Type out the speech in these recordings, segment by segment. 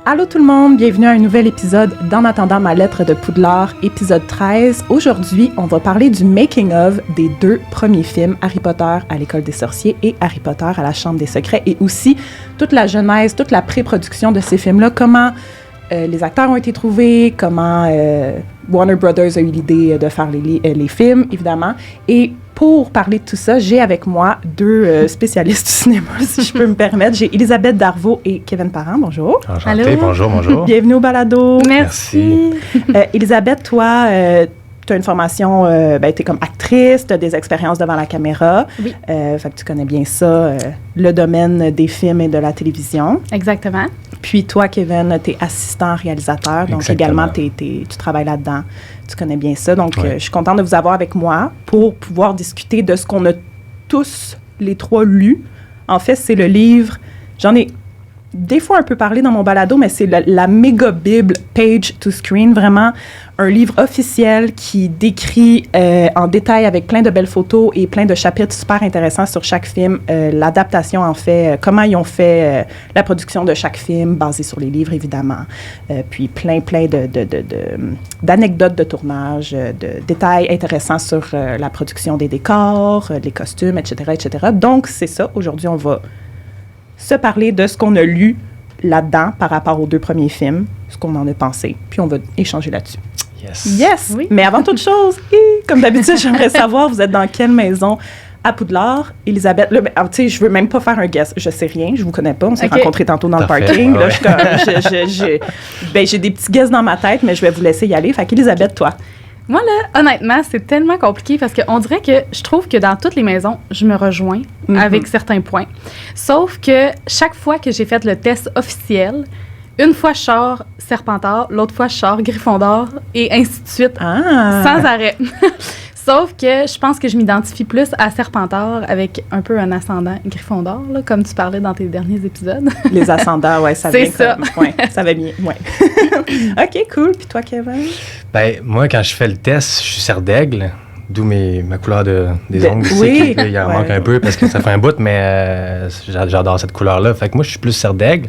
Allô tout le monde, bienvenue à un nouvel épisode d'En attendant ma lettre de Poudlard, épisode 13. Aujourd'hui, on va parler du making-of des 2 premiers films, Harry Potter à l'École des sorciers et Harry Potter à la Chambre des secrets, et aussi toute la genèse, toute la pré-production de ces films-là, comment les acteurs ont été trouvés, comment Warner Brothers a eu l'idée de faire les films, évidemment. Et pour parler de tout ça, j'ai avec moi 2 spécialistes du cinéma, si je peux me permettre. J'ai Elisabeth Darvaux et Kevin Parent. Bonjour. Enchanté, Allô? bonjour. Bienvenue au balado. Merci. Elisabeth, toi, tu as une formation, tu es comme actrice, tu as des expériences devant la caméra. Oui. Fait que tu connais bien ça, le domaine des films et de la télévision. Exactement. Puis toi, Kevin, tu es assistant réalisateur, donc Exactement. également tu travailles là-dedans. Tu connais bien ça. Donc, Ouais. je suis contente de vous avoir avec moi pour pouvoir discuter de ce qu'on a tous, les 3, lu. En fait, c'est le livre, j'en ai des fois un peu parlé dans mon balado, mais c'est la méga Bible Page to Screen, vraiment un livre officiel qui décrit en détail avec plein de belles photos et plein de chapitres super intéressants sur chaque film, l'adaptation en fait, comment ils ont fait la production de chaque film, basé sur les livres évidemment, puis plein d'anecdotes de tournage, de détails intéressants sur la production des décors, les costumes, etc. Donc c'est ça, aujourd'hui on va se parler de ce qu'on a lu là-dedans par rapport aux 2 premiers films, ce qu'on en a pensé, puis on va échanger là-dessus. Yes! Oui. Mais avant toute chose, comme d'habitude, j'aimerais savoir, vous êtes dans quelle maison à Poudlard? Elisabeth, là, tu sais, je veux même pas faire un guess, je sais rien, je vous connais pas, on s'est rencontrés tantôt dans Parfait, le parking, ouais, là, j'ai des petits guesses dans ma tête, mais je vais vous laisser y aller. Fait qu'Elisabeth, toi? Moi, là, honnêtement, c'est tellement compliqué parce qu'on dirait que je trouve que dans toutes les maisons, je me rejoins avec certains points. Sauf que chaque fois que j'ai fait le test officiel, une fois je sors Serpentard, l'autre fois je sors Gryffondor et ainsi de suite, sans arrêt. Sauf que je pense que je m'identifie plus à Serpentard avec un peu un ascendant Gryffondor, là, comme tu parlais dans tes derniers épisodes. Les ascendants, ouais, ça C'est vient ça. comme, ouais, ça va bien, ouais. OK, cool. Puis toi, Kevin? Ben, moi, quand je fais le test, je suis serre d'aigle, d'où ma couleur des ongles. Oui. Il en manque un peu parce que ça fait un bout, mais j'adore cette couleur-là. Fait que moi, je suis plus serre d'aigle.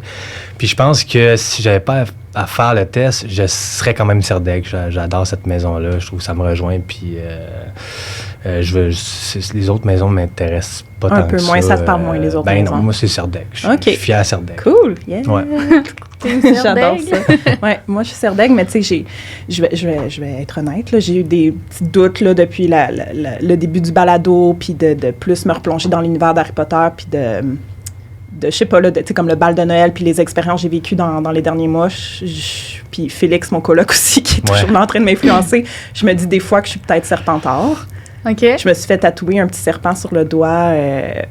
Puis je pense que si j'avais pas à faire le test, je serais quand même serre d'aigle. J'adore cette maison-là. Je trouve que ça me rejoint. Puis les autres maisons m'intéressent pas tant que ça. Un peu moins, ça te parle moins, les autres maisons. Ben non, moi, c'est serre d'aigle. Je suis fier serre d'aigle. Cool, yeah. Ouais. J'adore ça. Ouais, moi, je suis serre d'aigle, mais tu sais, je vais être honnête, là, j'ai eu des petits doutes là, depuis le début du balado, puis de plus me replonger dans l'univers d'Harry Potter, puis de je sais pas, là, tu sais, comme le bal de Noël, puis les expériences que j'ai vécues dans les derniers mois. Puis Félix, mon coloc aussi, qui est toujours là en train de m'influencer, je me dis des fois que je suis peut-être Serpentard. OK. Je me suis fait tatouer un petit serpent sur le doigt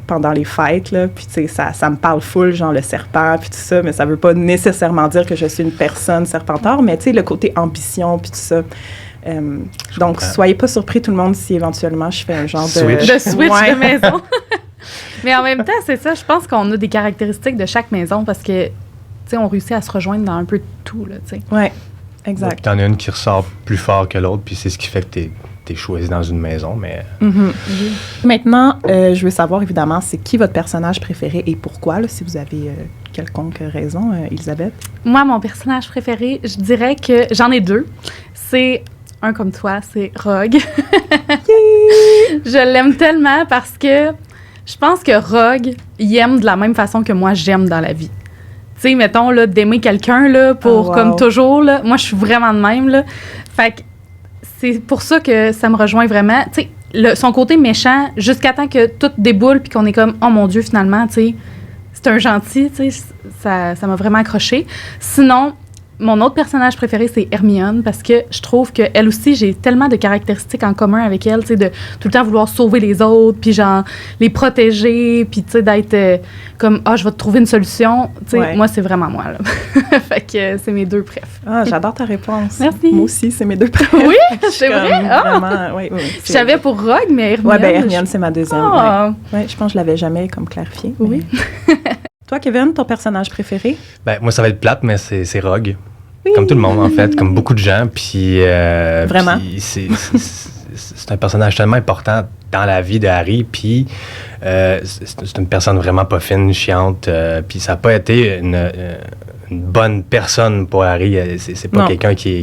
pendant les fêtes, là. Puis, tu sais, ça me parle full, genre le serpent, puis tout ça, mais ça veut pas nécessairement dire que je suis une personne Serpentard, mais tu sais, le côté ambition, puis tout ça. Donc, soyez pas surpris, tout le monde, si éventuellement je fais un genre Switch. De switch Ouais. de maison. Mais en même temps, c'est ça, je pense qu'on a des caractéristiques de chaque maison parce que, tu sais, on réussit à se rejoindre dans un peu de tout, là, tu sais. Ouais, exact. T'en as une qui ressort plus fort que l'autre, puis c'est ce qui fait que t'es choisi dans une maison, mais... Maintenant, je veux savoir, évidemment, c'est qui votre personnage préféré et pourquoi, là, si vous avez quelconque raison, Elisabeth? Moi, mon personnage préféré, je dirais que j'en ai 2. C'est un comme toi, c'est Rogue. Je l'aime tellement parce que je pense que Rogue, il aime de la même façon que moi, j'aime dans la vie. Tu sais, mettons, là, d'aimer quelqu'un, là, pour, comme toujours, là. Moi, je suis vraiment de même, là. Fait que c'est pour ça que ça me rejoint vraiment. Tu sais, son côté méchant, jusqu'à temps que tout déboule puis qu'on est comme, oh mon Dieu, finalement, tu sais, c'est un gentil, tu sais, ça m'a vraiment accroché. Sinon, mon autre personnage préféré, c'est Hermione, parce que je trouve qu'elle aussi, j'ai tellement de caractéristiques en commun avec elle, tu sais, de tout le temps vouloir sauver les autres, puis genre, les protéger, puis tu sais, d'être comme, je vais te trouver une solution. Tu sais, moi, c'est vraiment moi, là. Fait que c'est mes 2 préf. Ah, j'adore ta réponse. Merci. Moi aussi, c'est mes 2 préf. Oui, c'est vrai? Vraiment, oui. Je savais pour Rogue, mais Hermione... Ouais, ben Hermione, c'est ma deuxième. Ouais, je pense que je l'avais jamais comme clarifié. Oui. Toi, Kevin, ton personnage préféré? Ben, moi, ça va être plate, mais c'est Rogue. Oui. Comme tout le monde, en fait, comme beaucoup de gens. Puis, Vraiment? puis c'est un personnage tellement important dans la vie de Harry, puis c'est une personne vraiment pas fine, chiante, puis ça n'a pas été une bonne personne pour Harry. C'est pas quelqu'un qui a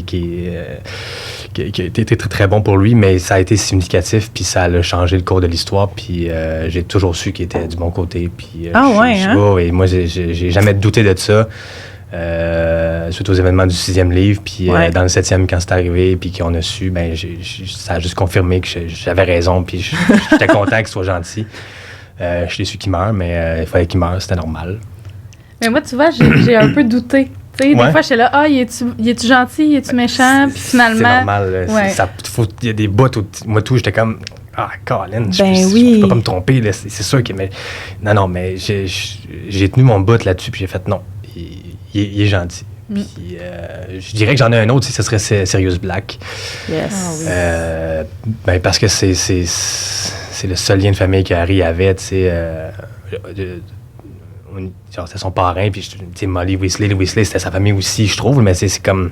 été très, très bon pour lui, mais ça a été significatif, puis ça a changé le cours de l'histoire, puis j'ai toujours su qu'il était du bon côté, puis et moi, j'ai jamais douté de ça. Suite aux événements du 6e livre, puis dans le 7e, quand c'est arrivé, puis qu'on a su, ben, ça a juste confirmé que j'avais raison, puis j'étais content qu'il soit gentil. Je suis déçu qu'il meure, mais il fallait qu'il meure, c'était normal. Mais moi, tu vois, j'ai un peu douté. Des fois, j'étais là, il est-tu gentil, il est-tu méchant, puis finalement... C'est normal. Il y a des bouts où moi, j'étais comme... Colin, je peux pas me tromper, là, c'est sûr que... Mais, non, mais j'ai tenu mon bout là-dessus, puis j'ai fait non, il est gentil. Puis je dirais que j'en ai un autre, ce serait Sirius Black. Yes. Parce que c'est le seul lien de famille qu'Harry avait, tu sais... c'était son parrain, puis Molly Weasley, c'était sa famille aussi, je trouve, mais c'est comme...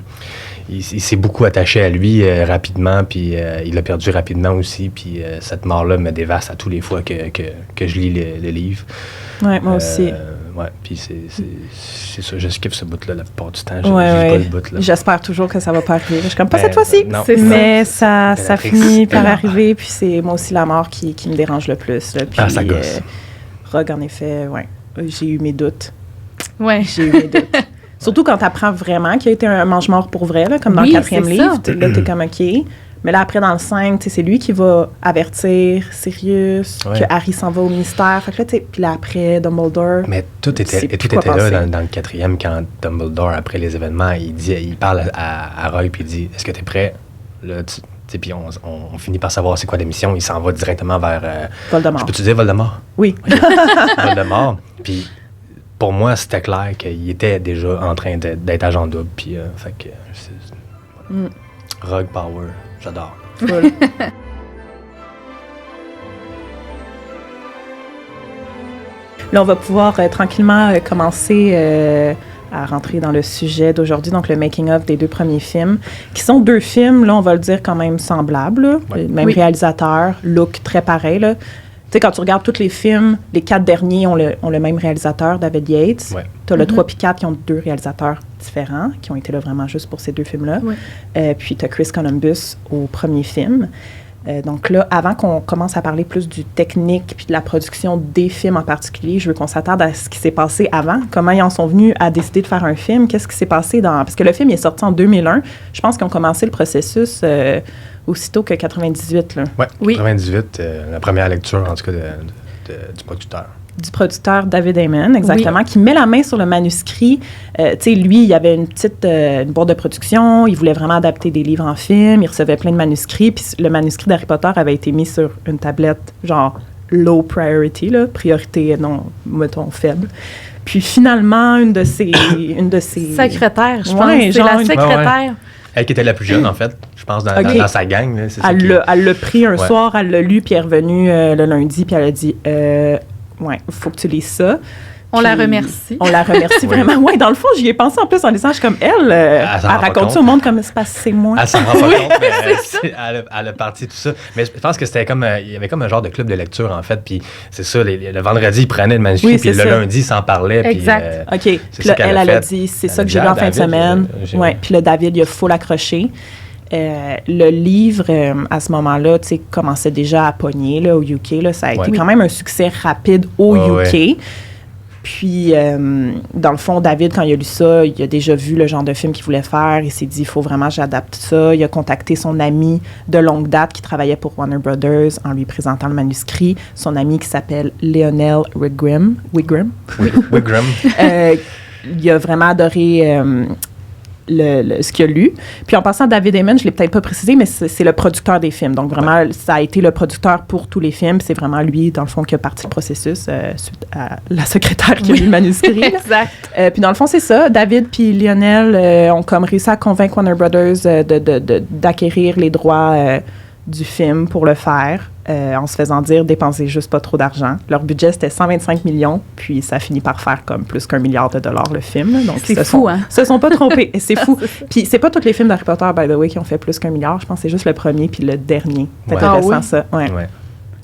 Il s'est beaucoup attaché à lui rapidement, puis il l'a perdu rapidement aussi, puis cette mort-là me dévaste à tous les fois que je lis le livre. Ouais, moi aussi. Puis c'est ça, je skip ce bout-là la plupart du temps, je pas le bout, là. J'espère toujours que ça va pas arriver. Je suis comme, pas cette fois-ci, non, mais ça finit par arriver, puis c'est moi aussi la mort qui me dérange le plus. Là, puis, ça gosse. Rogue, en effet, j'ai eu mes doutes. Ouais. J'ai eu mes doutes. Surtout quand tu apprends vraiment qu'il a été un mange-mort pour vrai, là, comme dans le 4e livre. Là, t'es comme OK. Mais là, après, dans le 5, c'est lui qui va avertir Sirius que Harry s'en va au ministère. Fait que là, puis là, après, Dumbledore... Mais tout était là dans le 4e quand Dumbledore, après les événements, il parle à Rogue puis il dit « Est-ce que tu es prêt? » Là, puis on finit par savoir c'est quoi la mission. Il s'en va directement vers... Voldemort. Je peux-tu dire Voldemort? Oui. Voldemort. Puis pour moi, c'était clair qu'il était déjà en train d'être agent double. Puis, fait que... Rogue Power, j'adore. Cool. Là, on va pouvoir tranquillement commencer... à rentrer dans le sujet d'aujourd'hui, donc le making-of des 2 premiers films, qui sont 2 films, là, on va le dire, quand même semblables, là, même réalisateur, look très pareil, là. Tu sais, quand tu regardes tous les films, les 4 derniers ont le même réalisateur, David Yates. Ouais. Tu as le 3 puis 4 qui ont 2 réalisateurs différents, qui ont été là vraiment juste pour ces 2 films-là. Ouais. Puis tu as Chris Columbus au premier film. Donc là, avant qu'on commence à parler plus du technique puis de la production des films en particulier, je veux qu'on s'attarde à ce qui s'est passé avant. Comment ils en sont venus à décider de faire un film? Qu'est-ce qui s'est passé dans... Parce que le film est sorti en 2001. Je pense qu'ils ont commencé le processus aussitôt que 98. Là. Oui, 98, la première lecture, en tout cas, du producteur. Du producteur David Heyman, exactement, qui met la main sur le manuscrit. Tu sais, lui, il y avait une boîte de production, il voulait vraiment adapter des livres en film, il recevait plein de manuscrits, puis le manuscrit d'Harry Potter avait été mis sur une tablette, genre low priority, là, priorité, non, mettons, faible. Puis finalement, une de ses secrétaire, je pense. C'est la secrétaire. Elle qui était la plus jeune, en fait, je pense, dans sa gang. Là, elle l'a pris un soir, elle l'a lu, puis elle est revenue le lundi, puis elle a dit... il faut que tu lises ça. On la remercie. On la remercie vraiment. Oui, dans le fond, j'y ai pensé en plus en lisant. Je suis comme elle raconte ça au monde comme c'est moi. Elle s'en rend pas compte, mais elle a parti tout ça. Mais je pense que c'était comme... il y avait comme un genre de club de lecture, en fait. Puis c'est ça, le vendredi, il prenait le manuscrit, puis le lundi, il s'en parlait. Exact. Puis, OK. Puis là, elle a dit, c'est ça que j'ai lu en fin de semaine. Oui. Puis là, David, il a full accroché. Le livre, à ce moment-là, tu sais, commençait déjà à pogner là, au UK. Là, ça a été quand même un succès rapide au UK. Ouais. Puis, dans le fond, David, quand il a lu ça, il a déjà vu le genre de film qu'il voulait faire. Il s'est dit, il faut vraiment que j'adapte ça. Il a contacté son ami de longue date qui travaillait pour Warner Brothers en lui présentant le manuscrit. Son ami qui s'appelle Lionel Wigram. Wigram. Il a vraiment adoré... ce qu'il a lu. Puis en passant, David Heyman, je ne l'ai peut-être pas précisé, mais c'est le producteur des films. Donc vraiment, ça a été le producteur pour tous les films. C'est vraiment lui, dans le fond, qui a parti le processus suite à la secrétaire qui a lu le manuscrit. Exact. Puis dans le fond, c'est ça. David puis Lionel ont comme réussi à convaincre Warner Brothers d'acquérir les droits du film pour le faire, en se faisant dire dépensez juste pas trop d'argent. Leur budget, c'était 125 millions, puis ça finit par faire comme plus qu'1 milliard de dollars le film. Donc, c'est fou, hein? Se sont pas trompés. C'est fou. Puis c'est pas tous les films d'Harry Potter, by the way, qui ont fait plus qu'1 milliard. Je pense que c'est juste le premier puis le dernier. C'est intéressant, ça. Ouais.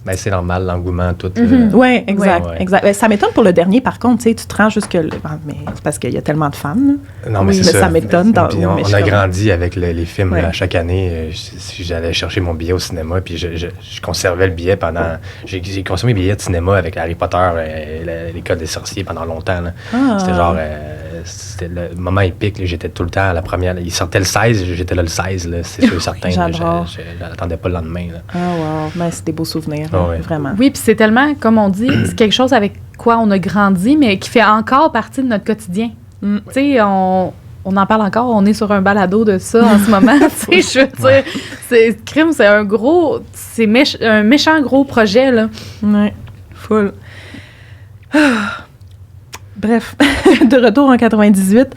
Ben, c'est normal, l'engouement, tout. Oui, exact, Ouais. exact. Ça m'étonne pour le dernier, par contre, tu te rends jusque... Mais c'est parce qu'il y a tellement de fans. Là. Non, mais Oui, c'est mais ça m'étonne. On a grandi avec les films. Là, chaque année, si j'allais chercher mon billet au cinéma, puis je conservais le billet pendant... J'ai consommé le billet de cinéma avec Harry Potter et l'École des sorciers pendant longtemps. Là. C'était genre... c'était le moment épique. Là, j'étais tout le temps à la première. Il sortait le 16, j'étais là le 16. Là, c'est sûr certain. J'adore. Je n'attendais pas le lendemain. Là. Ah, wow. Ben, c'est des beaux souvenirs, vraiment. Oui, puis c'est tellement, comme on dit, c'est quelque chose avec quoi on a grandi, mais qui fait encore partie de notre quotidien. Tu sais, on en parle encore, on est sur un balado de ça en ce moment. Tu sais, je veux dire, Crime, c'est un gros, un méchant gros projet, là. Oui, full. Bref, de retour en 98,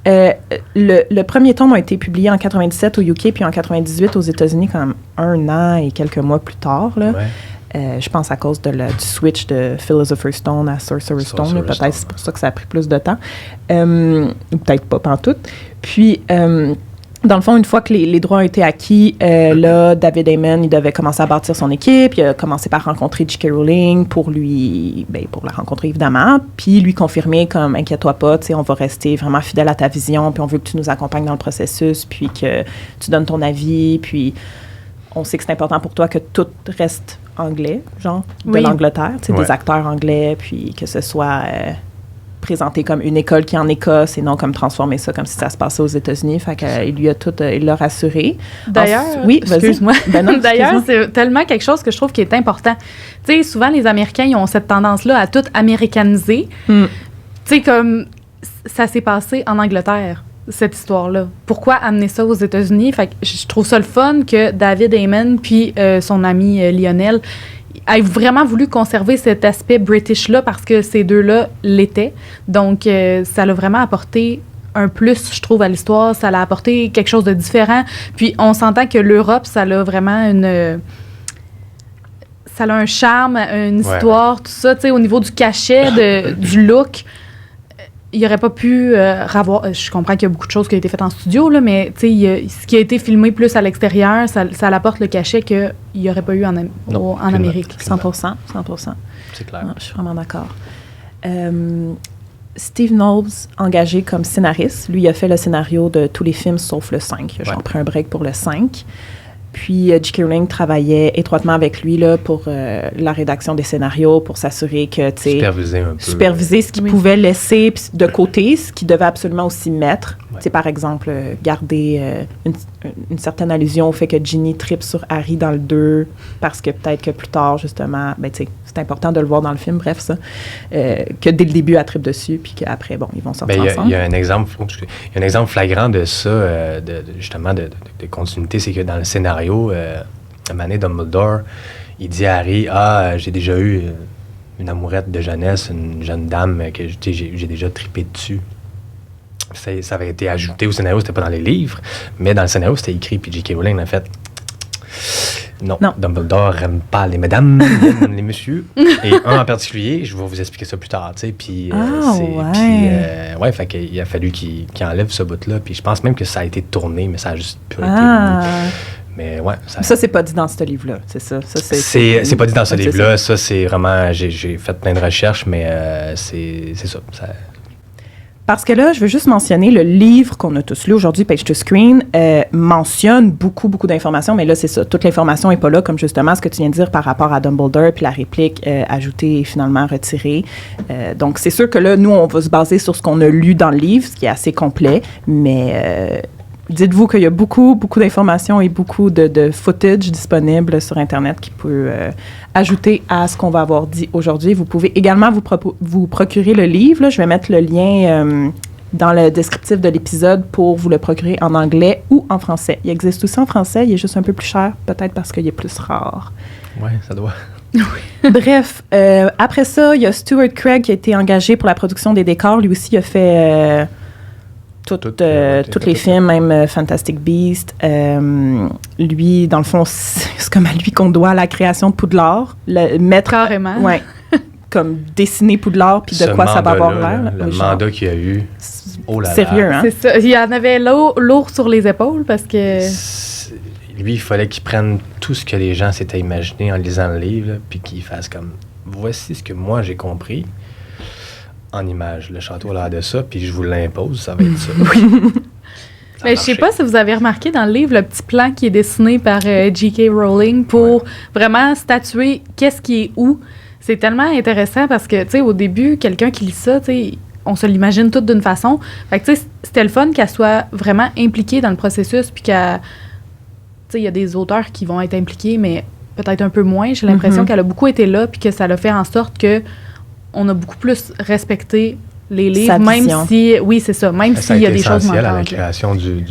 le premier tome a été publié en 97 au UK puis en 98 aux États-Unis comme 1 an et quelques mois plus tard. Là. Je pense à cause du switch de Philosopher's Stone à Sorcerer's Stone. Là, peut-être c'est pour ça que ça a pris plus de temps. Ou peut-être pas pantoute. Puis... dans le fond, une fois que les droits ont été acquis, là, David Heyman, il devait commencer à bâtir son équipe. Il a commencé par rencontrer J.K. Rowling pour la rencontrer, évidemment. Puis lui confirmer comme, inquiète-toi pas, tu sais, on va rester vraiment fidèle à ta vision, puis on veut que tu nous accompagnes dans le processus, puis que tu donnes ton avis, puis on sait que c'est important pour toi que tout reste anglais, genre, de l'Angleterre, tu sais, des acteurs anglais, puis que ce soit... présenté comme une école qui est en Écosse et non comme transformer ça comme si ça se passait aux États-Unis. Fait qu'il lui a tout, il l'a rassuré. D'ailleurs, excuse-moi. D'ailleurs, c'est tellement quelque chose que je trouve qui est important. Tu sais, souvent, les Américains, ils ont cette tendance-là à tout américaniser. Tu sais, comme ça s'est passé en Angleterre, cette histoire-là. Pourquoi amener ça aux États-Unis? Fait que je trouve ça le fun que David Heyman puis son ami Lionel a vraiment voulu conserver cet aspect British-là parce que ces deux-là l'étaient. Donc, ça l'a vraiment apporté un plus, je trouve, à l'histoire. Ça l'a apporté quelque chose de différent. Puis, on s'entend que l'Europe, ça a vraiment ça a un charme, une histoire, tout ça. Tu sais, au niveau du cachet, du look, il n'y aurait pas pu avoir... Je comprends qu'il y a beaucoup de choses qui ont été faites en studio, là, mais ce qui a été filmé plus à l'extérieur, ça apporte le cachet qu'il n'y aurait pas eu en Amérique. 100%. C'est clair. Non, je suis vraiment d'accord. Steve Knowles, engagé comme scénariste, lui, il a fait le scénario de tous les films sauf le 5. Il a pris un break pour le 5. Puis, J.K. Rowling travaillait étroitement avec lui là, pour la rédaction des scénarios, pour s'assurer que, tu sais... Superviser ce qu'il pouvait laisser de côté, ce qu'il devait absolument aussi mettre. Tu sais, par exemple, garder une certaine allusion au fait que Ginny tripe sur Harry dans le 2, parce que peut-être que plus tard, justement, ben, tu sais, c'est important de le voir dans le film, bref, ça, que dès le début, elle tripe dessus, puis qu'après, bon, ils vont sortir ensemble. Il y a un exemple flagrant de ça, justement, de continuité, c'est que dans le scénario, à Mané Dumbledore, il dit à Harry, j'ai déjà eu une amourette de jeunesse, une jeune dame que j'ai déjà trippé dessus. Ça avait été ajouté au scénario, c'était pas dans les livres, mais dans le scénario, c'était écrit, puis J.K. Rowling a fait non, Dumbledore n'aime pas les mesdames, il aime les messieurs. Et un en particulier, je vais vous expliquer ça plus tard, tu sais, puis fait qu'il a fallu qu'il enlève ce bout-là, puis je pense même que ça a été tourné, mais ça a juste pu été mis. Mais ouais. Ça, c'est pas dit dans ce livre-là, c'est ça. C'est pas dit dans ce livre-là, ça, c'est vraiment... J'ai fait plein de recherches, mais c'est ça. Parce que là, je veux juste mentionner le livre qu'on a tous lu aujourd'hui, Page to Screen, mentionne beaucoup d'informations, mais là, c'est ça. Toute l'information n'est pas là, comme justement ce que tu viens de dire par rapport à Dumbledore, puis la réplique ajoutée et finalement retirée. Donc, c'est sûr que là, nous, on va se baser sur ce qu'on a lu dans le livre, ce qui est assez complet, mais... dites-vous qu'il y a beaucoup d'informations et beaucoup de footage disponible sur Internet qui peut ajouter à ce qu'on va avoir dit aujourd'hui. Vous pouvez également vous procurer le livre. Là. Je vais mettre le lien dans le descriptif de l'épisode pour vous le procurer en anglais ou en français. Il existe aussi en français, il est juste un peu plus cher, peut-être parce qu'il est plus rare. Oui, ça doit. Bref, après ça, il y a Stuart Craig qui a été engagé pour la production des décors. Lui aussi, il a fait... tous les films, même Fantastic Beasts. Lui, dans le fond, c'est comme à lui qu'on doit la création de Poudlard. Carrément. Ouais, comme dessiner Poudlard, puis de quoi ça va avoir l'air. Le mandat qu'il a eu. Oh là là. Sérieux, hein? C'est ça. Il y en avait lourd sur les épaules parce que... lui, il fallait qu'il prenne tout ce que les gens s'étaient imaginé en lisant le livre, là, puis qu'il fasse comme, voici ce que moi j'ai compris en image. Le château a l'air de ça, puis je vous l'impose, ça va être ça. Mais je sais pas si vous avez remarqué dans le livre le petit plan qui est dessiné par J.K. Rowling pour vraiment statuer qu'est-ce qui est où. C'est tellement intéressant parce que, tu sais, au début, quelqu'un qui lit ça, tu sais, on se l'imagine toute d'une façon. Fait que, tu sais, c'était le fun qu'elle soit vraiment impliquée dans le processus, puis qu'elle... Tu sais, il y a des auteurs qui vont être impliqués, mais peut-être un peu moins. J'ai l'impression qu'elle a beaucoup été là, puis que ça l'a fait en sorte que on a beaucoup plus respecté les livres, même si... Oui, c'est ça. Même s'il y a des choses manquantes. C'est essentiel à la création du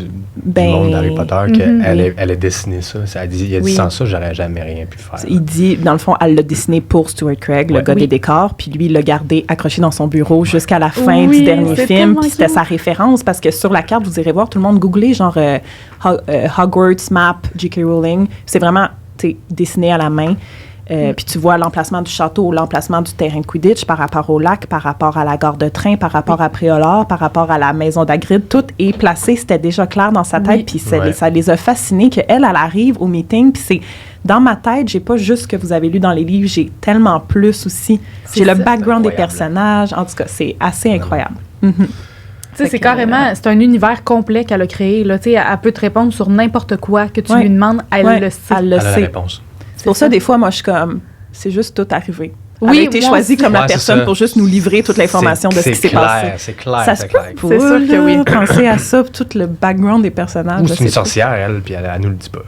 monde d'Harry Potter qu'elle a dessiné ça. Il a dit sans ça, j'aurais jamais rien pu faire. Il dit, dans le fond, elle l'a dessiné pour Stuart Craig, le gars des décors, puis lui, il l'a gardé accroché dans son bureau jusqu'à la fin du dernier film. Puis c'était sa référence, parce que sur la carte, vous irez voir, tout le monde googlez, genre Hogwarts Map, J.K. Rowling. C'est vraiment dessiné à la main. Puis tu vois l'emplacement du château, l'emplacement du terrain de Quidditch par rapport au lac, par rapport à la gare de train, par rapport à Préolard, par rapport à la maison d'Hagrid. Tout est placé, c'était déjà clair dans sa tête. Puis ça les a fascinés qu'elle arrive au meeting. Puis c'est dans ma tête, j'ai pas juste ce que vous avez lu dans les livres, j'ai tellement plus aussi. J'ai le background des personnages. En tout cas, c'est assez incroyable. Tu sais, c'est carrément, c'est un univers complet qu'elle a créé. Là. Tu sais, elle peut te répondre sur n'importe quoi que tu lui demandes, elle le sait. Elle a la réponse. C'est pour ça, des fois, moi, je suis comme, c'est juste tout arrivé. Elle a été choisie comme la personne pour juste nous livrer toute l'information de ce qui s'est passé. C'est clair, ça se peut pas, c'est sûr que oui. Penser à ça, tout le background des personnages. Ou c'est une sorcière, elle, puis elle nous le dit pas.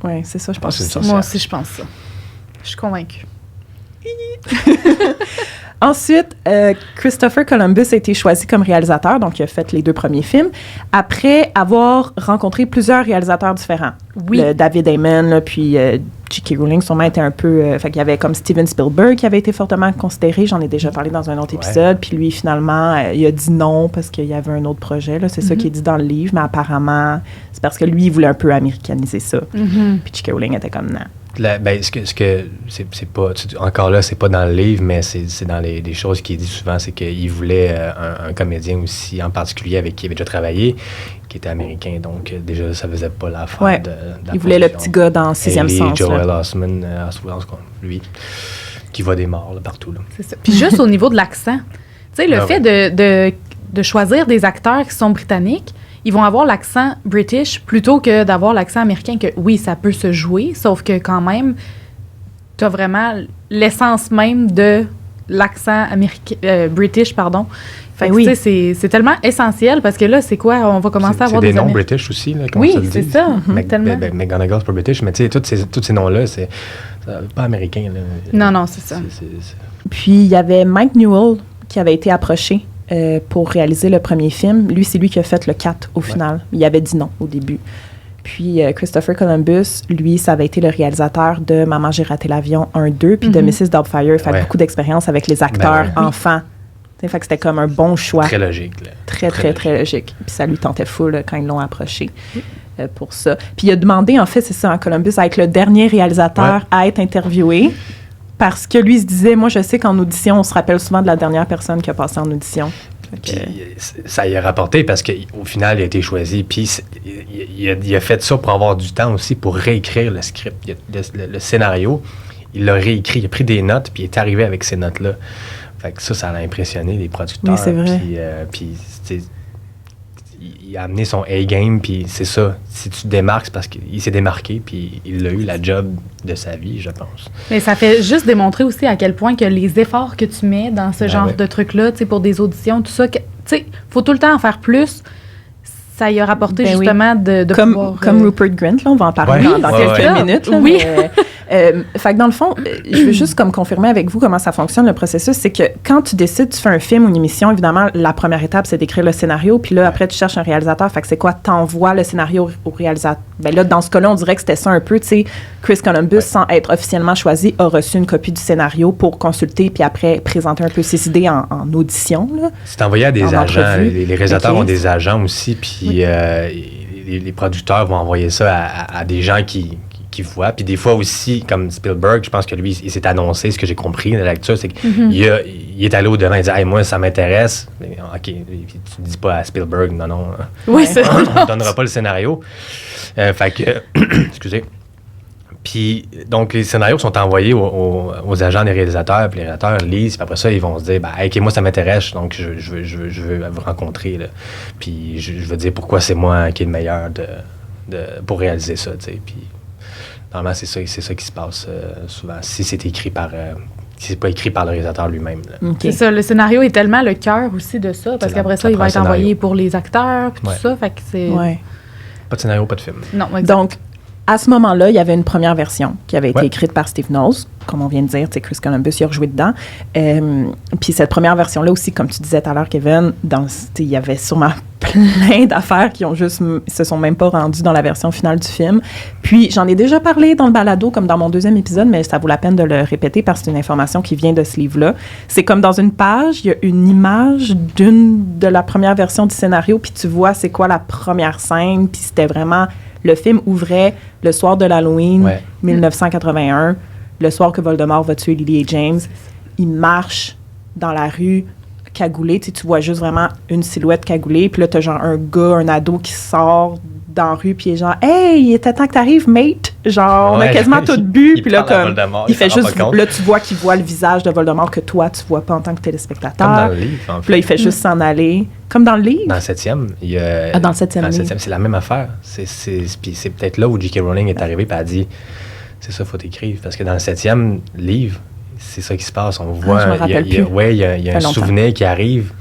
Oui, c'est ça, je pense. C'est moi aussi, je pense ça. Je suis convaincue. Ensuite, Christopher Columbus a été choisi comme réalisateur, donc il a fait les 2 premiers films, après avoir rencontré plusieurs réalisateurs différents. Oui. David Heyman, puis J.K. Rowling, sûrement était un peu... fait qu'il y avait comme Steven Spielberg qui avait été fortement considéré, j'en ai déjà parlé dans un autre épisode, puis lui, finalement, il a dit non parce qu'il y avait un autre projet, là, c'est ça qui est dit dans le livre, mais apparemment, c'est parce que lui, il voulait un peu américaniser ça. Puis J.K. Rowling était comme non. Ce que c'est pas encore là, c'est pas dans le livre, mais c'est dans les choses qu'il dit souvent, c'est qu'il voulait un comédien aussi en particulier avec qui il avait déjà travaillé, qui était américain, donc déjà ça faisait pas l'affaire de la il voulait le petit gars dans Sixième Sens. Joel Osment, lui, qui va des morts là, partout. Là. C'est ça. Puis juste au niveau de l'accent, tu sais, le fait de choisir des acteurs qui sont britanniques, ils vont avoir l'accent british plutôt que d'avoir l'accent américain, que oui, ça peut se jouer, sauf que quand même, tu as vraiment l'essence même de l'accent british, pardon. Fait que, c'est tellement essentiel parce que là, c'est quoi? On va commencer à avoir des noms british aussi, là, oui, c'est ça. Tellement. McGonagall, c'est pas british, mais tu sais, tous ces noms-là, c'est pas américain. Là. Non, c'est ça. Puis, il y avait Mike Newell qui avait été approché pour réaliser le premier film. Lui, c'est lui qui a fait le 4 au final. Il avait dit non au début. Puis Christopher Columbus, lui, ça avait été le réalisateur de Maman, j'ai raté l'avion 1-2, puis de Mrs. Doubtfire. Fait beaucoup d'expérience avec les acteurs enfants. Fait que c'était comme un bon choix. Très logique. Là. Très logique. Puis ça lui tentait full quand ils l'ont approché pour ça. Puis il a demandé, en fait, c'est ça, à Columbus, à être le dernier réalisateur à être interviewé. Parce que lui, il se disait, moi, je sais qu'en audition, on se rappelle souvent de la dernière personne qui a passé en audition. Puis ça y a rapporté parce qu'au final, il a été choisi. Puis il a fait ça pour avoir du temps aussi pour réécrire le script, le scénario. Il l'a réécrit, il a pris des notes, puis il est arrivé avec ces notes-là. Fait que ça l'a impressionné les producteurs. Oui, c'est vrai. Puis il a amené son A-game, puis c'est ça. Si tu te démarques, c'est parce qu'il s'est démarqué, puis il a eu la job de sa vie, je pense. Mais ça fait juste démontrer aussi à quel point que les efforts que tu mets dans ce genre de trucs-là, tu sais, pour des auditions, tout ça, tu sais, faut tout le temps en faire plus. Ça y a rapporté justement de pouvoir... Comme Rupert Grint, là, on va en parler dans quelques minutes. Là, oui. Fait que dans le fond, je veux juste comme confirmer avec vous comment ça fonctionne, le processus. C'est que quand tu décides, tu fais un film ou une émission, évidemment, la première étape, c'est d'écrire le scénario. Puis là, après, tu cherches un réalisateur. Fait que c'est quoi? T'envoies le scénario au réalisateur. Ben là, dans ce cas-là, on dirait que c'était ça un peu. Tu sais, Chris Columbus, sans être officiellement choisi, a reçu une copie du scénario pour consulter puis après présenter un peu ses idées en audition. Là, c'est envoyé à des agents. Les réalisateurs ont des agents aussi. Puis les producteurs vont envoyer ça à des gens qui qu'il voit. Puis des fois aussi, comme Spielberg, je pense que lui, il s'est annoncé, ce que j'ai compris de la lecture, c'est qu'il est allé au-devant, il dit « Hey, moi, ça m'intéresse. » OK, puis tu ne dis pas à Spielberg, non. Oui, c'est ça. On ne donnera pas le scénario. Fait que, excusez. Puis, donc, les scénarios sont envoyés aux agents des réalisateurs, puis les réalisateurs lisent, puis après ça, ils vont se dire, OK, moi, ça m'intéresse, donc je veux vous rencontrer, là. Puis, je veux dire pourquoi c'est moi qui est le meilleur pour réaliser ça, tu sais. Puis, normalement, c'est ça qui se passe souvent, si c'est écrit par... si c'est pas écrit par le réalisateur lui-même. Okay. C'est ça, le scénario est tellement le cœur aussi de ça, parce qu'après ça, il va être envoyé pour les acteurs, puis tout ça, fait que c'est... Ouais. Pas de scénario, pas de film. Non, exact. Donc, à ce moment-là, il y avait une première version qui avait été écrite par Steve Knowles, comme on vient de dire, tu sais, Chris Columbus, il a rejoué dedans. Puis cette première version-là aussi, comme tu disais tout à l'heure, Kevin, il y avait sûrement plein d'affaires qui se sont même pas rendues dans la version finale du film. Puis j'en ai déjà parlé dans le balado, comme dans mon 2e épisode, mais ça vaut la peine de le répéter parce que c'est une information qui vient de ce livre-là. C'est comme dans une page, il y a une image de la première version du scénario, puis tu vois c'est quoi la première scène, puis c'était vraiment... Le film ouvrait le soir de l'Halloween 1981, le soir que Voldemort va tuer Lily et James. Il marche dans la rue cagoulé. Tu vois juste vraiment une silhouette cagoulée. Puis là, t'as genre un gars, un ado qui sort dans la rue, puis il est genre « Hey, il était temps que t'arrives, mate! » Genre, on a quasiment tout bu. Puis là, comme, il fait juste... Là, tu vois qu'il voit le visage de Voldemort que toi, tu vois pas en tant que téléspectateur. Comme dans le livre, en fait. Puis là, il fait juste s'en aller. Comme dans le livre? Dans le 7e. Dans le 7e livre. C'est la même affaire. Puis c'est peut-être là où J.K. Rowling est arrivée et a dit « C'est ça, il faut t'écrire. » Parce que dans le 7e livre, c'est ça qui se passe. On voit... il y a un souvenir qui arrive.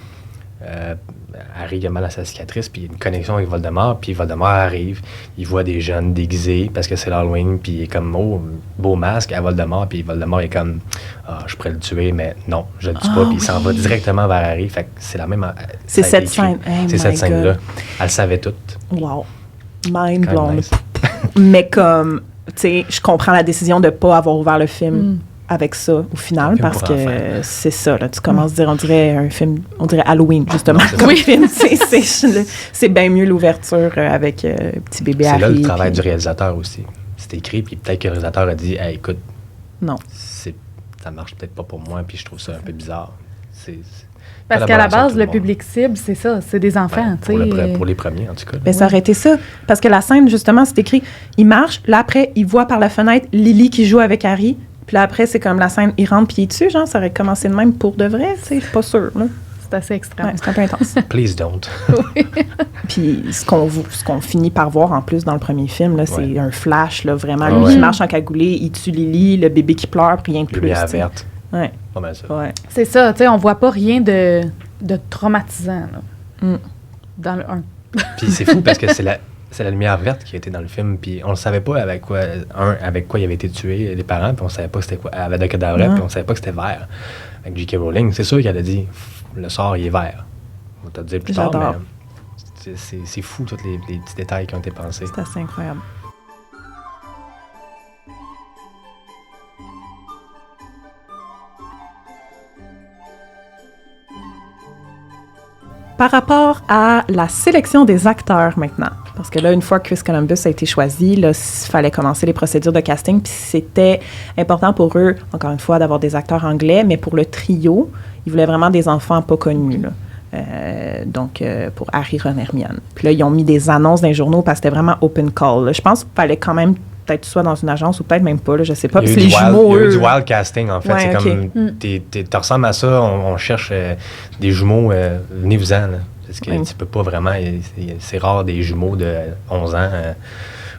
Harry a mal à sa cicatrice, puis il y a une connexion avec Voldemort, puis Voldemort arrive, il voit des jeunes déguisés, parce que c'est l'Halloween, puis il est comme, oh, beau masque à Voldemort, puis Voldemort est comme, je pourrais le tuer, mais non, je le tue pas, puis il s'en va directement vers Harry, fait que c'est la même... C'est cette scène. C'est cette scène-là. Elle savait toute. Wow. Mind blown. Nice. Mais comme, tu sais, je comprends la décision de pas avoir ouvert le film avec ça au final, parce que c'est ça, là, tu commences à dire, on dirait un film, on dirait Halloween, justement, comme film, c'est bien mieux l'ouverture avec petit bébé Harry. C'est là le travail du réalisateur aussi. C'est écrit, puis peut-être que le réalisateur a dit, hey, écoute, non, ça marche peut-être pas pour moi, puis je trouve ça un peu bizarre. Parce qu'à la base, le public cible, c'est ça, c'est des enfants. Pour les premiers, en tout cas. Ben, ça aurait été ça. Parce que la scène, justement, c'est écrit, il marche, là après, il voit par la fenêtre Lily qui joue avec Harry. Puis là, après, c'est comme la scène, il rentre puis il tue, genre, ça aurait commencé de même pour de vrai, tu sais, pas sûr, là. C'est assez extrême. Ouais, c'est un peu intense. Please don't. Puis ce qu'on finit par voir en plus dans le premier film, là, c'est un flash, là, vraiment. Lui qui marche en cagoulé, il tue Lily, le bébé qui pleure, puis rien de plus. Lumière verte. Ouais. Pas mal ça. Ouais. C'est ça, tu sais, on voit pas rien de traumatisant, là, dans le 1. Puis c'est fou parce que c'est la lumière verte qui a été dans le film, puis on le savait pas avec quoi il avait été tué, les parents, puis on savait pas que c'était quoi, avec de cadavre, puis on savait pas que c'était vert. Avec J.K. Rowling, c'est sûr qu'elle a dit, le sort, il est vert. On va te le dire plus tard, mais c'est fou, tous les petits détails qui ont été pensés. C'est assez incroyable. Par rapport à la sélection des acteurs maintenant, parce que là, une fois que Chris Columbus a été choisi, là, il fallait commencer les procédures de casting, puis c'était important pour eux, encore une fois, d'avoir des acteurs anglais, mais pour le trio, ils voulaient vraiment des enfants pas connus, là. Donc, pour Harry, Ron, Hermione. Puis là, ils ont mis des annonces dans les journaux parce que c'était vraiment open call, là. Je pense qu'il fallait quand même peut-être soit dans une agence ou peut-être même pas, là, je sais pas. Il y a eu du wild casting, en fait. Ouais, c'est comme, tu ressembles à ça, on cherche des jumeaux, venez-vous-en, là. Parce que tu peux pas vraiment, c'est rare des jumeaux de 11 ans,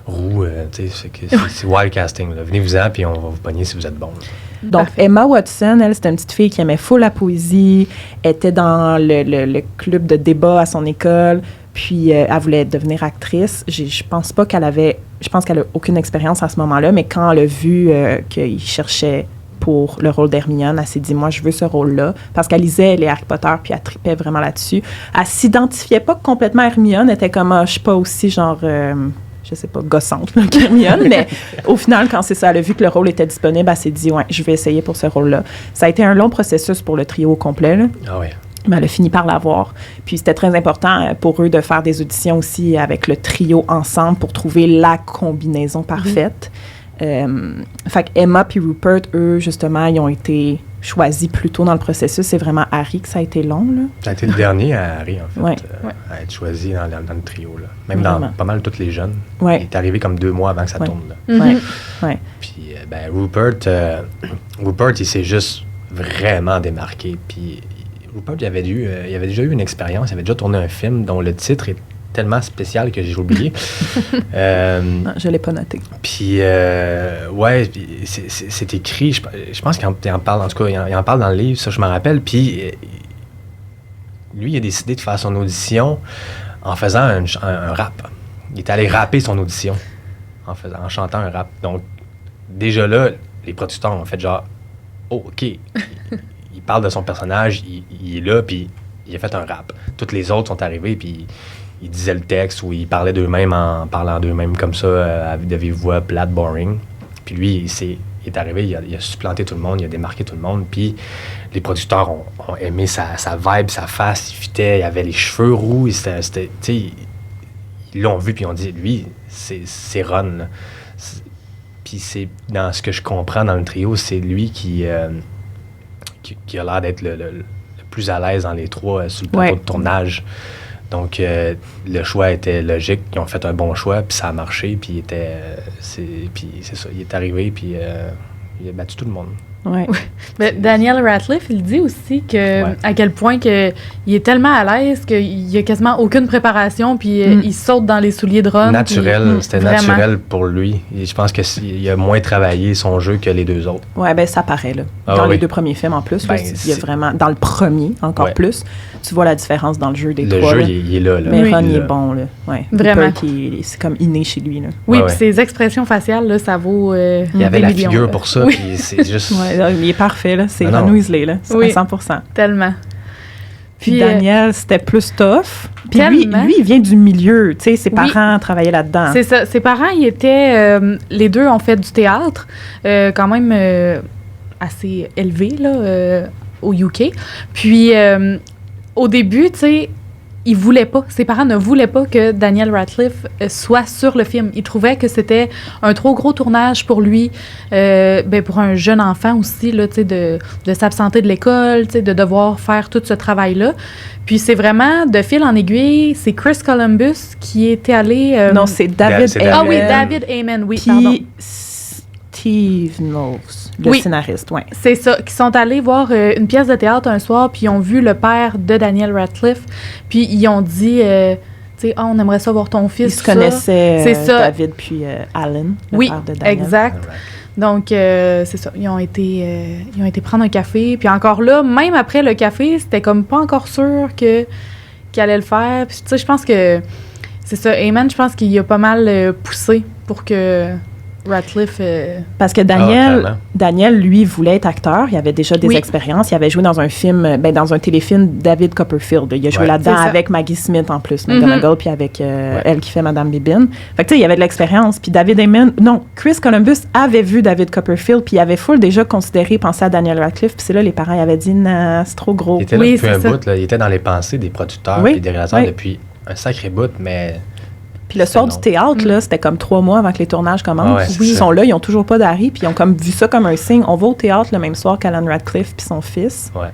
roux, tu sais, c'est wild casting, là. Venez-vous-en, puis on va vous pogner si vous êtes bon. Là. Donc, Emma Watson, elle, c'était une petite fille qui aimait full la poésie, était dans le club de débat à son école, puis elle voulait devenir actrice. Je pense pas qu'elle avait... Je pense qu'elle a aucune expérience à ce moment-là, mais quand elle a vu qu'il cherchait pour le rôle d'Hermione, elle s'est dit, moi, je veux ce rôle-là, parce qu'elle lisait les Harry Potter, puis elle tripait vraiment là-dessus. Elle s'identifiait pas complètement à Hermione, elle était comme, je suis pas aussi genre... je sais pas, gossante, qu'Hermione, mais au final, quand c'est ça, elle a vu que le rôle était disponible, elle s'est dit, ouais, je vais essayer pour ce rôle-là. Ça a été un long processus pour le trio au complet, là. Ah oui. Mais elle a fini par l'avoir. Puis c'était très important pour eux de faire des auditions aussi avec le trio ensemble pour trouver la combinaison parfaite. Fait que Emma puis Rupert, eux, justement, ils ont été choisis plus tôt dans le processus. C'est vraiment Harry que ça a été long, là. Ça a été le dernier à Harry, en fait, Ouais. à être choisi dans le trio, là. Même dans pas mal tous les jeunes. Ouais. Il est arrivé comme 2 mois avant que ça tourne, là. Ouais. Ouais. Puis, Rupert, il s'est juste vraiment démarqué. Puis, Rupert, il avait déjà eu une expérience. Il avait déjà tourné un film dont le titre est tellement spécial que j'ai oublié. Non, je ne l'ai pas noté. Puis, ouais, c'est écrit. Je pense qu'il en parle, en tout cas, il en parle dans le livre, ça, je m'en rappelle. Puis, lui, il a décidé de faire son audition en faisant un rap. Il est allé rapper son audition en chantant un rap. Donc, déjà là, les producteurs ont fait genre, oh, OK. Il parle de son personnage, il est là, puis il a fait un rap. Toutes les autres sont arrivés, puis ils disaient le texte ou ils parlaient d'eux-mêmes en parlant d'eux-mêmes comme ça, de vive voix, plate, boring. Puis lui, il est arrivé, il a supplanté tout le monde, il a démarqué tout le monde. Puis les producteurs ont aimé sa vibe, sa face, il fitait, il avait les cheveux roux. C'était, tu sais, ils l'ont vu, puis ils ont dit, lui, c'est Ron. Là. Puis c'est, dans ce que je comprends dans le trio, c'est lui qui a l'air d'être le plus à l'aise dans les trois sur le plateau de tournage. Donc, le choix était logique. Ils ont fait un bon choix, puis ça a marché, puis c'est ça. Il est arrivé, puis il a battu tout le monde. Ouais. Mais Daniel Radcliffe, il dit aussi que à quel point que il est tellement à l'aise qu'il n'y a quasiment aucune préparation, puis il saute dans les souliers de Ron. Naturel, c'était naturel pour lui. Et je pense qu'il a moins travaillé son jeu que les deux autres. Ouais, ben ça paraît, là. Dans les deux premiers films, en plus, là, il y a vraiment... Dans le premier, encore plus, tu vois la différence dans le jeu des trois. Le jeu, il est là. Mais Ron, il est bon, là. Ouais. Vraiment. C'est comme inné chez lui, là. Oui, puis ses expressions faciales, là, ça vaut il y avait la figure pour ça, puis c'est juste... il est parfait, là. C'est Ron Weasley, là. C'est 100%. Tellement. Puis Daniel, c'était plus tough. Puis lui, il vient du milieu. Tu sais, ses parents travaillaient là-dedans. C'est ça. Ses parents, ils étaient... les deux ont fait du théâtre, quand même assez élevé, là, au UK. Puis, au début, tu sais, ils voulaient pas, ses parents ne voulaient pas que Daniel Radcliffe soit sur le film. Ils trouvaient que c'était un trop gros tournage pour lui, pour un jeune enfant aussi, là, tu sais, de s'absenter de l'école, tu sais, de devoir faire tout ce travail-là. Puis c'est vraiment, de fil en aiguille, c'est Chris Columbus qui était allé... non, c'est David Heyman. Ah oui, David Heyman, oui, puis pardon. Steve Knowles, le scénariste, oui. C'est ça, qui sont allés voir une pièce de théâtre un soir, puis ils ont vu le père de Daniel Radcliffe, puis ils ont dit, tu sais, on aimerait ça voir ton fils. Ils se connaissaient, David puis Alan, le père de Daniel. Exact. Donc, c'est ça, ils ont été prendre un café, puis encore là, même après le café, c'était comme pas encore sûr qu'il allait le faire. Puis tu sais, je pense que, c'est ça, Heyman, je pense qu'il a pas mal poussé pour que... Radcliffe... Parce que Daniel, lui, voulait être acteur. Il avait déjà des expériences. Il avait joué dans un film, dans un téléfilm David Copperfield. Il a joué là-dedans avec Maggie Smith en plus, McGonagall, puis avec elle qui fait Madame Bibbin. Fait que tu sais, il y avait de l'expérience. Puis Chris Columbus avait vu David Copperfield, puis il avait full déjà pensé à Daniel Radcliffe. Puis c'est là, les parents, ils avaient dit, nah, c'est trop gros. Il était là depuis un bout, là. Il était dans les pensées des producteurs et des réalisateurs depuis un sacré bout, mais... Puis le soir du théâtre, là, c'était comme 3 mois avant que les tournages commencent. Ils sont là, ils ont toujours pas d'Harry, puis ils ont comme vu ça comme un signe. On va au théâtre le même soir qu'Alan Radcliffe puis son fils. Ouais.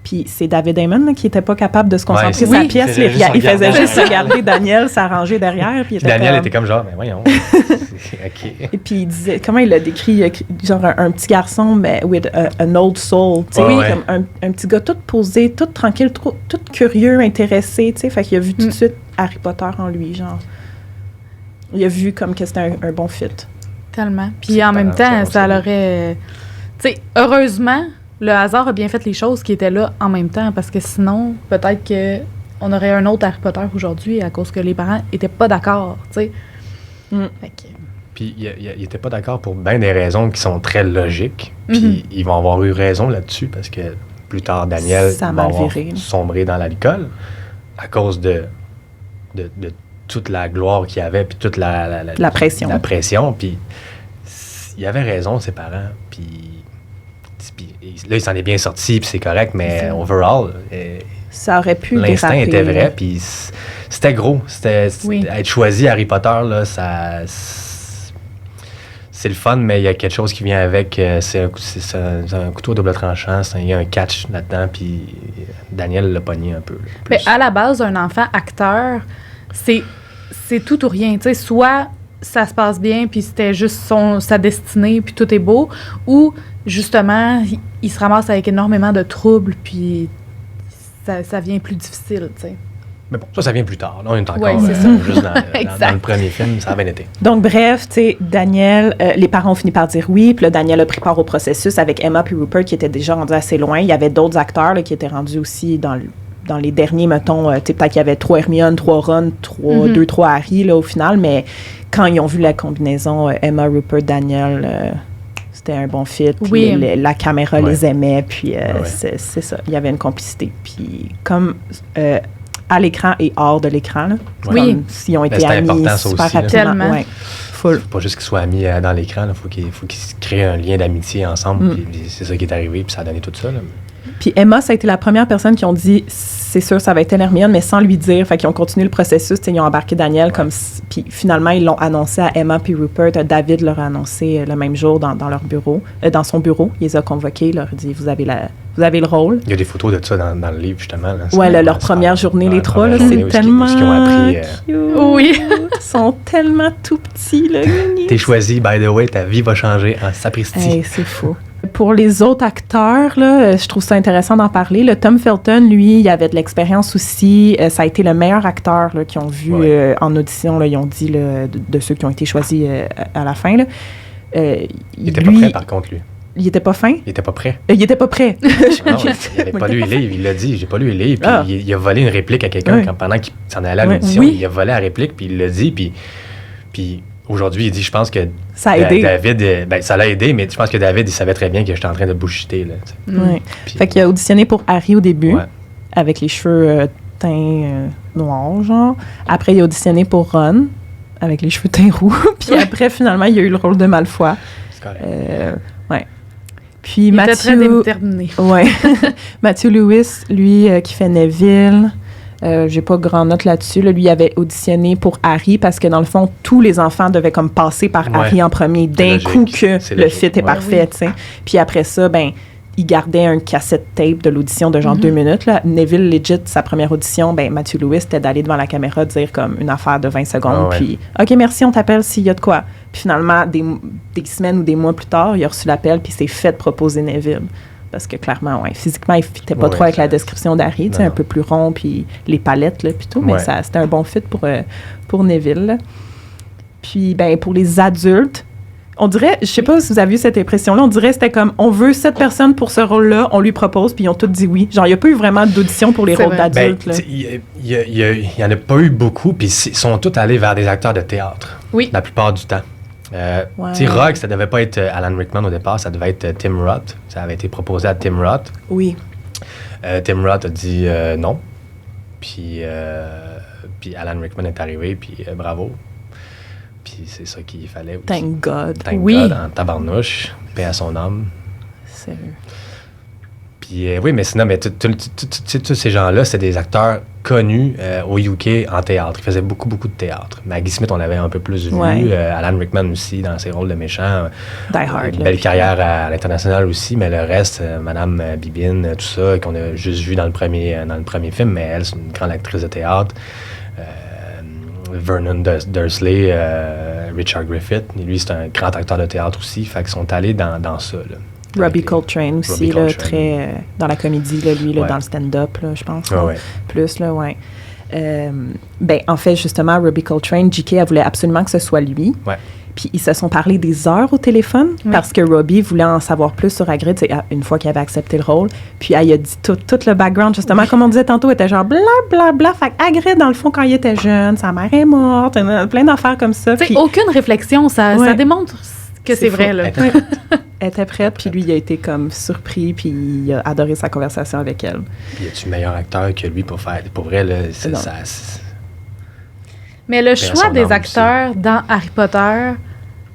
Puis c'est David Heyman là, qui était pas capable de se concentrer sur sa pièce. Il faisait juste regarder Daniel s'arranger derrière. Puis Daniel était comme genre, mais voyons. OK. Et puis il disait, comment il l'a décrit, genre un petit garçon, mais with an old soul. Tu sais, comme un petit gars tout posé, tout tranquille, tout curieux, intéressé. Tu sais, fait qu'il a vu tout de suite Harry Potter en lui, genre. Il a vu comme que c'était un bon fit. Tellement. Puis en même temps, ça l'aurait... Tu sais, heureusement, le hasard a bien fait les choses qui étaient là en même temps, parce que sinon, peut-être qu'on aurait un autre Harry Potter aujourd'hui à cause que les parents étaient pas d'accord, tu sais. Puis il était pas d'accord pour bien des raisons qui sont très logiques. Puis ils vont avoir eu raison là-dessus, parce que plus tard, Daniel va avoir sombré dans l'alcool à cause de toute la gloire qu'il y avait, puis toute la pression. La pression, puis il avait raison, ses parents, puis là, il s'en est bien sorti, puis c'est correct, mais overall... ça aurait pu l'instinct était vrai, puis c'était gros. Être choisi Harry Potter, là, c'est le fun, mais il y a quelque chose qui vient avec. C'est un couteau à double tranchant. Il y a un catch là-dedans, puis Daniel l'a pogné un peu. Mais à la base, un enfant acteur, c'est tout ou rien. Tu sais, soit ça se passe bien, puis c'était juste sa destinée, puis tout est beau, ou justement, il se ramasse avec énormément de troubles, puis ça vient plus difficile, tu sais. Mais bon, ça vient plus tard. Là, on est encore juste dans le premier film, ça a bien été. Donc, bref, tu sais, Daniel, les parents ont fini par dire oui, puis là, Daniel a pris part au processus avec Emma puis Rupert qui étaient déjà rendus assez loin. Il y avait d'autres acteurs là, qui étaient rendus aussi dans les derniers, mettons, tu sais, peut-être qu'il y avait 3 Hermione, 3 Ron, 2, 3 Harry, là, au final, mais quand ils ont vu la combinaison Emma, Rupert, Daniel... c'était un bon fit, puis la caméra les aimait, puis c'est ça, il y avait une complicité. Puis comme à l'écran et hors de l'écran, là, comme s'ils ont été amis super aussi, rapidement. Ouais. Faut pas juste qu'ils soient amis dans l'écran, il faut qu'ils se créent un lien d'amitié ensemble, puis c'est ça qui est arrivé, puis ça a donné tout ça. Là. Puis Emma, ça a été la première personne qui ont dit c'est sûr, ça va être Hermione, mais sans lui dire. Fait qu'ils ont continué le processus. Ils ont embarqué Daniel comme puis finalement, ils l'ont annoncé à Emma puis Rupert. David leur a annoncé le même jour dans leur bureau, dans son bureau. Il les a convoqués, il leur a dit vous avez le rôle. Il y a des photos de ça dans le livre, justement. Là. Ouais, leur première journée, les trois, là, c'est tellement ce qu'ils ont appris. Oui. Ils sont tellement tout petits, là. T'es choisi, by the way, ta vie va changer en sapristi. Hey, c'est fou. Pour les autres acteurs, là, je trouve ça intéressant d'en parler. Le Tom Felton, lui, il avait de l'expérience aussi. Ça a été le meilleur acteur là, qu'ils ont vu en audition. Là, ils ont dit là, de ceux qui ont été choisis à la fin. Là. Il était pas prêt, par contre, lui. Il était pas fin? Il était pas prêt. Il était pas prêt. Non, il n'avait pas lu les livres. Il l'a dit, j'ai pas lu les livres. Puis il a volé une réplique à quelqu'un pendant qu'il s'en allait à l'audition. Il a volé la réplique, puis il l'a dit. Puis aujourd'hui, il dit, je pense que ça a aidé. David, ça l'a aidé, mais je pense que David, il savait très bien que j'étais en train de bullshiter. Là, fait qu'il a auditionné pour Harry au début, avec les cheveux teints noirs, genre. Après, il a auditionné pour Ron, avec les cheveux teints roux. Puis après, finalement, il a eu le rôle de Malfoy. C'est correct. Puis il Matthew... était très déterminé. Ouais. Matthew Lewis, lui, qui fait Neville... j'ai pas grand note là-dessus. Là, lui, il avait auditionné pour Harry parce que, dans le fond, tous les enfants devaient comme passer par Harry en premier. D'un coup que le fit est parfait, tu sais. Puis après ça, il gardait un cassette tape de l'audition de genre 2 minutes. Là. Neville, legit, sa première audition, Matthew Lewis, c'était d'aller devant la caméra dire comme une affaire de 20 secondes. Puis, OK, merci, on t'appelle s'il y a de quoi. Puis finalement, des semaines ou des mois plus tard, il a reçu l'appel puis il s'est fait proposer Neville. Parce que clairement, physiquement, il ne fitait pas trop avec la description d'Harry, un peu plus rond, puis les palettes, là, puis tout, mais c'était un bon fit pour Neville. Là. Puis, pour les adultes, on dirait, je sais pas si vous avez eu cette impression-là, on dirait que c'était comme, on veut cette personne pour ce rôle-là, on lui propose, puis ils ont tous dit oui. Genre, il n'y a pas eu vraiment d'audition pour les rôles d'adultes. Il n'y en a pas eu beaucoup, puis ils sont tous allés vers des acteurs de théâtre. Oui. La plupart du temps. Rogue, ça devait pas être Alan Rickman au départ, ça devait être Tim Roth. Ça avait été proposé à Tim Roth. Oui. Tim Roth a dit non. Puis Alan Rickman est arrivé, puis bravo. Puis c'est ça qu'il fallait aussi. Thank God. Thank God, en tabarnouche, paix à son âme. Sérieux. Puis oui, mais sinon, tous ces gens-là, c'est des acteurs connus au UK en théâtre. Ils faisaient beaucoup, beaucoup de théâtre. Maggie Smith, on l'avait un peu plus vu. Alan Rickman aussi, dans ses rôles de méchants. Die Hard. Une belle carrière à l'international aussi, mais le reste, Madame Bibine, tout ça, qu'on a juste vu dans le premier film, mais elle, c'est une grande actrice de théâtre. Vernon Dursley, Richard Griffith, lui, c'est un grand acteur de théâtre aussi. Fait qu'ils sont allés dans ça, là. Robbie Coltrane aussi, là, très dans la comédie, là, lui, là, dans le stand-up, là, je pense. Plus, là, en fait, justement, Robbie Coltrane, J.K., elle voulait absolument que ce soit lui. Puis ils se sont parlé des heures au téléphone parce que Robbie voulait en savoir plus sur Hagrid une fois qu'il avait accepté le rôle. Puis elle a dit tout le background, justement, comme on disait tantôt, était genre blablabla. Fait Hagrid, dans le fond, quand il était jeune, sa mère est morte, plein d'affaires comme ça. Puis aucune réflexion, ça démontre que c'est vrai, là. Elle était prête, puis lui, il a été comme surpris, puis il a adoré sa conversation avec elle. Puis y a-tu meilleur acteur que lui pour faire? Pour vrai, là, c'est ça. Mais le choix des acteurs dans Harry Potter,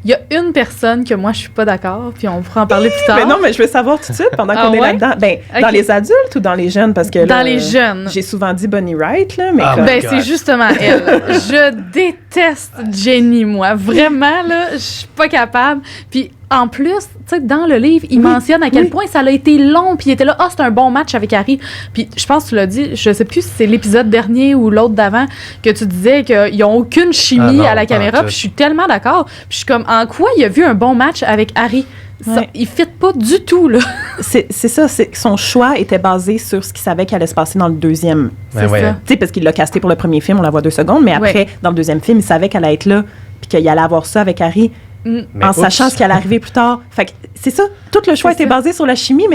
il y a une personne que moi, je suis pas d'accord, puis on pourra en parler plus tard. Mais non, mais je veux savoir tout de suite, pendant qu'on est là-dedans. Ben, dans les adultes ou dans les jeunes? Parce que là, dans les jeunes. J'ai souvent dit Bonnie Wright, là, mais Ben, c'est justement elle. Je déteste Jenny, moi. Vraiment, là, je suis pas capable. Puis, en plus, tu sais, dans le livre, il mentionne à quel point ça a été long, puis il était là, c'est un bon match avec Harry. Puis je pense que tu l'as dit, je sais plus si c'est l'épisode dernier ou l'autre d'avant, que tu disais qu'ils n'ont aucune chimie à la caméra, puis je suis tellement d'accord. Puis je suis comme, en quoi il a vu un bon match avec Harry? Ça, il ne fit pas du tout, là. C'est ça, son choix était basé sur ce qu'il savait qu'il allait se passer dans le deuxième. C'est ça. Tu sais, parce qu'il l'a casté pour le premier film, on la voit 2 secondes, mais après, dans le deuxième film, il savait qu'elle allait être là, puis qu'il allait avoir ça avec Harry. En sachant ce qui allait arriver plus tard. Fait que c'est ça. Tout le choix était basé sur la chimie,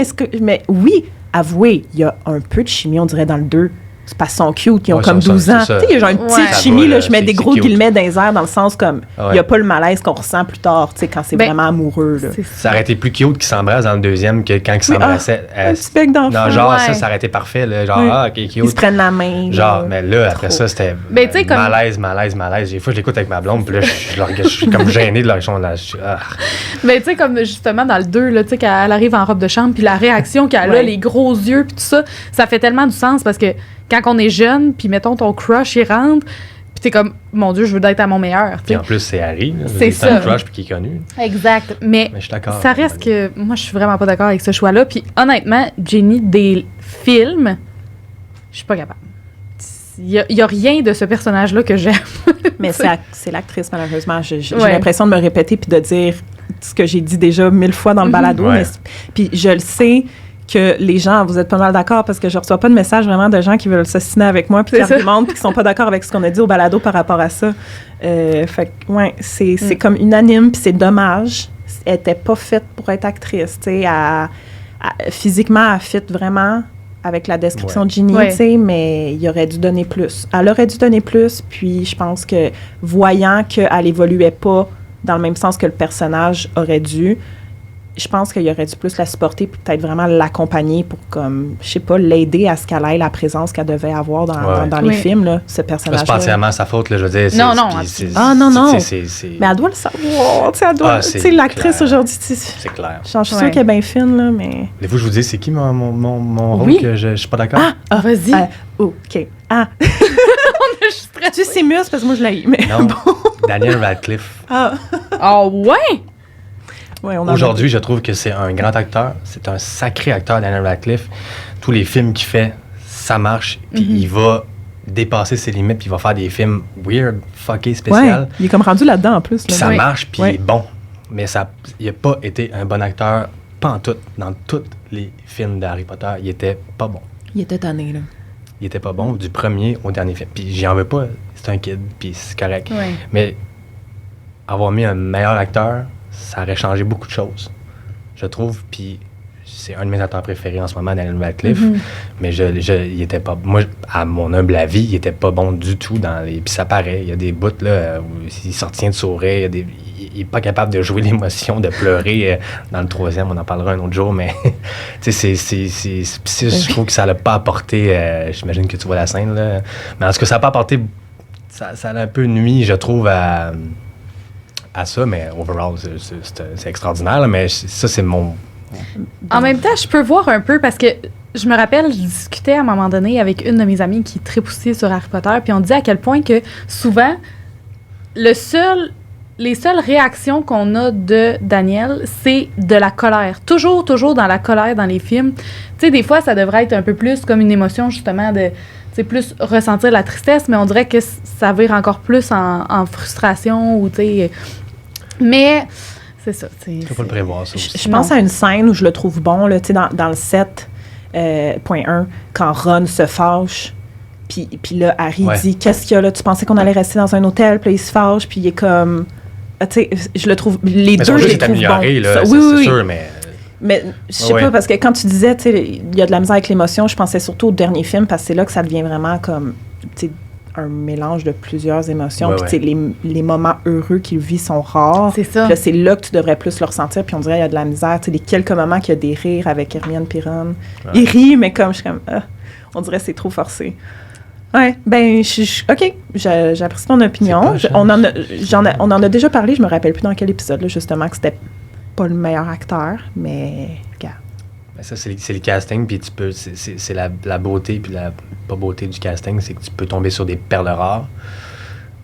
mais oui, avouez, il y a un peu de chimie, on dirait, dans le 2. C'est pas son cute, qui ont comme 12 ans. Tu sais, il y a genre une petite chimie, là, je mets des gros guillemets dans les airs, dans le sens comme, il n'y a pas le malaise qu'on ressent plus tard, tu sais, quand c'est vraiment amoureux. Là. Ça aurait été plus cute qu'ils s'embrassent dans le deuxième que quand ils s'embrassaient. Un petit bec d'enfant. Non, genre, ça aurait été parfait, là, genre, ok, cute. Ils se prennent la main. Genre, mais là, après ça, c'était malaise. Des fois, je l'écoute avec ma blonde, puis là, je suis comme gêné de leur son. Mais tu sais, comme justement dans le 2, là, tu sais, qu'elle arrive en robe de chambre, puis la réaction qu'elle a, les gros yeux, puis tout ça, ça fait tellement du sens parce que quand on est jeune, puis mettons ton crush, il rentre, puis t'es comme, mon Dieu, je veux être à mon meilleur. Puis en plus, c'est Harry. C'est ça. un crush puis qui est connu. Exact. Mais je suis d'accord. Ça reste que, moi, je suis vraiment pas d'accord avec ce choix-là. Puis honnêtement, Jenny, des films, je suis pas capable. Il y a rien de ce personnage-là que j'aime. Mais c'est l'actrice, malheureusement. J'ai l'impression de me répéter puis de dire ce que j'ai dit déjà 1000 fois dans le balado. Puis je le sais que les gens, vous êtes pas mal d'accord parce que je reçois pas de messages vraiment de gens qui veulent s'assiner avec moi puis qui argumentent puis qui sont pas d'accord avec ce qu'on a dit au balado par rapport à ça. Fait que, c'est comme unanime puis c'est dommage. Elle était pas faite pour être actrice, tu sais. Physiquement, elle fit vraiment avec la description de Ginny, tu sais, mais il aurait dû donner plus. Elle aurait dû donner plus, puis je pense que voyant qu'elle évoluait pas dans le même sens que le personnage aurait dû, je pense qu'il aurait dû plus la supporter puis peut-être vraiment l'accompagner pour, comme, je sais pas, l'aider à ce qu'elle ait la présence qu'elle devait avoir dans les films, là, ce personnage-là. C'est pas entièrement sa faute, là, je veux dire. Non. Non. Mais elle doit le savoir. Tu sais, l'actrice aujourd'hui, c'est clair. Je suis sûre qu'elle est bien fine, là, mais... Des fois, je vous dis, c'est qui mon rôle que je suis pas d'accord? Vas-y. OK. Tu sais, c'est mieux, c'est parce que moi, je l'ai eu, mais non, Daniel Radcliffe. Ouais? Ouais, aujourd'hui, je trouve que c'est un grand acteur. C'est un sacré acteur, Daniel Radcliffe. Tous les films qu'il fait, ça marche. Puis il va dépasser ses limites, puis il va faire des films weird, fuckés, spécial. Il est comme rendu là-dedans, en plus. Puis ça marche, puis il est bon. Mais il n'a pas été un bon acteur, pas en tout. Dans tous les films d'Harry Potter, il était pas bon. Il était tanné, là. Il était pas bon du premier au dernier film. Puis j'y en veux pas. C'est un kid, puis c'est correct. Mais avoir mis un meilleur acteur, ça aurait changé beaucoup de choses, je trouve. Puis c'est un de mes acteurs préférés en ce moment, Daniel Radcliffe. Mais il était pas... Moi, à mon humble avis, il était pas bon du tout dans les... Puis ça paraît, il y a des bouts, là, où il se retient de sourire, il est pas capable de jouer l'émotion, de pleurer. Dans le 3e, on en parlera un autre jour, mais... tu sais, je trouve que ça l'a pas apporté... j'imagine que tu vois la scène, là. Mais en tout cas, ça n'a pas apporté... Ça l'a un peu nuit, je trouve, à ça, mais overall, c'est extraordinaire, là, mais ça, c'est mon... En même temps, je peux voir un peu, parce que je me rappelle, je discutais à un moment donné avec une de mes amies qui trépoussait sur Harry Potter, puis on disait à quel point que souvent, les seules réactions qu'on a de Daniel, c'est de la colère. Toujours dans la colère dans les films. Tu sais, des fois, ça devrait être un peu plus comme une émotion, justement, de... C'est plus ressentir la tristesse, mais on dirait que ça vire encore plus en frustration ou, tu sais... Mais c'est ça. Tu peux pas le prévoir, ça aussi. Je pense à une scène où je le trouve bon, là, tu sais, dans le 7.1, quand Ron se fâche, puis là, Harry dit « Qu'est-ce qu'il y a là? Tu pensais qu'on allait rester dans un hôtel? » Puis là, il se fâche, puis il est comme... Tu sais, je le trouve... Les deux, je les trouve bons. Là, c'est sûr, mais je sais pas, parce que quand tu disais, tu sais, il y a de la misère avec l'émotion, je pensais surtout au dernier film, parce que c'est là que ça devient vraiment comme, tu sais, un mélange de plusieurs émotions. Puis, tu sais, les moments heureux qu'il vit sont rares. C'est ça. Puis là, c'est là que tu devrais plus le ressentir, puis on dirait qu'il y a de la misère. Tu sais, les quelques moments qu'il y a des rires avec Hermione et Ron. Il rit, mais comme, je suis comme, on dirait que c'est trop forcé. Ouais, ben, OK, j'apprécie ton opinion. On en a déjà parlé, je me rappelle plus dans quel épisode, là, justement, que c'était pas le meilleur acteur, mais regarde. Ben ça, c'est le casting, puis tu peux, c'est la beauté, puis la pas beauté du casting, c'est que tu peux tomber sur des perles rares,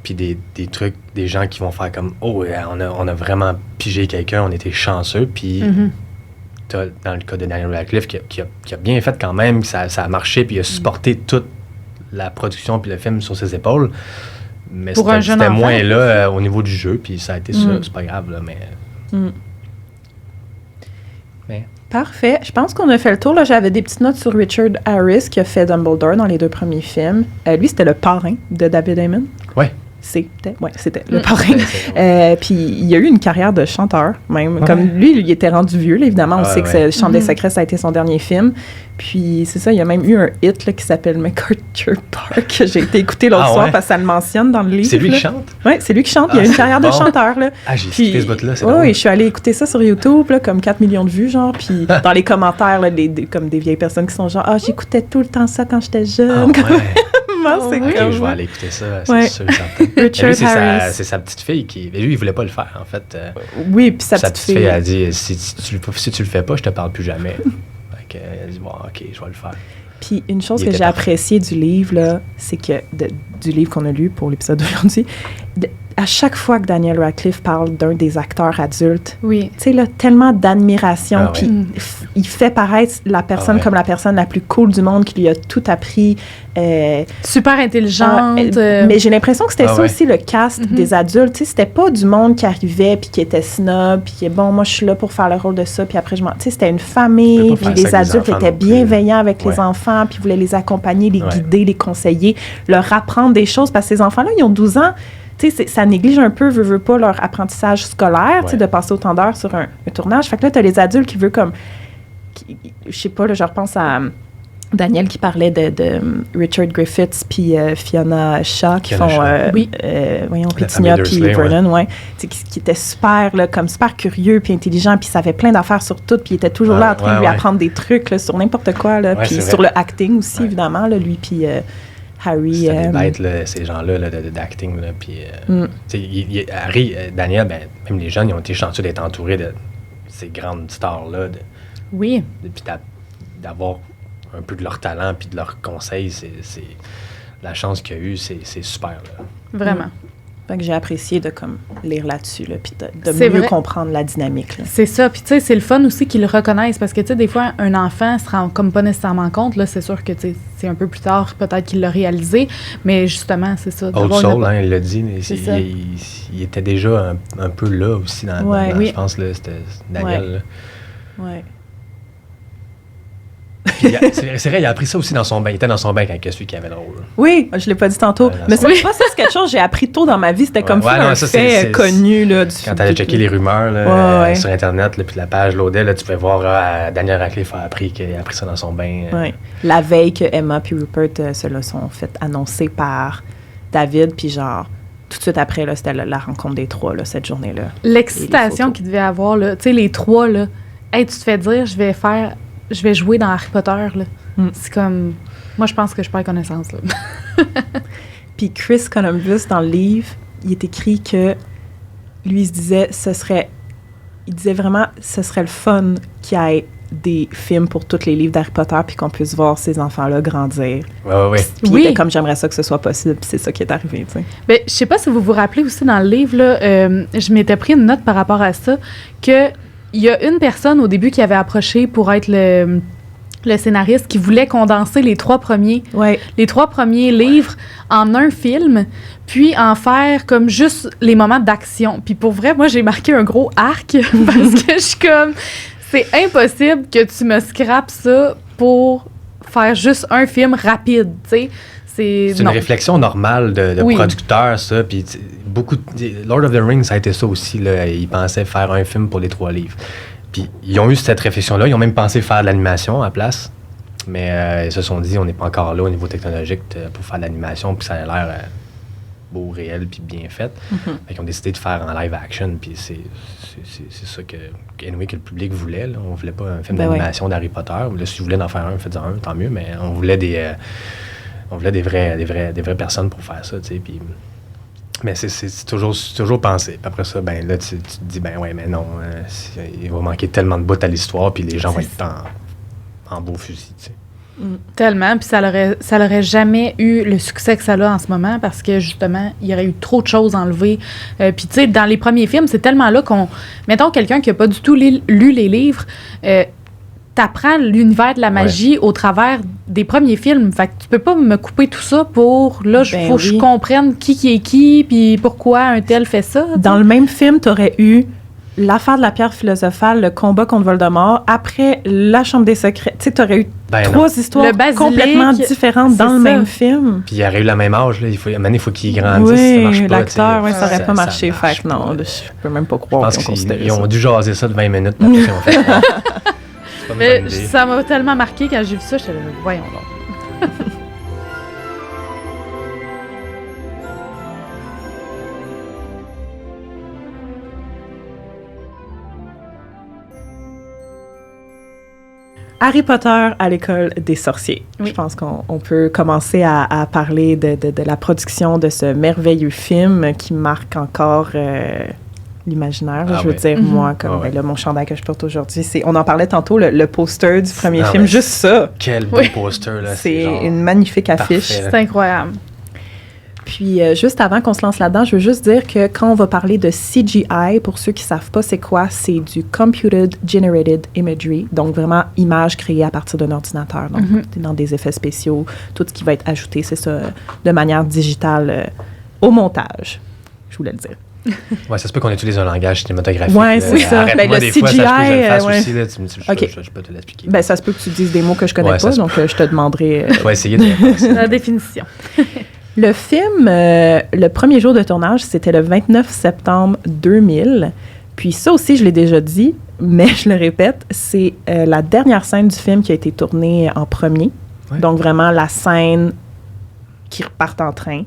puis des trucs, des gens qui vont faire comme, oh, on a vraiment pigé quelqu'un, on était chanceux, puis t'as, dans le cas de Daniel Radcliffe, qui a bien fait quand même, ça a marché, puis il a supporté toute la production puis le film sur ses épaules, mais c'était moins là au niveau du jeu, puis ça a été ça, c'est pas grave, là, mais... Parfait. Je pense qu'on a fait le tour. Là, j'avais des petites notes sur Richard Harris qui a fait Dumbledore dans les 2 premiers films. Lui, c'était le parrain de David Damon. Ouais. C'était le parrain. Puis il a eu une carrière de chanteur, même. Ouais. Comme lui, il était rendu vieux, là, évidemment. On sait que Le Chant des secrets, ça a été son dernier film. Puis c'est ça, il y a même eu un hit là, qui s'appelle MacArthur Park, que j'ai été écouter l'autre soir parce que ça le mentionne dans le livre. C'est lui qui chante? Oui, c'est lui qui chante. Il a une carrière de chanteur. Là. J'ai écouté ce bout-là, c'est oui, je suis allée écouter ça sur YouTube, là, comme 4 millions de vues, genre. Puis dans les commentaires, là, comme des vieilles personnes qui sont genre « Ah, j'écoutais tout le temps ça quand j'étais jeune. » c'est comme... je vais aller écouter ça, c'est sûr. Richard Harris. C'est sa petite fille qui... Lui, il voulait pas le faire, en fait. Oui, puis sa petite fille a dit, si tu le fais pas, je te parle plus jamais. Donc, elle a dit, bon, OK, je vais le faire. Puis une chose que j'ai appréciée du livre, là, c'est que, du livre qu'on a lu pour l'épisode d'aujourd'hui, à chaque fois que Daniel Radcliffe parle d'un des acteurs adultes, tu sais, là, tellement d'admiration, puis il fait paraître la personne comme la personne la plus cool du monde, qui lui a tout appris. Super intelligente. Mais j'ai l'impression que c'était ça aussi, le cast des adultes. Tu sais, c'était pas du monde qui arrivait, puis qui était snob, puis qui est bon, moi, je suis là pour faire le rôle de ça, puis après, tu sais, c'était une famille, puis les adultes étaient bienveillants avec les enfants, puis voulaient les accompagner, les guider, les conseiller, leur apprendre des choses, parce que ces enfants-là, ils ont 12 ans. Tu sais, ça néglige un peu, veut pas, leur apprentissage scolaire, tu sais, de passer autant d'heures sur un tournage. Fait que là, t'as les adultes qui veulent comme... Je sais pas, là, je repense à Daniel qui parlait de Richard Griffiths puis Fiona Shaw qui font... voyons, Pétunia puis Vernon, qui étaient super, là, comme super curieux puis intelligents, puis savaient plein d'affaires sur tout, puis ils étaient toujours là en train de lui apprendre des trucs là, sur n'importe quoi, là, puis sur le acting aussi, évidemment, là, lui puis... Harry. C'était des bêtes, là, ces gens-là, d'acting. Là, puis, Harry, Daniel, ben, même les jeunes, ils ont été chanceux d'être entourés de ces grandes stars-là. Puis d'avoir un peu de leur talent puis de leurs conseils, c'est la chance qu'il y a eu, c'est super. Là. Vraiment. Fait que j'ai apprécié de comme lire là-dessus, là, puis de mieux comprendre la dynamique. Là. C'est ça. Puis tu sais, c'est le fun aussi qu'ils le reconnaissent parce que tu sais, des fois, un enfant se rend comme pas nécessairement compte. Là, c'est sûr que tu sais, c'est un peu plus tard peut-être qu'il l'a réalisé, mais justement, c'est ça. Old Soul, il l'a dit, il était déjà un peu là aussi dans je pense, là, c'était Daniel. Ouais. C'est vrai, il a appris ça aussi dans son bain. Il était dans son bain quand celui qui avait le rôle. Oui, je l'ai pas dit tantôt. Mais c'est pas ça, c'est quelque chose que j'ai appris tôt dans ma vie. C'était comme un fait connu. Là, quand tu allais checker les rumeurs là, sur Internet, là, puis la page loadait, là, tu pouvais voir Daniel Radcliffe a appris qu'il a appris ça dans son bain. La veille que Emma puis Rupert se le sont fait annoncer par David, puis genre... Tout de suite après, là, c'était la rencontre des 3, là, cette journée-là. L'excitation qu'ils devaient avoir, là, tu sais, les 3, là, hey, tu te fais dire, je vais jouer dans Harry Potter, là. C'est comme... Moi, je pense que je perds connaissance, là. Puis Chris Columbus, dans le livre, il est écrit que lui, il se disait, il disait vraiment, ce serait le fun qu'il y ait des films pour tous les livres d'Harry Potter puis qu'on puisse voir ces enfants-là grandir. Puis il était comme, j'aimerais ça que ce soit possible, puis c'est ça qui est arrivé, tu sais. Bien, je sais pas si vous vous rappelez aussi dans le livre, là, je m'étais pris une note par rapport à ça, que il y a une personne au début qui avait approché pour être le scénariste qui voulait condenser les 3 premiers livres en un film, puis en faire comme juste les moments d'action. Puis pour vrai, moi, j'ai marqué un gros arc parce que je suis comme... C'est impossible que tu me scrapes ça pour faire juste un film rapide, tu sais. C'est une réflexion normale de producteur, ça. Puis Lord of the Rings, ça a été ça aussi. Là. Ils pensaient faire un film pour les 3 livres. Puis ils ont eu cette réflexion-là. Ils ont même pensé faire de l'animation à la place. Mais ils se sont dit, on n'est pas encore là au niveau technologique pour faire de l'animation. Puis ça a l'air beau, réel, puis bien fait. Fait qu'ils ont décidé de faire en live action. Puis c'est ça que le public voulait. Là. On voulait pas un film d'animation d'Harry Potter. Là, si vous voulez en faire un, faites-en un, tant mieux. Mais on voulait On voulait des vraies personnes pour faire ça, tu sais, puis... Mais c'est toujours pensé. Puis après ça, ben là, tu te dis, ben ouais, mais non, il va manquer tellement de bouts à l'histoire, puis les gens vont être en beau fusil, tu sais. Tellement, puis ça l'aurait jamais eu le succès que ça a en ce moment parce que justement, il y aurait eu trop de choses enlevées. Puis tu sais, dans les premiers films, c'est tellement là qu'on... Mettons quelqu'un qui n'a pas du tout lu les livres, t'apprends l'univers de la magie au travers des premiers films. Fait que tu peux pas me couper tout ça pour... Là, faut que je comprenne qui est qui, puis pourquoi un tel fait ça. T'sais. Dans le même film, t'aurais eu l'affaire de la pierre philosophale, le combat contre Voldemort, après la Chambre des secrets. Tu sais, t'aurais eu 3 histoires complètement différentes dans le même film. Puis il aurait eu le même âge, là. Il faut qu'il grandisse, ça marche pas. L'acteur, ça aurait pas marché. Fait que non, je peux même pas croire qu'ils ont considéré ça. Ils ont dû jaser ça de 20 minutes, puis après, ils ont fait... Mais ça m'a tellement marqué quand j'ai vu ça, j'étais là, voyons donc. Harry Potter à l'école des sorciers. Oui. Je pense qu'on peut commencer à parler de la production de ce merveilleux film qui marque encore l'imaginaire. Je veux dire, moi, comme là, mon chandail que je porte aujourd'hui, on en parlait tantôt, le poster du premier film, juste ça. Quel beau poster, là. C'est une magnifique affiche. Parfait, c'est incroyable. Puis, juste avant qu'on se lance là-dedans, je veux juste dire que quand on va parler de CGI, pour ceux qui ne savent pas c'est quoi, c'est du Computed Generated Imagery, donc vraiment images créées à partir d'un ordinateur. Donc, dans des effets spéciaux, tout ce qui va être ajouté, c'est ça, de manière digitale au montage. Je voulais le dire. Oui, ça se peut qu'on utilise un langage cinématographique. Oui, c'est ça. Ben, le CGI, fois, je peux te l'expliquer. Ben, ça se peut que tu dises des mots que je connais pas, donc je te demanderai... Je vais essayer de la définition. Le film, le premier jour de tournage, c'était le 29 septembre 2000. Puis ça aussi, je l'ai déjà dit, mais je le répète, c'est la dernière scène du film qui a été tournée en premier. Ouais. Donc, vraiment, la scène qui repart en train.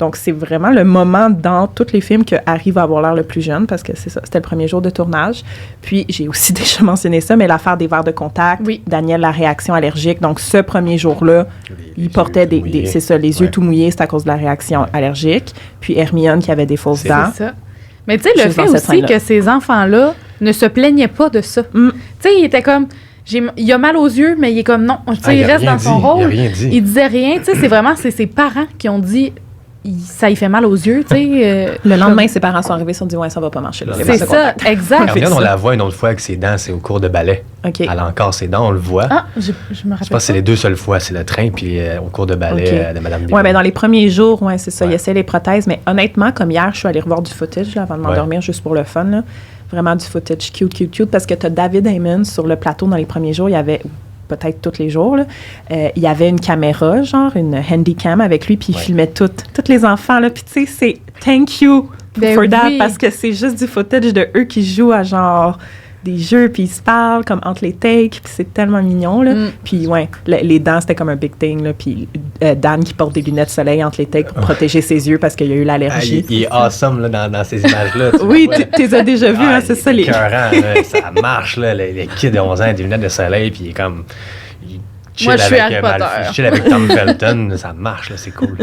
Donc, c'est vraiment le moment dans tous les films que Harry va avoir l'air le plus jeune, parce que c'est ça, c'était le premier jour de tournage. Puis, j'ai aussi déjà mentionné ça, mais l'affaire des verres de contact, Daniel, la réaction allergique. Donc, ce premier jour-là, il portait les yeux tout mouillés, c'est à cause de la réaction allergique. Puis, Hermione qui avait des fausses dents. C'est ça. Mais tu sais, le fait aussi que ces enfants-là ne se plaignaient pas de ça. Tu sais, ils étaient comme... il a mal aux yeux, mais il est comme non. Il reste dans son rôle. Il disait rien. Tu sais, c'est vraiment ses parents qui ont dit... ça lui fait mal aux yeux, tu sais. Le lendemain, ses parents sont arrivés, ils se sont dit, ouais, ça va pas marcher. Là, c'est ça, exact. Hermione, on la voit une autre fois avec ses dents, c'est au cours de ballet. Okay. Elle a encore ses dents, on le voit. Ah, je me rappelle. Je pense que c'est les 2 seules fois, c'est le train, puis au cours de ballet de Madame Bibot. Oui, bien dans les premiers jours, c'est ça, il essaie les prothèses, mais honnêtement, comme hier, je suis allée revoir du footage là, avant de m'endormir, juste pour le fun, là. Vraiment du footage cute, parce que tu as David Heyman sur le plateau dans les premiers jours, il y avait... peut-être tous les jours, là. Il y avait une caméra, genre une handycam avec lui, puis il filmait tous les enfants, là. Puis tu sais, c'est thank you for that, parce que c'est juste du footage de eux qui jouent à genre des jeux, puis ils se parlent comme entre les takes, puis c'est tellement mignon, là. Puis les dents, c'était comme un big thing, là. Puis Dan qui porte des lunettes de soleil entre les takes pour protéger ses yeux parce qu'il a eu l'allergie. Il est awesome, là, dans ces images-là. Oui, tu les as déjà vus, c'est ça. C'est écœurant, ça marche, là. Les kids de 11 ans ont des lunettes de soleil, puis il est comme... Moi, je suis Harry Potter. Chill avec Tom Felton, ça marche, là, c'est cool.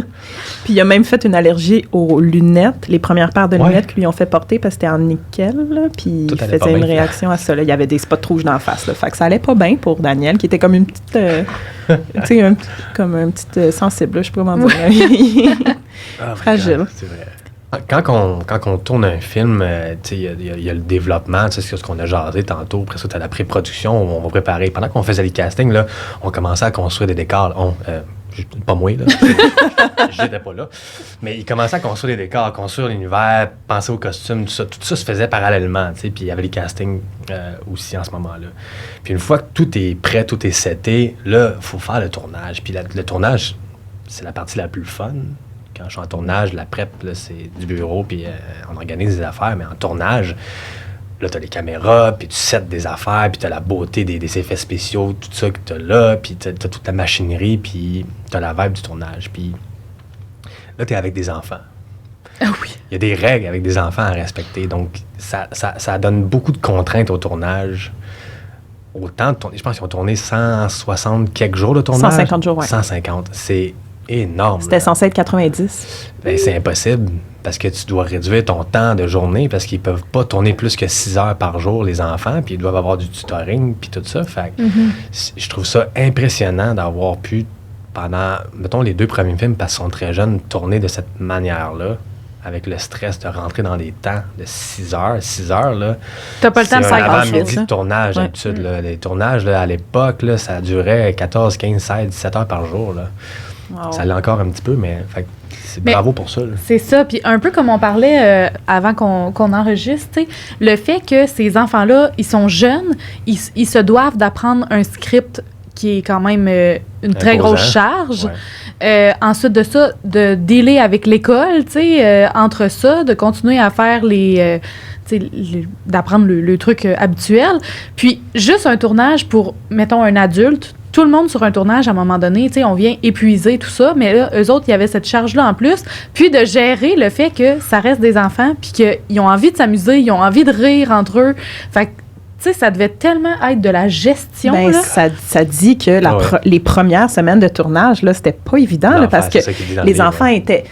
Puis il a même fait une allergie aux lunettes, les premières paires de lunettes qu'ils lui ont fait porter parce que c'était en nickel, là, puis il faisait une réaction à ça. Là. Il y avait des spots rouges dans la face. Là, fait que ça allait pas bien pour Daniel, qui était comme une petite... tu sais, comme un petit sensible, là, je sais pas comment dire. Fragile. C'est vrai. Quand on tourne un film, il y a le développement, c'est ce qu'on a jasé tantôt. Après ça, tu as la pré-production, on va préparer. Pendant qu'on faisait les castings, là, on commençait à construire des décors. Pas moi, là. J'étais pas là. Mais ils commençaient à construire des décors, à construire l'univers, penser aux costumes, tout ça. Tout ça se faisait parallèlement, tu sais. Puis il y avait les castings aussi en ce moment-là. Puis une fois que tout est prêt, tout est seté, là, il faut faire le tournage. Puis le tournage, c'est la partie la plus fun. Quand je suis en tournage, la prep, là, c'est du bureau, puis on organise des affaires, mais en tournage, là, t'as les caméras, puis tu sets des affaires, puis t'as la beauté des effets spéciaux, tout ça que t'as là, puis t'as toute la machinerie, puis t'as la vibe du tournage, puis là, t'es avec des enfants. Ah oui. Il y a des règles avec des enfants à respecter, donc ça donne beaucoup de contraintes au tournage. Autant de tourner, je pense qu'ils ont tourné 160 quelques jours de tournage. 150 jours, oui. 150, c'est énorme. C'était censé être 90. Ben, c'est impossible parce que tu dois réduire ton temps de journée parce qu'ils peuvent pas tourner plus que 6 heures par jour, les enfants, puis ils doivent avoir du tutoring, puis tout ça. Fait que je trouve ça impressionnant d'avoir pu, pendant, mettons, les 2 premiers films, parce qu'ils sont très jeunes, tourner de cette manière-là, avec le stress de rentrer dans des temps de 6 heures. 6 heures, là. T'as pas le temps de faire grand-chose. Avant-midi de tournage, d'habitude. Là, les tournages, là, à l'époque, là, ça durait 14, 15, 16, 17 heures par jour. Là. Wow. Ça l'est encore un petit peu, mais bravo pour ça. Là. C'est ça. Puis un peu comme on parlait avant qu'on enregistre, le fait que ces enfants-là, ils sont jeunes, ils se doivent d'apprendre un script qui est quand même une très grosse charge. Ouais. Ensuite de ça, de dealer avec l'école, entre ça, de continuer à faire d'apprendre le truc habituel. Puis, juste un tournage pour, mettons, un adulte. Tout le monde sur un tournage, à un moment donné, on vient épuiser tout ça, mais là, eux autres, il y avait cette charge-là en plus. Puis de gérer le fait que ça reste des enfants, puis qu'ils ont envie de s'amuser, ils ont envie de rire entre eux. Fait que, ça devait tellement être de la gestion. Ben, là. Ça dit que les premières semaines de tournage, là, c'était pas évident, là, parce que les enfants étaient...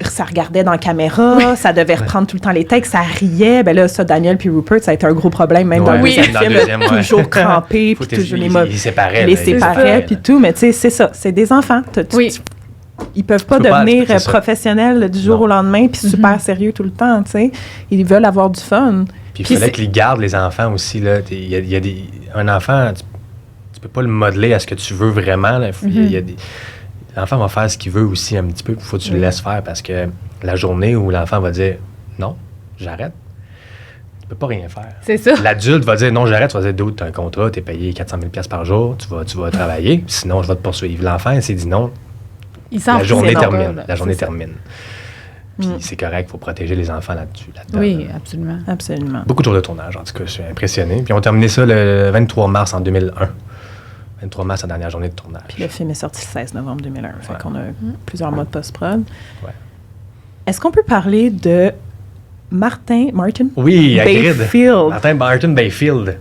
ça regardait dans la caméra, ça devait reprendre tout le temps les textes, ça riait. Ben là, ça, Daniel puis Rupert, ça a été un gros problème, même dans le deuxième film, toujours crampé, puis toujours ils séparaient, puis tout. Mais tu sais, c'est ça, c'est des enfants. Ils peuvent pas devenir professionnels du jour au lendemain, puis super sérieux tout le temps, tu sais. Ils veulent avoir du fun. Puis il fallait qu'ils gardent les enfants aussi, là. Il y a un enfant, tu peux pas le modeler à ce que tu veux vraiment, là. L'enfant va faire ce qu'il veut aussi un petit peu. Il faut que tu le laisses faire parce que la journée où l'enfant va dire « Non, j'arrête », tu peux pas rien faire. C'est ça. L'adulte va dire « Non, j'arrête », tu vas dire « Dude, tu as un contrat, tu es payé 400 000 $ par jour, tu vas travailler, sinon je vais te poursuivre ». L'enfant, il s'est dit non. La journée termine. Puis c'est correct, il faut protéger les enfants là-dedans. Oui, absolument. Absolument. Beaucoup de jours de tournage, en tout cas, je suis impressionné. Puis on a terminé ça le 23 mars en 2001. 23 mars, la dernière journée de tournage. Puis le film est sorti le 16 novembre 2001. Fait qu'on a plusieurs mois de post-prod. Ouais. Est-ce qu'on peut parler de Martin Bayfield? Martin Bayfield.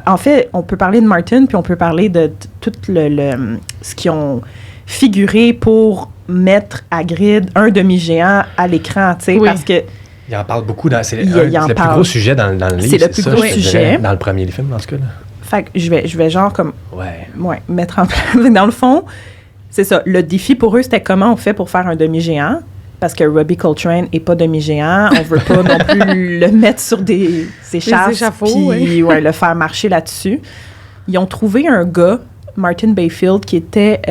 En fait, on peut parler de Martin, puis on peut parler de tout ce qu'ils ont figuré pour mettre Hagrid, un demi-géant, à l'écran, tu sais, parce que... Il en parle beaucoup. C'est le plus gros sujet dans le livre. C'est le plus gros sujet. Dans le premier film, dans ce cas-là. Fait que je vais genre comme... mettre en place. Dans le fond, c'est ça. Le défi pour eux, c'était comment on fait pour faire un demi-géant. Parce que Robbie Coltrane n'est pas demi-géant. On veut pas non plus le mettre sur des échafauds, puis le faire marcher là-dessus. Ils ont trouvé un gars, Martin Bayfield, qui était...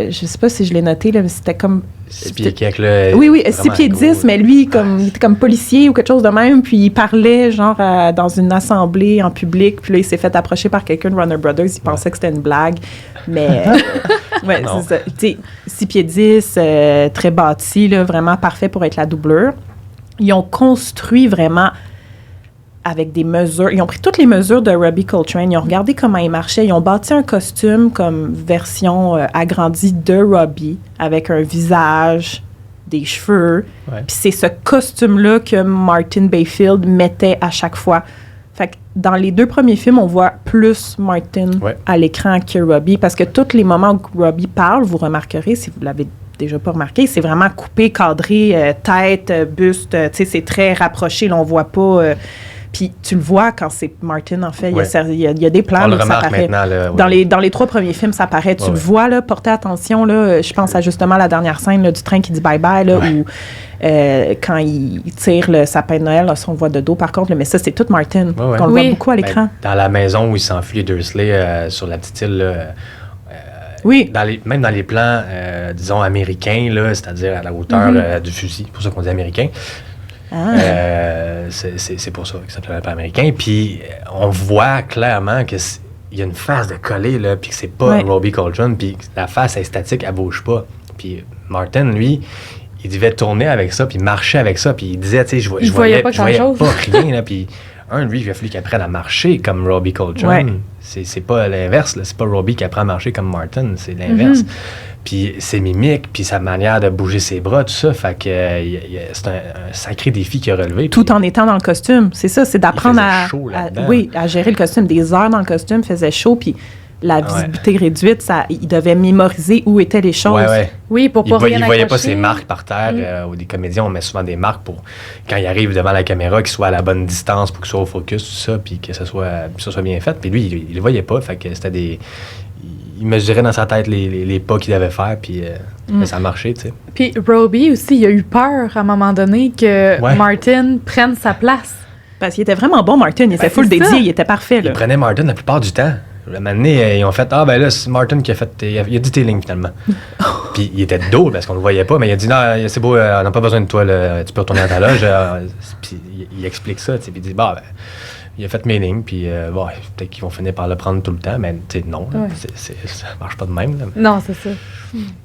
je sais pas si je l'ai noté, là, mais c'était comme... 6 pieds avec le... Oui, 6 pieds 10, mais lui, il était comme policier ou quelque chose de même, puis il parlait genre dans une assemblée en public, puis là, il s'est fait approcher par quelqu'un de Warner Brothers, il pensait que c'était une blague, mais... c'est ça. Tu sais, 6 pieds 10, très bâti, là, vraiment parfait pour être la doublure. Ils ont construit vraiment avec des mesures. Ils ont pris toutes les mesures de Robbie Coltrane. Ils ont regardé comment il marchait. Ils ont bâti un costume comme version agrandie de Robbie, avec un visage, des cheveux. Puis c'est ce costume-là que Martin Bayfield mettait à chaque fois. Fait que dans les 2 premiers films, on voit plus Martin à l'écran que Robbie, parce que tous les moments où Robbie parle, vous remarquerez, si vous l'avez déjà pas remarqué, c'est vraiment coupé, cadré, tête, buste, tu sais, c'est très rapproché, là, on voit pas... Puis tu le vois quand c'est Martin, en fait, il y a des plans où ça apparaît. Là, dans les 3 premiers films, ça apparaît. Tu le vois, là, portez attention, là, je pense à justement la dernière scène là, du train qui dit bye-bye, là, où quand il tire le sapin de Noël, là, ça, on voit de dos, par contre, là, mais ça, c'est tout Martin. On le voit beaucoup à l'écran. Dans la maison où il s'enfuit les Dursley sur la petite île, là, même dans les plans, disons, américains, là, c'est-à-dire à la hauteur du fusil, c'est pour ça qu'on dit américain. C'est pour ça que ça s'appelle pas américain. Puis on voit clairement qu'il y a une face de collé, là, puis que c'est pas Robbie Coltrane, puis la face est statique, elle bouge pas. Puis Martin, lui, il devait tourner avec ça, puis marcher avec ça, puis il disait, tu sais, je voyais pas rien, là, puis lui, il a fallu qu'il apprenne à marcher comme Robbie Coltrane. C'est pas l'inverse, là, c'est pas Robbie qui apprend à marcher comme Martin, c'est l'inverse. Puis ses mimiques, puis sa manière de bouger ses bras, tout ça, fait que c'est un sacré défi qu'il a relevé. Tout en étant dans le costume, c'est ça, c'est d'apprendre à gérer le costume. Des heures dans le costume, faisait chaud, puis la visibilité réduite, il devait mémoriser où étaient les choses. Oui, pour pas rien il voyait pas accrocher. ses marques par terre. Ou des comédiens, on met souvent des marques pour, quand il arrive devant la caméra, qu'il soit à la bonne distance pour qu'il soit au focus, tout ça, puis que ça soit bien fait. Puis lui, il le voyait pas, fait que c'était des... Il mesurait dans sa tête les pas qu'il devait faire, puis ça a marché, tu sais. Puis Robbie aussi, il a eu peur à un moment donné que Martin prenne sa place. Parce qu'il était vraiment bon, Martin. Il était full dédié, il était parfait. Là. Il prenait Martin la plupart du temps. Un moment donné, ils ont fait « Ah, ben là, c'est Martin qui a fait... Il a dit tes lignes, finalement. » Puis il était dos, parce qu'on le voyait pas, mais il a dit « Non, c'est beau, on n'a pas besoin de toi, là, tu peux retourner à ta loge. » Puis il explique ça, tu sais, puis il dit « Bah, ben... » Il a fait mes lignes, puis peut-être qu'ils vont finir par le prendre tout le temps, mais non, ça marche pas de même. Là. Non, c'est ça.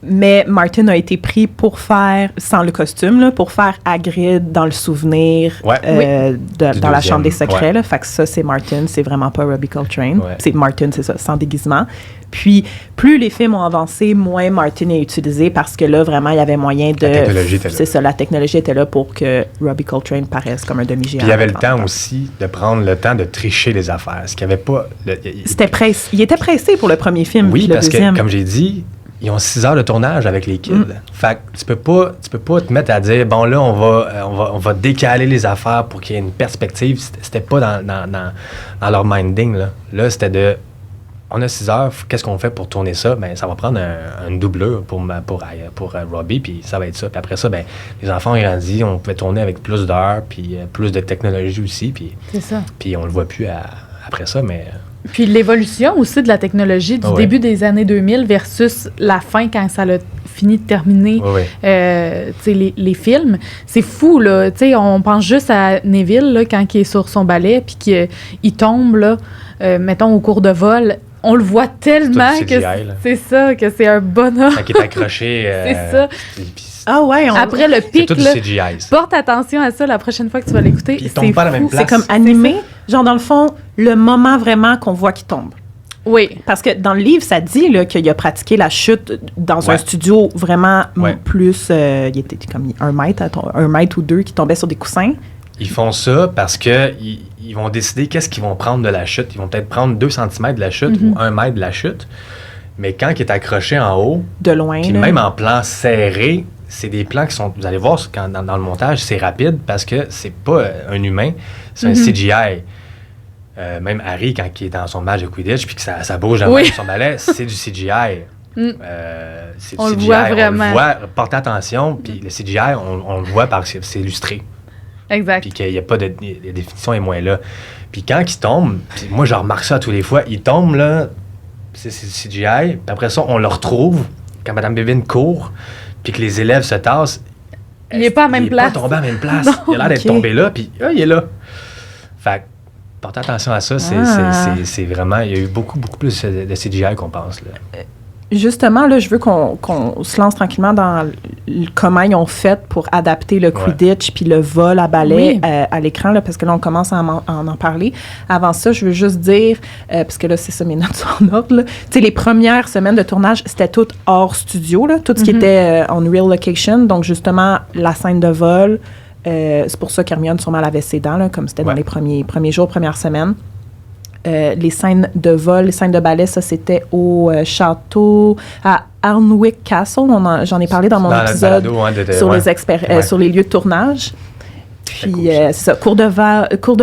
Mais Martin a été pris pour faire, sans le costume, là, pour faire Hagrid dans le souvenir dans la Chambre des Secrets. Là, fait que ça, c'est Martin, c'est vraiment pas Robbie Coltrane. Ouais. C'est Martin, c'est ça, sans déguisement. Puis, plus les films ont avancé, moins Martin est utilisé parce que là, vraiment, il y avait moyen de... La technologie était là. C'est ça, la technologie était là pour que Robbie Coltrane paraisse comme un demi-géant. Puis il y avait le temps aussi de prendre le temps de tricher les affaires. Ce qu'il n'y avait pas... Il était pressé pour le premier film. Oui, le parce deuxième. que, comme j'ai dit, ils ont 6 heures de tournage avec les kids. Fait que tu peux pas te mettre à dire, bon là, on va décaler les affaires pour qu'il y ait une perspective. C'était pas dans leur minding. Là, c'était de... On a 6 heures, qu'est-ce qu'on fait pour tourner ça? Ben, ça va prendre une doublure pour Robbie, puis ça va être ça. Puis après ça, ben, les enfants ont grandi, on pouvait tourner avec plus d'heures, puis plus de technologie aussi. Puis, c'est ça. Puis on le voit plus après ça, mais... Puis l'évolution aussi de la technologie du début des années 2000 versus la fin, quand ça a fini de terminer les films. C'est fou, là. T'sais, on pense juste à Neville, là, quand il est sur son balai, puis qu'il tombe, là, mettons, au cours de vol. On le voit tellement que c'est ça, que c'est un bonhomme. Quand il est accroché. C'est ça. Après le pic, c'est tout là, du CGI, porte attention à ça la prochaine fois que tu vas l'écouter. Puis il tombe pas à la même place. C'est comme animé, genre dans le fond, le moment vraiment qu'on voit qu'il tombe. Oui. Parce que dans le livre, ça dit là, qu'il a pratiqué la chute dans un studio vraiment plus... il était comme 1 mètre ou 2 qui tombait sur des coussins. Ils font ça parce que ils vont décider qu'est-ce qu'ils vont prendre de la chute. Ils vont peut-être prendre 2 cm de la chute ou 1 mètre de la chute. Mais quand il est accroché en haut, de loin, puis même en plan serré, c'est des plans qui sont... Vous allez voir, dans le montage, c'est rapide parce que c'est pas un humain, c'est un CGI. Même Harry, quand il est dans son match de Quidditch puis que ça bouge dans son balai, c'est du CGI. C'est du on CGI. Le voit vraiment. On le voit, portez attention, puis le CGI, on le voit parce que c'est illustré. Exact. Puis qu'il n'y a pas de... La définition est moins là. Puis quand il tombe, moi, je remarque ça tous les fois, il tombe, là, c'est CGI, puis après ça, on le retrouve quand Mme Bibine court, puis que les élèves se tassent. Il n'est pas à la même place. Il n'est pas tombé à la même place. Non, il a l'air d'être tombé là, puis il est là. Fait que, portez attention à ça, c'est vraiment... Il y a eu beaucoup, beaucoup plus de CGI qu'on pense, là. Justement, là, je veux qu'on se lance tranquillement dans comment ils ont fait pour adapter le Quidditch puis le vol à balai à l'écran, là, parce que là, on commence à en parler. Avant ça, je veux juste dire, parce que là, c'est ça, mes notes sont en ordre, tu sais, les premières semaines de tournage, c'était tout hors studio, là, tout ce qui était on real location. Donc, justement, la scène de vol, c'est pour ça qu'Hermione sûrement lavait ses dents, là, comme c'était dans les premiers jours, premières semaines. Les scènes de vol, les scènes de ballet, ça, c'était au château, à Arnwick Castle. J'en ai parlé dans mon épisode sur les lieux de tournage. Puis, c'est ça, cours de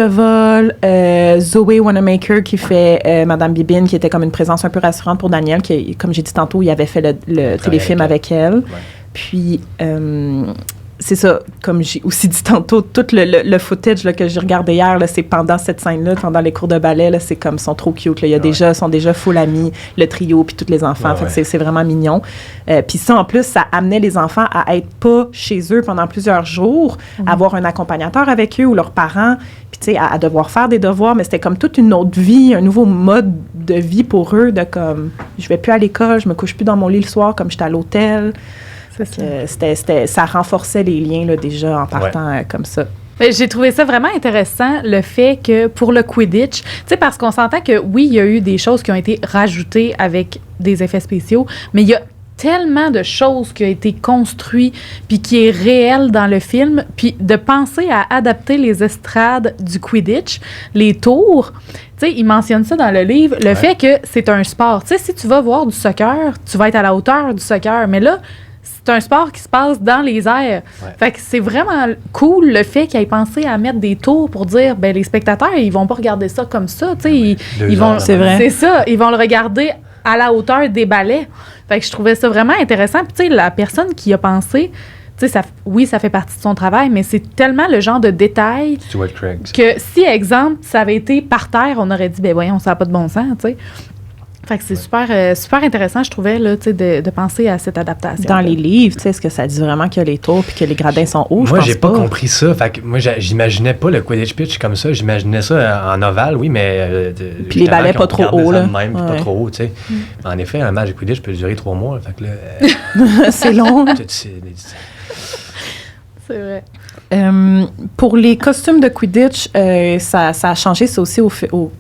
vol, Zoé Wanamaker qui fait Madame Bibine, qui était comme une présence un peu rassurante pour Daniel, qui, comme j'ai dit tantôt, il avait fait le téléfilm avec elle. Ouais. Puis... c'est ça, comme j'ai aussi dit tantôt, tout le footage là, que j'ai regardé hier, là, c'est pendant cette scène-là, pendant les cours de ballet, là, c'est comme, ils sont trop cute. Là. Ils sont déjà full amis, le trio, puis tous les enfants. Fait que c'est vraiment mignon. Puis ça, en plus, ça amenait les enfants à être pas chez eux pendant plusieurs jours, avoir un accompagnateur avec eux ou leurs parents, puis tu sais, à devoir faire des devoirs. Mais c'était comme toute une autre vie, un nouveau mode de vie pour eux, de comme, je vais plus à l'école, je me couche plus dans mon lit le soir comme j'étais à l'hôtel. Ça renforçait les liens là, déjà en partant comme ça. Mais j'ai trouvé ça vraiment intéressant, le fait que pour le Quidditch, tu sais, parce qu'on s'entend que oui, il y a eu des choses qui ont été rajoutées avec des effets spéciaux, mais il y a tellement de choses qui ont été construites puis qui est réel dans le film, puis de penser à adapter les estrades du Quidditch, les tours. Tu sais, il mentionne ça dans le livre, le fait que c'est un sport. Tu sais, si tu vas voir du soccer, tu vas être à la hauteur du soccer, mais là, c'est un sport qui se passe dans les airs. Ouais. Fait que c'est vraiment cool le fait qu'ils aient pensé à mettre des tours pour dire, ben les spectateurs, ils vont pas regarder ça comme ça. Tu sais, ils vont, c'est vrai. C'est ça, ils vont le regarder à la hauteur des balais. Fait que je trouvais ça vraiment intéressant. Puis tu sais, la personne qui a pensé, tu sais, ça fait partie de son travail, mais c'est tellement le genre de détail que si, exemple, ça avait été par terre, on aurait dit, ben voyons, ça n'a pas de bon sens, tu sais. Fait que c'est super intéressant, je trouvais, là, de penser à cette adaptation. Dans les livres, est-ce que ça dit vraiment qu'il y a les tours puis que les gradins sont hauts? Moi, j'ai pas compris ça. Fait que moi, j'imaginais pas le Quidditch pitch comme ça. J'imaginais ça en ovale, oui, mais... puis les balais pas trop hauts, là. Même, pas trop haut, tu sais. En effet, un match de Quidditch peut durer 3 mois. Fait que là... c'est long. C'est vrai. Pour les costumes de Quidditch, ça a changé ça aussi au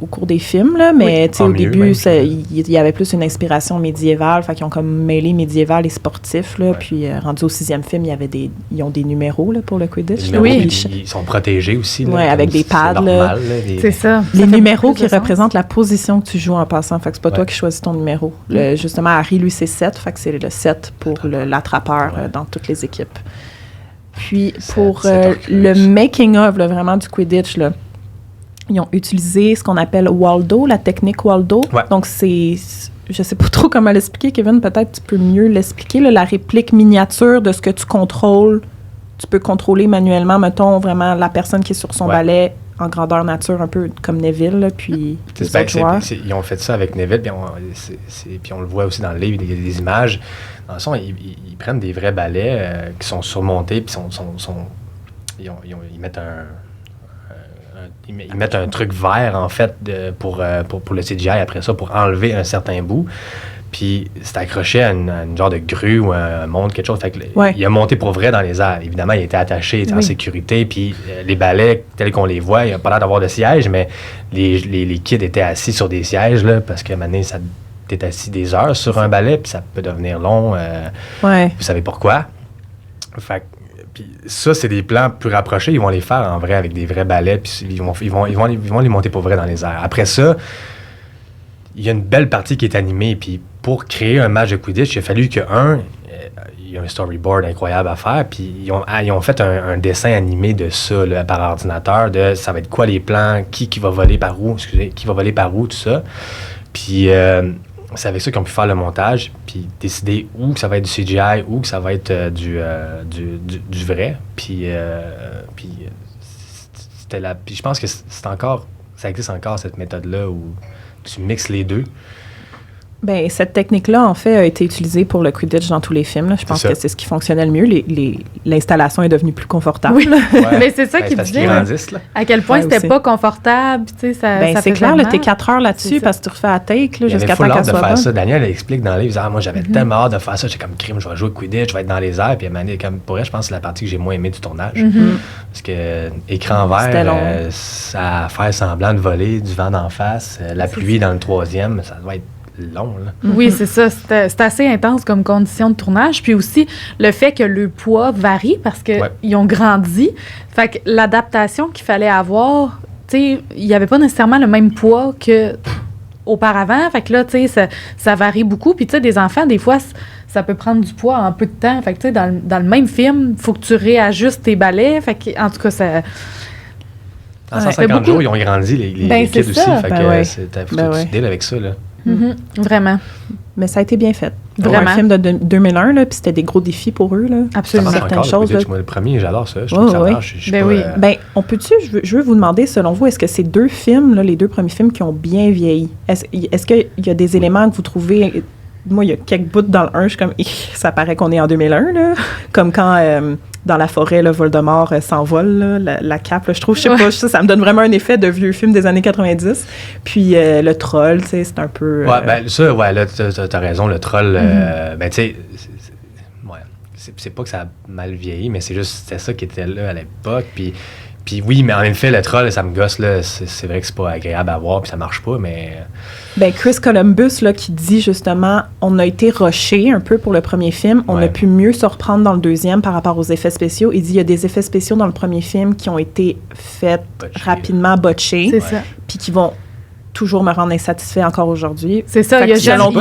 cours des films, là, mais au début, il y avait plus une inspiration médiévale, fait qu'ils ont comme mêlé médiéval et sportif, là, puis rendu au 6e film, ils ont des numéros là, pour le Quidditch. Ils sont protégés aussi. Oui, avec des pads. Normal, c'est ça. Les numéros qui représentent la position que tu joues en passant, fait que c'est pas toi qui choisis ton numéro. Justement, Harry, lui, c'est 7, fait que c'est le 7 pour l'attrapeur dans toutes les équipes. Puis, pour le making-of, vraiment, du Quidditch, là, ils ont utilisé ce qu'on appelle Waldo, la technique Waldo. Ouais. Donc, c'est... Je sais pas trop comment l'expliquer, Kevin. Peut-être tu peux mieux l'expliquer. Là, la réplique miniature de ce que tu contrôles. Tu peux contrôler manuellement, mettons, vraiment la personne qui est sur son balai en grandeur nature, un peu comme Neville, là, puis les autres joueurs. Ils ont fait ça avec Neville, puis on le voit aussi dans le livre, il y a des images. Dans le fond, ils prennent des vrais balais qui sont surmontés, puis ils mettent un truc vert, en fait, pour le CGI après ça, pour enlever un certain bout. Puis c'est accroché à une genre de grue ou un monte, quelque chose. Fait que il a monté pour vrai dans les airs. Évidemment, il était attaché, il était en sécurité. Puis les balais, tels qu'on les voit, il n'y a pas l'air d'avoir de siège, mais les kids étaient assis sur des sièges, là, parce que maintenant, t'es assis des heures sur un balai, puis ça peut devenir long. Vous savez pourquoi? Fait puis ça, c'est des plans plus rapprochés. Ils vont les faire en vrai avec des vrais balais, puis ils vont les monter pour vrai dans les airs. Après ça, il y a une belle partie qui est animée, puis pour créer un match de Quidditch, il a fallu il y a un storyboard incroyable à faire, puis ils ont fait un dessin animé de ça là, par ordinateur, de ça va être quoi les plans, qui va voler par où, tout ça. Puis c'est avec ça qu'ils ont pu faire le montage, puis décider où que ça va être du CGI, où que ça va être du vrai. Puis puis je pense que ça existe encore cette méthode-là où tu mixes les deux. Bien, cette technique-là, en fait, a été utilisée pour le Quidditch dans tous les films. Là. Je pense que c'est ce qui fonctionnait le mieux. L'installation est devenue plus confortable. Oui. Mais c'est ça qu'il disait. À quel point c'était pas confortable. Ça c'est clair, t'es 4 heures là-dessus parce que tu refais la take là, jusqu'à temps qu'elle soit bonne. de faire ça. Daniel explique dans le livre, moi j'avais tellement hâte de faire ça. J'étais comme crime, je vais jouer au Quidditch, je vais être dans les airs. Puis comme pour elle, je pense que c'est la partie que j'ai moins aimée du tournage. Parce que écran vert, ça fait semblant de voler, du vent d'en face, la pluie dans le 3e, ça doit être long, là. Oui, c'est ça. C'est assez intense comme condition de tournage. Puis aussi, le fait que le poids varie parce qu'ils ont grandi. Fait que l'adaptation qu'il fallait avoir, tu sais, il n'y avait pas nécessairement le même poids qu'auparavant. Fait que là, tu sais, ça varie beaucoup. Puis, tu sais, des enfants, des fois, ça peut prendre du poids en peu de temps. Fait que, tu sais, dans le même film, il faut que tu réajustes tes balais. Fait que, en tout cas, ça... En 150 jours, ils ont grandi, les kids aussi. Fait que faut que tu deals avec ça, là. Vraiment. Mais ça a été bien fait. Vraiment. Un film de 2001, là, puis c'était des gros défis pour eux. Là. Absolument. Certaines choses. Moi, le premier, j'adore ça. Je trouve que ça marche. On peut-tu, je veux vous demander, selon vous, est-ce que ces 2 films, là, les 2 premiers films qui ont bien vieilli, est-ce qu'il y a des éléments que vous trouvez... Moi, il y a quelques bouts dans le 1, je suis comme, ça paraît qu'on est en 2001, là. Comme quand, dans la forêt, là, Voldemort s'envole, là, la cape, là, je trouve, je sais pas, ça me donne vraiment un effet de vieux film des années 90. Puis le troll, tu sais, c'est un peu... là, t'as raison, le troll, tu sais, c'est pas que ça a mal vieilli, mais c'est juste, c'était ça qui était là à l'époque, puis Puis oui, mais en effet, le troll, ça me gosse, là. C'est vrai que c'est pas agréable à voir, puis ça marche pas, mais... Ben, Chris Columbus, là, qui dit justement, on a été rushé un peu pour le premier film, on a pu mieux se reprendre dans le deuxième par rapport aux effets spéciaux. Il dit, il y a des effets spéciaux dans le premier film qui ont été faits rapidement botchés, c'est ça. Puis qui vont toujours me rendre insatisfait encore aujourd'hui. C'est ça, il y a jamais...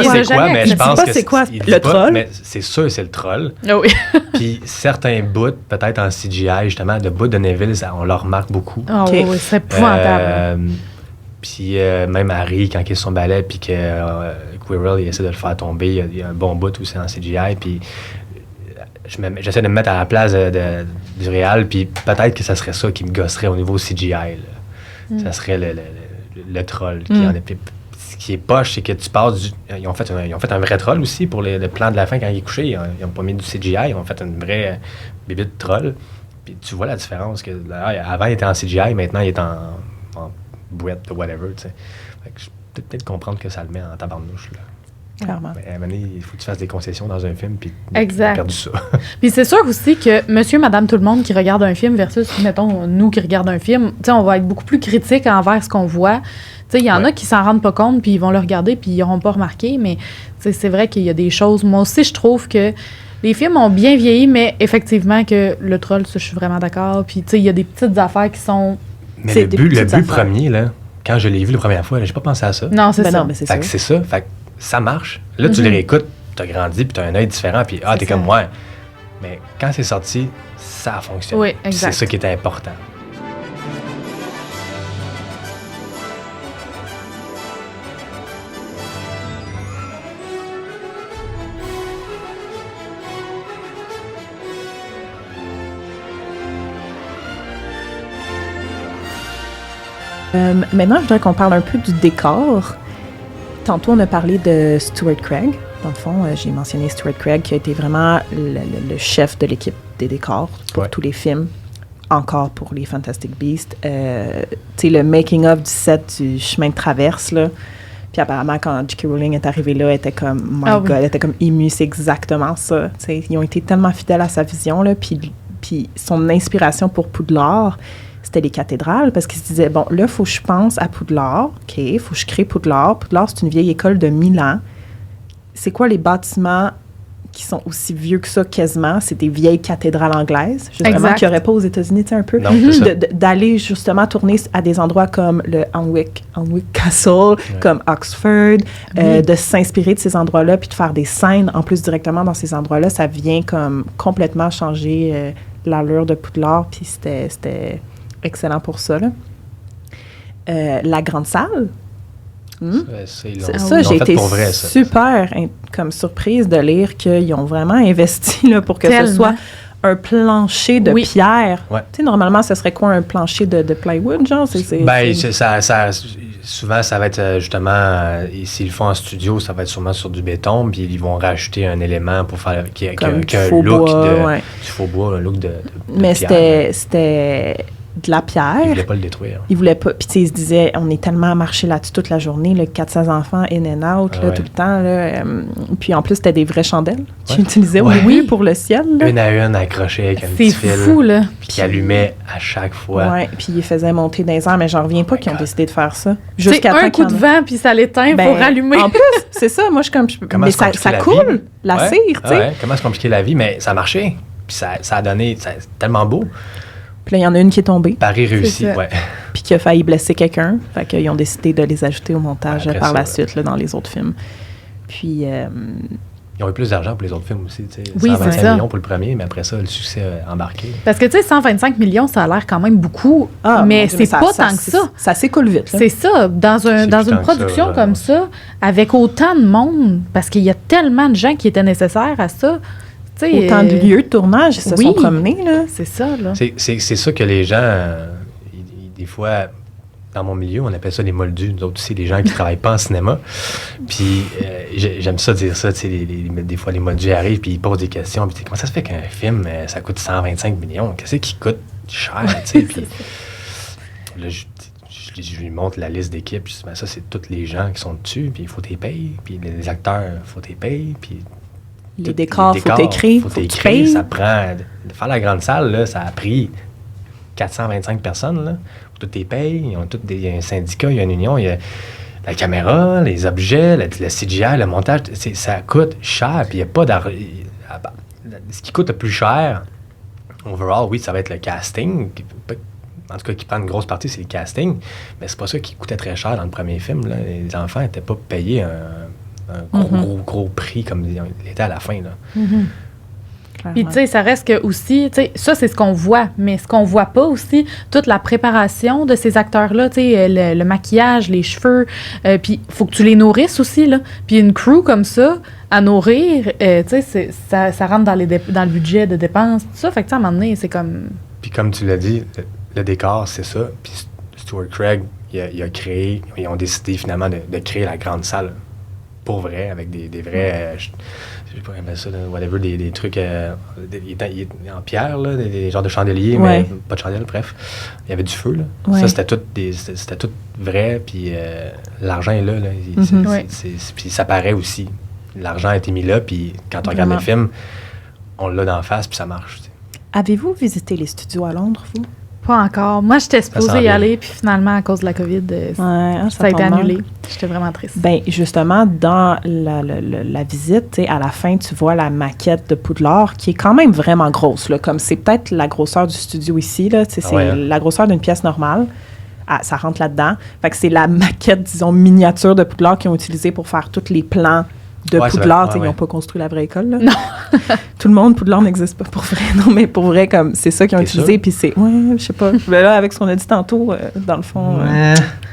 mais je pense que c'est quoi, le troll? Mais c'est sûr, c'est le troll. Oh oui. Puis certains bouts, peut-être en CGI, justement, de bouts de Neville, on le remarque beaucoup. Oh oui, c'est épouvantable. Puis même Harry, quand il est sur son balai, puis que Quirrell, il essaie de le faire tomber, il y a un bon bout aussi en CGI, puis j'essaie de me mettre à la place du réal, puis peut-être que ça serait ça qui me gosserait au niveau CGI. Ça serait le troll qui en est... Ce qui est poche, c'est que tu passes ils ont fait un vrai troll aussi pour le plan de la fin quand il est couché. Ils n'ont pas mis du CGI, ils ont fait une vraie bébite troll. Puis tu vois la différence. Que avant, il était en CGI, maintenant, il est en bouette de whatever. Tu sais. Fait que je peux peut-être comprendre que ça le met en tabarnouche. Là. Clairement. Mais à un moment donné, il faut que tu fasses des concessions dans un film, puis tu exact. as perdu ça. Puis c'est sûr aussi que monsieur, madame, tout le monde qui regarde un film versus, mettons, nous qui regardons un film, tu sais, on va être beaucoup plus critique envers ce qu'on voit. Tu sais, il y en a qui s'en rendent pas compte, puis ils vont le regarder, puis ils n'auront pas remarqué, mais c'est vrai qu'il y a des choses. Moi aussi, je trouve que les films ont bien vieilli, mais effectivement que le troll, ça, je suis vraiment d'accord. Puis, tu sais, il y a des petites affaires qui sont... Mais le but premier, là, quand je l'ai vu la première fois, j'ai pas pensé à ça. Non, c'est ça. Non, mais c'est fait que c'est ça. Fait que ça marche. Là, tu les réécoutes, t'as grandi, puis t'as un œil différent, puis t'es comme moi. Mais quand c'est sorti, ça a fonctionné. Oui, exact. C'est ça qui est important. Maintenant, je voudrais qu'on parle un peu du décor. Tantôt, on a parlé de Stuart Craig. Dans le fond, j'ai mentionné Stuart Craig qui a été vraiment le chef de l'équipe des décors pour tous les films, encore pour les Fantastic Beasts. Tu sais, le making-of du set du chemin de traverse, là. Puis apparemment, quand J.K. Rowling est arrivée là, elle était comme, my God, elle était comme émue, c'est exactement ça. Tu sais, ils ont été tellement fidèles à sa vision, là. Puis son inspiration pour Poudlard, c'était les cathédrales, parce qu'il se disait, bon, là, il faut que je pense à Poudlard, OK, il faut que je crée Poudlard. Poudlard, c'est une vieille école de 1000 ans. C'est quoi les bâtiments qui sont aussi vieux que ça, quasiment? C'est des vieilles cathédraales anglaises, justement, qu'il n'y aurait pas aux États-Unis, tu sais, un peu. Non, d'aller, justement, tourner à des endroits comme le Alnwick Castle, comme Oxford, de s'inspirer de ces endroits-là, puis de faire des scènes, en plus, directement dans ces endroits-là, ça vient comme complètement changer l'allure de Poudlard, puis c'était excellent pour ça, là. La grande salle. Ça, j'ai été super comme surprise de lire qu'ils ont vraiment investi là, pour que ce soit un plancher de pierre. Ouais. Tu sais, normalement, ce serait quoi un plancher de plywood, genre? Souvent, ça va être justement, s'ils le font en studio, ça va être sûrement sur du béton, puis ils vont rajouter un élément pour faire qui a un look du faux bois, un look de mais pierre. C'était de la pierre. Ils voulaient pas le détruire. Ils voulaient pas. Puis, tu sais, ils se disaient, on est tellement marché là-dessus toute la journée, là, 400 enfants in and out, là, tout le temps. Là, puis, en plus, c'était des vraies chandelles qu'ils utilisaient pour le ciel. Là. Une à une, accrochées avec un petit fil. C'est fou, là. Puis, qui allumait à chaque fois. Oui, puis ils faisaient monter dans les airs, mais j'en reviens pas qu'ils ont décidé de faire ça. Jusqu'à un coup de vent, puis ça l'éteint pour rallumer. En plus, c'est ça. Moi, je suis comme... Mais ça coule, la cire, tu sais. Ouais, comment se compliquer la vie, mais ça marchait. Puis, ça a donné... C'est tellement beau. Puis là, il y en a une qui est tombée. Pari réussi, Puis qui a failli blesser quelqu'un. Fait qu'ils ont décidé de les ajouter au montage par la suite, là, dans les autres films. Puis... Ils ont eu plus d'argent pour les autres films aussi, tu sais. Oui, 125 millions pour le premier, mais après ça, le succès a embarqué. Parce que, tu sais, 125 millions, ça a l'air quand même beaucoup, mais c'est pas tant que ça. Ça s'écoule vite. Là. C'est ça. Dans une production comme ça, avec autant de monde, parce qu'il y a tellement de gens qui étaient nécessaires à ça... Autant de lieux de tournage, ils se sont promenés, là. C'est ça, là. C'est ça que les gens, des fois, dans mon milieu, on appelle ça les moldus, nous autres aussi, les gens qui travaillent pas en cinéma. Puis j'aime ça dire ça, tu sais, des fois, les moldus arrivent, puis ils posent des questions, puis comment ça se fait qu'un film, ça coûte 125 millions? Qu'est-ce qui coûte cher, tu sais? Puis là, je lui montre la liste d'équipes, je dis, ben, ça, c'est tous les gens qui sont dessus, puis il faut t'es payer, puis les acteurs, il faut t'es payer, puis... Les décors, faut t'écrire. Ça prend... De faire la grande salle, là, ça a pris 425 personnes, là, où toutes les payes, il y a un syndicat, il y a une union, il y a la caméra, les objets, le CGI, le montage, ça coûte cher, puis il n'y a pas d'argent. Ce qui coûte le plus cher, overall, oui, ça va être le casting. En tout cas, qui prend une grosse partie, c'est le casting. Mais c'est pas ça qui coûtait très cher dans le premier film. Là. Les enfants n'étaient pas payés un gros prix comme ils étaient à la fin. Là. Puis, tu sais, ça reste que aussi, tu sais, ça, c'est ce qu'on voit. Mais ce qu'on voit pas aussi, toute la préparation de ces acteurs-là, tu sais, le maquillage, les cheveux, puis il faut que tu les nourrisses aussi, là. Puis une crew comme ça, à nourrir, tu sais, ça rentre dans le budget de dépenses, tout ça. Fait que, tu sais, à un moment donné, c'est comme... Puis comme tu l'as dit, le décor, c'est ça. Puis Stuart Craig, ils ont décidé finalement de créer la grande salle pour vrai, avec des vrais... je sais pas comment ça, whatever, des trucs il est en pierre, là, des genres de chandeliers, mais pas de chandelle, bref. Il y avait du feu, là. Ouais. Ça, c'était tout vrai, puis l'argent est là. Puis ça paraît aussi. L'argent a été mis là, puis quand on regarde le film, on l'a d'en face, puis ça marche. T'sais. Avez-vous visité les studios à Londres, vous? Pas encore. Moi, j'étais supposée y aller, puis finalement, à cause de la COVID, ça a été annulé. J'étais vraiment triste. Bien, justement, dans la visite, à la fin, tu vois la maquette de Poudlard, qui est quand même vraiment grosse. Là, comme c'est peut-être la grosseur du studio ici, là, c'est la grosseur d'une pièce normale. Ah, ça rentre là-dedans. Fait que c'est la maquette, disons, miniature de Poudlard qu'ils ont utilisée pour faire tous les plans de Poudlard. Ils n'ont pas construit la vraie école. Là. Non. Tout le monde, Poudlard n'existe pas pour vrai. Non, mais pour vrai, comme c'est ça qu'ils ont utilisé. Puis c'est, je sais pas. Mais là, avec ce qu'on a dit tantôt, dans le fond.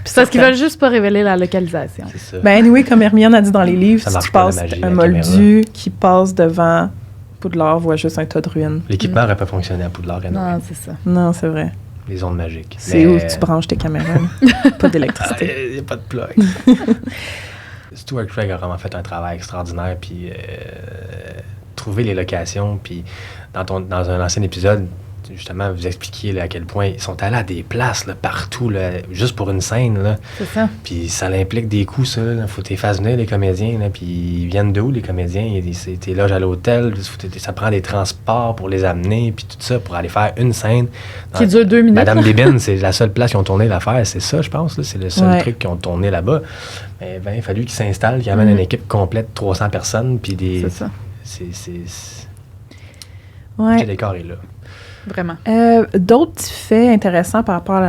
Puis parce qu'ils veulent juste pas révéler la localisation. C'est ça. Ben, anyway, comme Hermione a dit dans les livres, si tu passes un moldu qui passe devant Poudlard, voit juste un tas de ruines. L'équipement n'aurait pas fonctionné à Poudlard. Non, c'est ça. Non, c'est vrai. Les ondes magiques. C'est où tu branches tes caméras. Pas d'électricité. Il n'y a pas de plug. Stuart Craig a vraiment fait un travail extraordinaire, puis trouver les locations, puis dans un ancien épisode, justement, vous expliquiez là, à quel point ils sont allés à des places là, partout, là, juste pour une scène. Là. C'est ça. Puis ça implique des coûts, ça. Il faut que tu les fasses venir, les comédiens, là, puis ils viennent d'où, les comédiens? T'es loges à l'hôtel, ça prend des transports pour les amener, puis tout ça, pour aller faire une scène. Qui dure 2 minutes. Madame Bébine, c'est la seule place qu'ils ont tourné l'affaire, c'est ça, je pense. Là, c'est le seul truc qu'ils ont tourné là-bas. Mais il a fallu qu'ils s'installent, qu'ils amènent une équipe complète, 300 personnes, puis des... C'est ça. Le décor est là. Vraiment. D'autres faits intéressants par rapport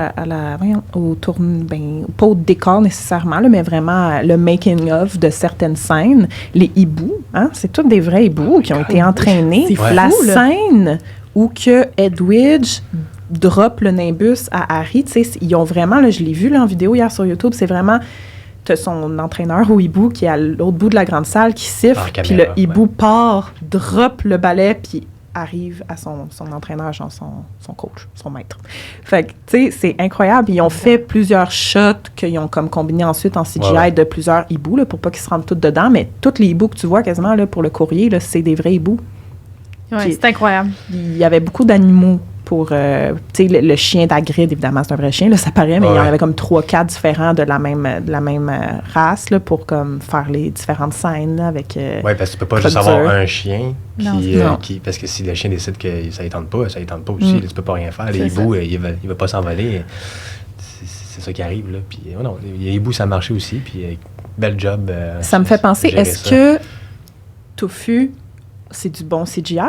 pas au décor nécessairement, là, mais vraiment le making-of de certaines scènes. Les hiboux, c'est tous des vrais hiboux qui ont été entraînés. C'est fou, la scène où que Edwidge drop le nimbus à Harry, ils ont vraiment, là, je l'ai vu là, en vidéo hier sur YouTube, c'est vraiment... T'as son entraîneur au hibou qui est à l'autre bout de la grande salle qui siffle, puis le hibou part, drop le balai, puis arrive à son entraîneur, genre son coach, son maître. Fait que, tu sais, c'est incroyable. Ils ont fait plusieurs shots qu'ils ont comme combiné ensuite en CGI de plusieurs hiboux, là, pour pas qu'ils se rendent tous dedans, mais tous les hiboux que tu vois quasiment là, pour le courrier, là, c'est des vrais hiboux. Oui, c'est incroyable. Il y avait beaucoup d'animaux pour, tu sais, le chien d'Hagrid, évidemment, c'est un vrai chien, là, ça paraît, mais il y en avait comme 3-4 différents de la même race, là, pour comme faire les différentes scènes, là, avec... Oui, parce que tu peux pas juste avoir un chien qui... Parce que si le chien décide que ça ne tente pas aussi. Là, tu peux pas rien faire. Les hiboux, il va pas s'envoler. C'est ça qui arrive, là. Puis, non, les hiboux, ça a marché aussi, puis bel job. Ça me fait penser, est-ce que Tofu, c'est du bon CGI?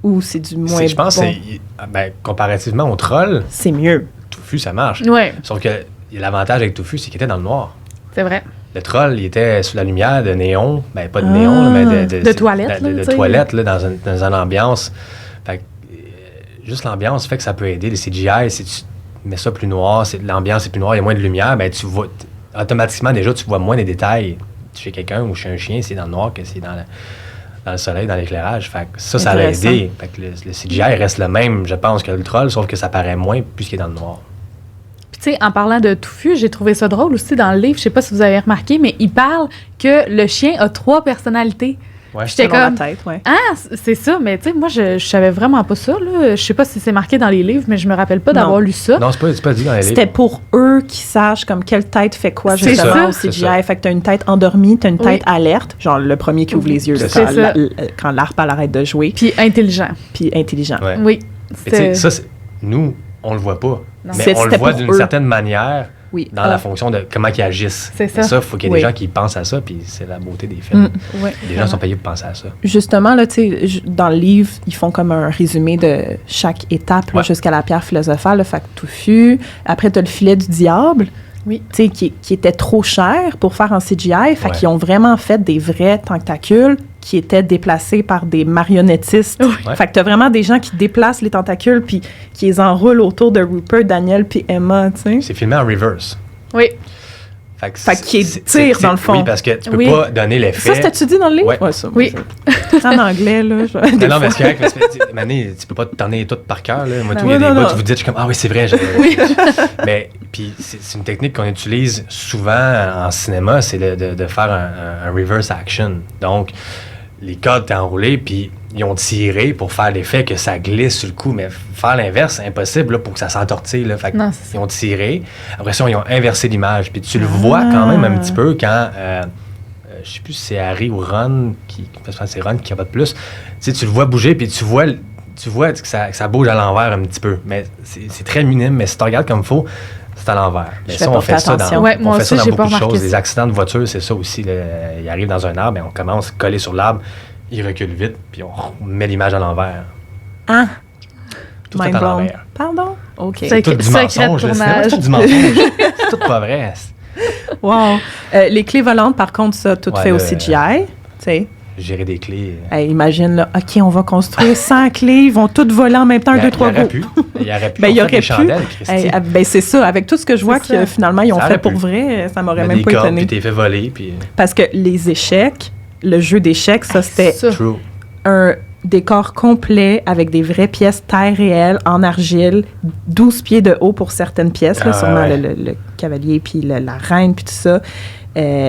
Ou c'est du moins bon? Je pense que comparativement au troll, c'est mieux. Tofu, ça marche. Ouais. Sauf que l'avantage avec Tofu, c'est qu'il était dans le noir. C'est vrai. Le troll, il était sous la lumière de néon. Ben, pas de néon, mais de toilette. De toilette, là, dans une ambiance. Fait que, juste l'ambiance fait que ça peut aider. Les CGI, si tu mets ça plus noir, l'ambiance est plus noire, il y a moins de lumière, ben, tu vois, automatiquement, déjà, tu vois moins les détails chez quelqu'un ou chez un chien, c'est dans le noir que c'est dans le soleil, dans l'éclairage. Fait que ça l'a aidé. Fait que le CGI reste le même, je pense, que le troll, sauf que ça paraît moins puisqu'il est dans le noir. Puis tu sais, en parlant de Touffu, j'ai trouvé ça drôle aussi dans le livre, je sais pas si vous avez remarqué, mais il parle que le chien a 3 personnalités. Ouais. J'étais comme... la tête, ouais. Ah, c'est ça, mais tu sais, moi, je savais vraiment pas ça, là. Je sais pas si c'est marqué dans les livres, mais je me rappelle pas d'avoir lu ça. Non, c'est pas dit dans les livres. C'était pour eux qui sachent comme quelle tête fait quoi, justement, au CGI. Fait que t'as une tête endormie, t'as une tête alerte, genre le premier qui ouvre les yeux, là, quand l'harpe, elle arrête de jouer. Puis intelligent. Ouais. Oui. Ça, nous, on le voit pas. Non. Mais on le voit d'une eux. certaine manière Oui. dans la fonction de comment ils agissent. C'est ça. Et ça, il faut qu'il y ait Oui. des gens qui pensent à ça, puis c'est la beauté des films. Ouais, Les gens sont payés pour penser à ça. Justement, là, tu sais, dans le livre, ils font comme un résumé de chaque étape là, Ouais. jusqu'à la pierre philosophale, le factouffu. Après, tu as le filet du diable. Oui. Tu sais, qui était trop cher pour faire en CGI. Fait Ouais. qu'ils ont vraiment fait des vrais tentacules qui étaient déplacés par des marionnettistes. Ouais. Fait que tu as vraiment des gens qui déplacent les tentacules puis qui les enroulent autour de Rupert, Daniel puis Emma, tu sais. C'est filmé en reverse. Oui. Fait qu'il tire, dans le fond. Oui, parce que tu peux Oui. pas donner l'effet. Ça, c'était-tu dit dans le livre? Ouais. Ça, moi, Oui. C'est en anglais, là. Non, mais c'est correct, parce que Mané, tu peux pas te tenir tout par cœur. Là. Moi, Ben tout, il y a oui, des non, bouts, non. tu vous dites, je suis comme, ah oui, c'est vrai. Mais, puis, c'est une technique qu'on utilise souvent en cinéma, c'est de faire un reverse action. Donc, les codes étaient enroulés, puis ils ont tiré pour faire l'effet que ça glisse sur le coup. Mais faire l'inverse, c'est impossible là, pour que ça s'entortille. Là. Fait que Non, c'est ça. ils ont tiré. Après ça, ils ont inversé l'image. Puis tu le vois quand même un petit peu quand... je sais plus si c'est Harry ou Ron parce que c'est Ron qui capote plus. Tu sais, tu le vois bouger, puis tu vois que ça bouge à l'envers un petit peu. Mais c'est très minime, mais si tu regardes comme il faut, c'est à l'envers. Mais Je ça, fais on pas fait ça attention. dans, Ouais, on moi fait ça aussi, dans j'ai pas beaucoup de remarqué choses. ça. Les accidents de voiture, c'est ça aussi. Là. Ils arrivent dans un arbre, et on commence à coller sur l'arbre, ils reculent vite, puis on met l'image à l'envers. Ah! Tout est Mind à blown. l'envers. Pardon? OK. C'est- C'est tout du Secret mensonge. là. C'est tournage. vraiment tout du mensonge. C'est tout pas vrai. Wow. Les clés volantes, par contre, ça, tout Ouais, fait au le- CGI. Tu sais, Gérer des clés. hey, imagine, là, OK, on va construire 100 clés, ils vont toutes voler en même temps, 1, 2, 3, Il aurait go. pu. Il aurait pu. Ben, il On aurait fait des pu. chandelles, Christy. Hey, ben, c'est ça. Avec tout ce que je vois C'est ça. que finalement, ils ont Ça fait aurait pour pu. vrai, ça m'aurait Mets même des pas cordes, étonné. puis t'es fait voler, puis... Parce que les échecs, le jeu d'échecs, ça, c'était Ça. True. un décor complet avec des vraies pièces taille réelle en argile, 12 pieds de haut pour certaines pièces, là, Ah, sûrement ouais. le cavalier, puis la reine, puis tout ça.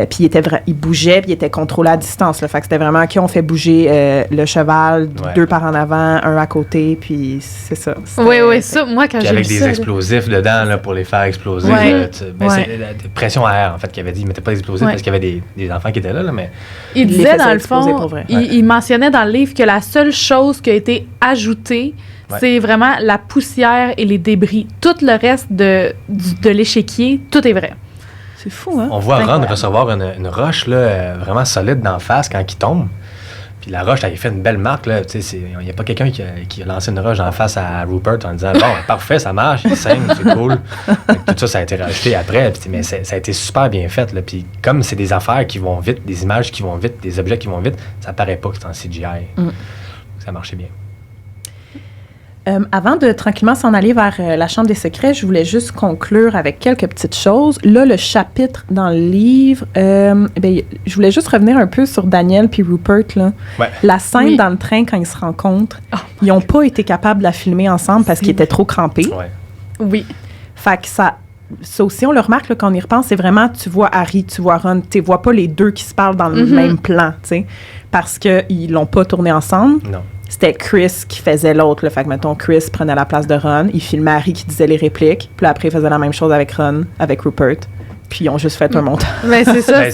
Puis il bougeait, puis il était contrôlé à distance. Là. Fait que c'était vraiment, OK, on fait bouger le cheval, Ouais. 2 par en avant, un à côté, puis c'est ça. C'était- Oui, oui, ça, moi, quand Puis j'ai vu avec des ça... là- explosifs dedans là, pour les faire exploser. Ouais. là, Ouais. c'est la pression à air, en fait, qu'il avait dit. Il mettait pas d'explosifs Ouais. parce qu'il y avait des enfants qui étaient là, mais Il Il les disait, faisait dans le exploser fond, pour vrai. il, Ouais. il mentionnait dans le livre que la seule chose qui a été ajoutée, Ouais. c'est vraiment la poussière et les débris. Tout le reste de l'échiquier, tout est vrai. C'est fou, hein? on voit Ron Incroyable. recevoir une roche là, vraiment solide d'en face quand il tombe. Puis la roche, elle a fait une belle marque. Là, il n'y a pas quelqu'un qui a lancé une roche en face à Rupert en disant « Bon, parfait, ça marche, il saigne, c'est cool. » Tout ça, ça a été rajouté après. Puis, mais ça a été super bien fait. Là. Puis comme c'est des affaires qui vont vite, des images qui vont vite, des objets qui vont vite, ça paraît pas que c'est en CGI. Mm. Ça marchait bien. Avant de tranquillement s'en aller vers la Chambre des secrets, je voulais juste conclure avec quelques petites choses. Là, le chapitre dans le livre, je voulais juste revenir un peu sur Daniel puis Rupert. Là. Ouais. La scène Oui. dans le train quand ils se rencontrent, Oh ils n'ont pas été capables de la filmer ensemble parce C'est qu'ils étaient trop crampés. Ouais. Oui. Fait que ça aussi, on le remarque là, quand on y repense, c'est vraiment, tu vois Harry, tu vois Ron, tu vois pas les deux qui se parlent dans le Mhm. même plan, tu sais, parce qu'ils l'ont pas tourné ensemble. Non. C'était Chris qui faisait l'autre. Là. Fait que, mettons, Chris prenait la place de Ron. Il filmait Harry qui disait les répliques. Puis là, après, il faisait la même chose avec Ron, avec Rupert. Puis ils ont juste fait un montage. Mais c'est ça. Ben,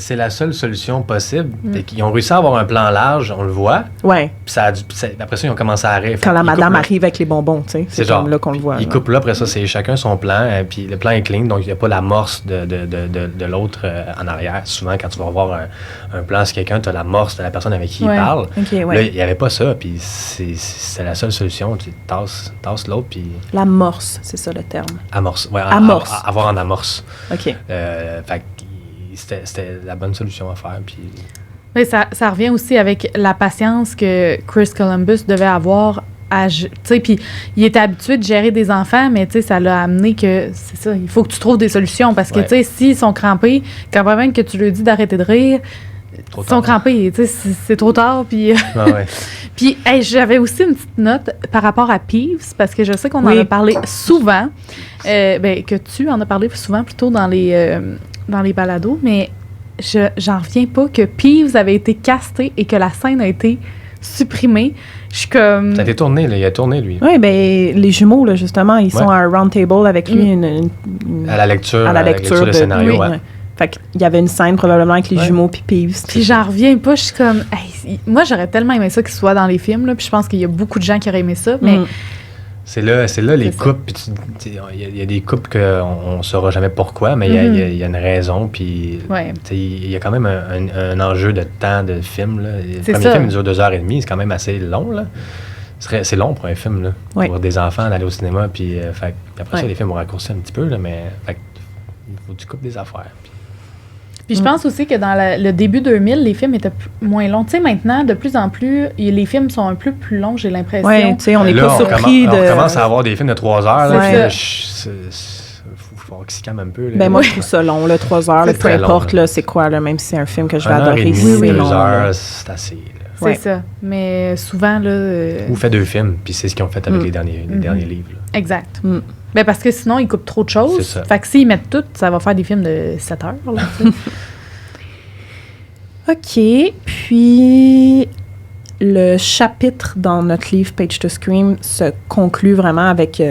c'est la seule solution possible. Fait qu'ils ont réussi à avoir un plan large, on le voit. Ouais. Puis après ça, ils ont commencé à rire. Quand la Ils madame coupent là. arrive avec les bonbons, tu sais. C'est genre, comme là qu'on le voit. Ils là. coupent là, après ça, c'est chacun son plan. Puis le plan est clean, donc il n'y a pas l'amorce de l'autre en arrière. Souvent, quand tu vas voir un plan sur quelqu'un, tu as l'amorce de la personne avec qui Ouais. il parle. OK, Là, ouais. il n'y avait pas ça, puis c'est la seule solution. Tu tasses l'autre, puis La morse, c'est ça le terme. amorce. Ouais, Amorce. avoir en amorce. OK. Fait que c'était la bonne solution à faire. Puis Mais ça revient aussi avec la patience que Chris Columbus devait avoir. Tu sais, puis il était habitué de gérer des enfants, mais tu sais, ça l'a amené que, c'est ça, il faut que tu trouves des solutions, parce que, Ouais. tu sais, s'ils sont crampés, quand même que tu leur dis d'arrêter de rire, trop ils sont crampés, tu sais, c'est trop tard, puis... Ah ouais. Puis, hey, j'avais aussi une petite note par rapport à Peeves, parce que je sais qu'on Oui. en a parlé souvent, que tu en as parlé souvent plutôt dans les balados, mais j'en reviens pas que Peeves avait été casté et que la scène a été supprimée. Je suis comme... Ça a été tourné, là. Il a tourné, lui. Oui, ben les jumeaux, là, justement, ils sont Ouais. à un round table avec lui À la lecture, à la lecture de scénario, oui, ouais. ouais. Fait qu'il y avait une scène probablement avec les Ouais. jumeaux puis Peeves. Puis j'en reviens pas, je suis comme... Hey, moi, j'aurais tellement aimé ça qu'il soit dans les films, là, puis je pense qu'il y a beaucoup de gens qui auraient aimé ça, mais Mm. C'est là les C'est couples. Il y a des couples qu'on ne saura jamais pourquoi, mais il y a une raison. Puis il y a quand même un enjeu de temps de film. Là. Le premier film il dure 2h30, c'est quand même assez long. Là. C'est long pour un film. Là, pour des enfants d'aller au cinéma. Puis après ça, les films vont raccourcir un petit peu. Là, mais il faut que tu coupes des affaires. Puis je pense aussi que dans le début 2000, les films étaient moins longs. Tu sais, maintenant, de plus en plus, les films sont un peu plus longs, j'ai l'impression. Oui, tu sais, on n'est pas surpris de... On commence à avoir des films de 3 heures. Là, faut qu'ils se calment un peu. Là. Ben moi, je trouve ça long, là, 3 heures. Là, peu importe, là, c'est quoi, là, même si c'est un film que je vais adorer. 2 heures, c'est assez. Là. C'est ça. Mais souvent, là... Ou fait 2 films, puis c'est ce qu'ils ont fait avec les derniers livres. Là. Exact. Ben parce que sinon, ils coupent trop de choses. C'est ça. Fait que s'ils mettent tout, ça va faire des films de 7 heures. Là, OK. Puis, le chapitre dans notre livre Page to Scream se conclut vraiment avec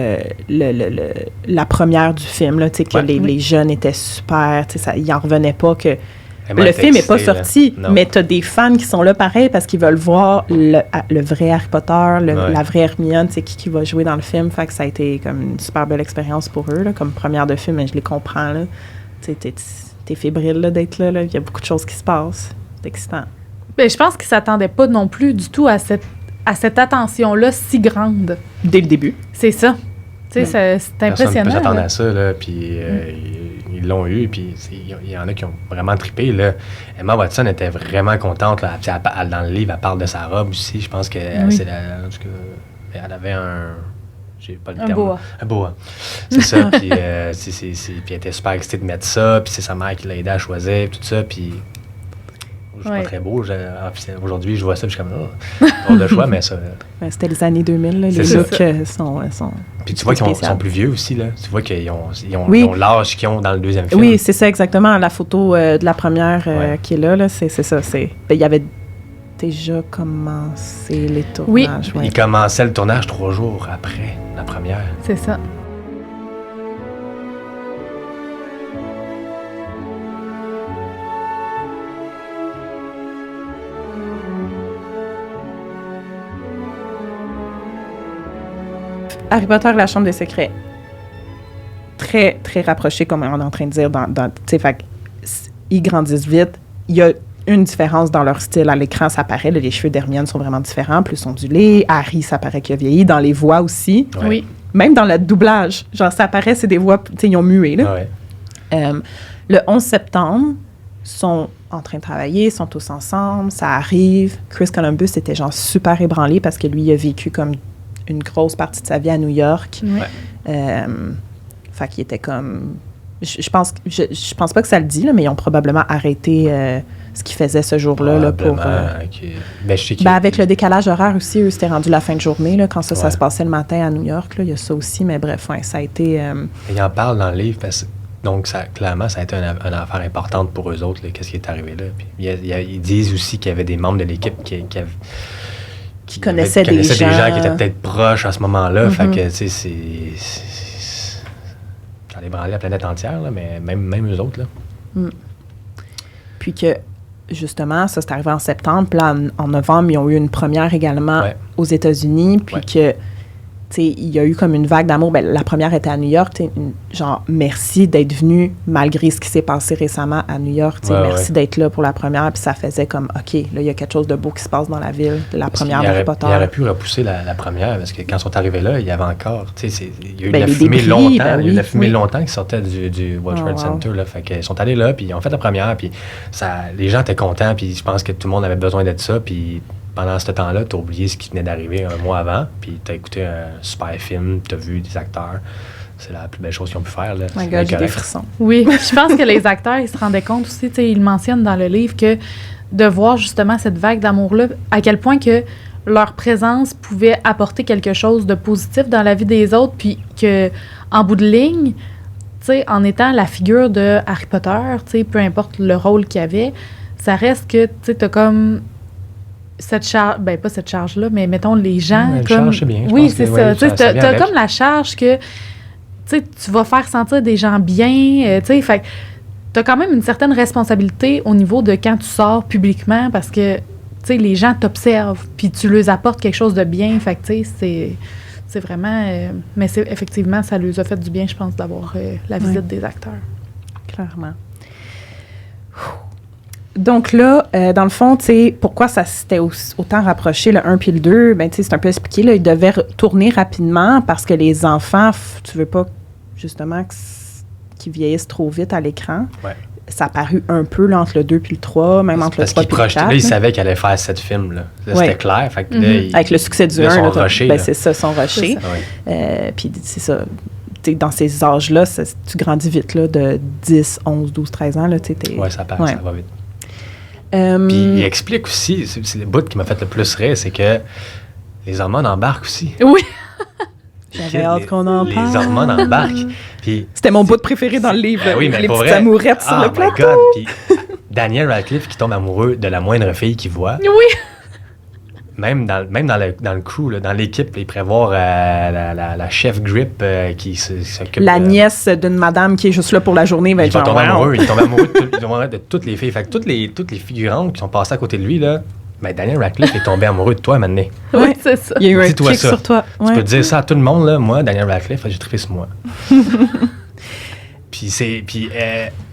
la première du film, là, tu sais, que les jeunes étaient super, tu sais, ils n'en revenaient pas que... Le film n'est pas sorti, mais tu as des fans qui sont là pareil parce qu'ils veulent voir le vrai Harry Potter, la vraie Hermione, c'est qui va jouer dans le film. Fait que ça a été comme une super belle expérience pour eux, là, comme première de film, mais je les comprends. Tu sais, t'es fébrile là, d'être là. Il y a beaucoup de choses qui se passent. C'est excitant. Ben, je pense qu'ils ne s'attendaient pas non plus du tout à cette attention-là si grande. Dès le début. C'est ça. Tu sais, c'est impressionnant. Personne ne peut s'attendre à ça, là, puis ils l'ont eu, puis il y en a qui ont vraiment trippé, là. Emma Watson était vraiment contente, là. Dans le livre, elle parle de sa robe aussi, je pense que elle avait un... J'ai pas le terme. Boa. Un boa. C'est ça, puis puis elle était super excitée de mettre ça, puis c'est sa mère qui l'a aidé à choisir, tout ça, puis... C'est pas très beau. Aujourd'hui, je vois ça, puis je suis comme, pas de choix, mais ça... C'était les années 2000, là, les looks sont... Puis tu vois qu'ils sont plus vieux aussi, là. Tu vois qu'ils ont l'âge qu'ils ont dans le deuxième film. Oui, c'est ça, exactement. La photo de la première qui est là, c'est ça. Il y avait déjà commencé les tournages. Oui, il commençait le tournage 3 jours après la première. C'est ça. Harry Potter et la Chambre des secrets. Très, très rapproché, comme on est en train de dire. Ils grandissent vite. Il y a une différence dans leur style. À l'écran, ça paraît. Les cheveux d'Hermione sont vraiment différents, plus ondulés. Harry, ça paraît qu'il a vieilli. Dans les voix aussi. Ouais. Oui. Même dans le doublage. Genre, ça paraît, c'est des voix... Tu sais, ils ont mué, là. Ouais. Le 11 septembre, sont en train de travailler, sont tous ensemble, ça arrive. Chris Columbus était genre super ébranlé parce que lui, il a vécu comme une grosse partie de sa vie à New York. Ouais. Fait qu'il était comme... Je pense pas que ça le dit, là, mais ils ont probablement arrêté ce qu'ils faisaient ce jour-là. Là, pour, avec le décalage horaire aussi, eux, c'était rendu la fin de journée. Là, quand ça se passait le matin à New York, là, il y a ça aussi. Mais bref, ça a été... Ils en parlent dans le livre, donc clairement, ça a été une affaire importante pour eux autres, là, qu'est-ce qui est arrivé là. Puis, ils disent aussi qu'il y avait des membres de l'équipe qui connaissaient des gens qui étaient peut-être proches à ce moment-là. Fait que, tu sais, ça a ébranlé la planète entière, là, mais même eux autres, là. Puis que, justement, ça, c'est arrivé en septembre. Puis là, en novembre, ils ont eu une première également aux États-Unis. Puis que, tu sais, il y a eu comme une vague d'amour. Ben, la première était à New York. Genre, merci d'être venu malgré ce qui s'est passé récemment à New York. Merci d'être là pour la première. Puis ça faisait comme, OK, là, il y a quelque chose de beau qui se passe dans la ville. La première d'Harry Potter. Il aurait pu repousser la première parce que quand ils sont arrivés là, il y avait encore, tu sais, il y a eu de la fumée longtemps. Il y a eu de la fumée longtemps qui sortait du World Trade Center. Là, fait qu'ils sont allés là, puis ils ont fait la première. Puis les gens étaient contents. Puis je pense que tout le monde avait besoin d'être ça. Puis pendant ce temps-là, tu as oublié ce qui venait d'arriver un mois avant, puis tu as écouté un super film, tu as vu des acteurs. C'est la plus belle chose qu'ils ont pu faire. Là. My God, j'ai des frissons. Oui, je pense que les acteurs, ils se rendaient compte aussi, ils mentionnent dans le livre que de voir justement cette vague d'amour-là, à quel point que leur présence pouvait apporter quelque chose de positif dans la vie des autres, puis qu'en bout de ligne, en étant la figure de Harry Potter, peu importe le rôle qu'il avait, ça reste que tu as comme... cette charge, ben pas cette charge-là, mais mettons les gens comme... Charge, c'est bien. Oui, c'est ça. T'as comme la charge que tu vas faire sentir des gens bien, fait t'as quand même une certaine responsabilité au niveau de quand tu sors publiquement parce que les gens t'observent puis tu leur apportes quelque chose de bien, fait que c'est c'est vraiment... mais effectivement, ça lui a fait du bien, je pense, d'avoir la visite des acteurs. Clairement. Donc là, dans le fond, tu sais, pourquoi ça s'était autant rapproché, le 1 puis le 2, ben tu sais, c'est un peu expliqué, là, ils devaient tourner rapidement parce que les enfants, tu veux pas, justement, qu'ils vieillissent trop vite à l'écran. Ouais. Ça a paru un peu là, entre le 2 puis le 3, même entre le 3 puis le 4. Là, ils savaient qu'elle allait faire 7 films. Là, c'était clair. Fait que là, avec le succès du 1, sont rushés, ben, c'est ça, sont rushés. Puis c'est ça. Dans ces âges-là, tu grandis vite, là, de 10, 11, 12, 13 ans. Oui, ça va vite. Puis il explique aussi, c'est le bout qui m'a fait le plus rire, c'est que les hormones embarquent aussi. Oui! J'avais hâte qu'on en parle. Les hormones embarquent. Puis, c'était mon bout préféré dans le livre. Oui, mais les pour petites vrai, amourettes sur le plateau. God. Puis Daniel Radcliffe qui tombe amoureux de la moindre fille qu'il voit. Oui! Même dans le crew, là, dans l'équipe, il prévoit la chef Grip qui s'occupe... La nièce d'une madame qui est juste là pour la journée. Il va tomber amoureux. Il tombe amoureux de toutes les filles. Fait que toutes les figurantes qui sont passées à côté de lui, là, ben Daniel Radcliffe est tombé amoureux de toi, maintenant. Oui, c'est ça. Il y a eu un clic sur toi. Tu peux dire ça à tout le monde, là. Moi, Daniel Radcliffe, j'ai trippé sur moi. Puis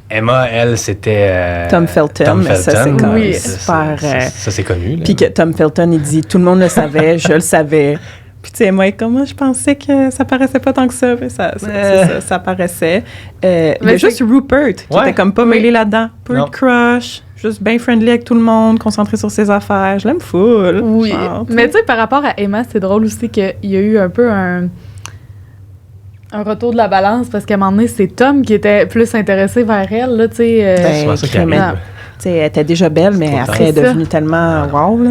Emma, elle, c'était... Tom Felton. Mais ça, c'est comme super... Ça, c'est connu. Puis que Tom Felton, il dit, tout le monde le savait, je le savais. Puis tu sais, moi, comment je pensais que ça paraissait pas tant que ça. Ça paraissait. Il y a juste Rupert, qui était comme pas mêlé là-dedans. Rupert crush, juste bien friendly avec tout le monde, concentré sur ses affaires. Je l'aime full. Oui, mais tu sais, par rapport à Emma, c'est drôle aussi qu'il y a eu un peu un retour de la balance, parce qu'à un moment donné, c'est Tom qui était plus intéressé vers elle, là, tu sais. Elle était déjà belle, mais après, elle est devenue tellement wow, là.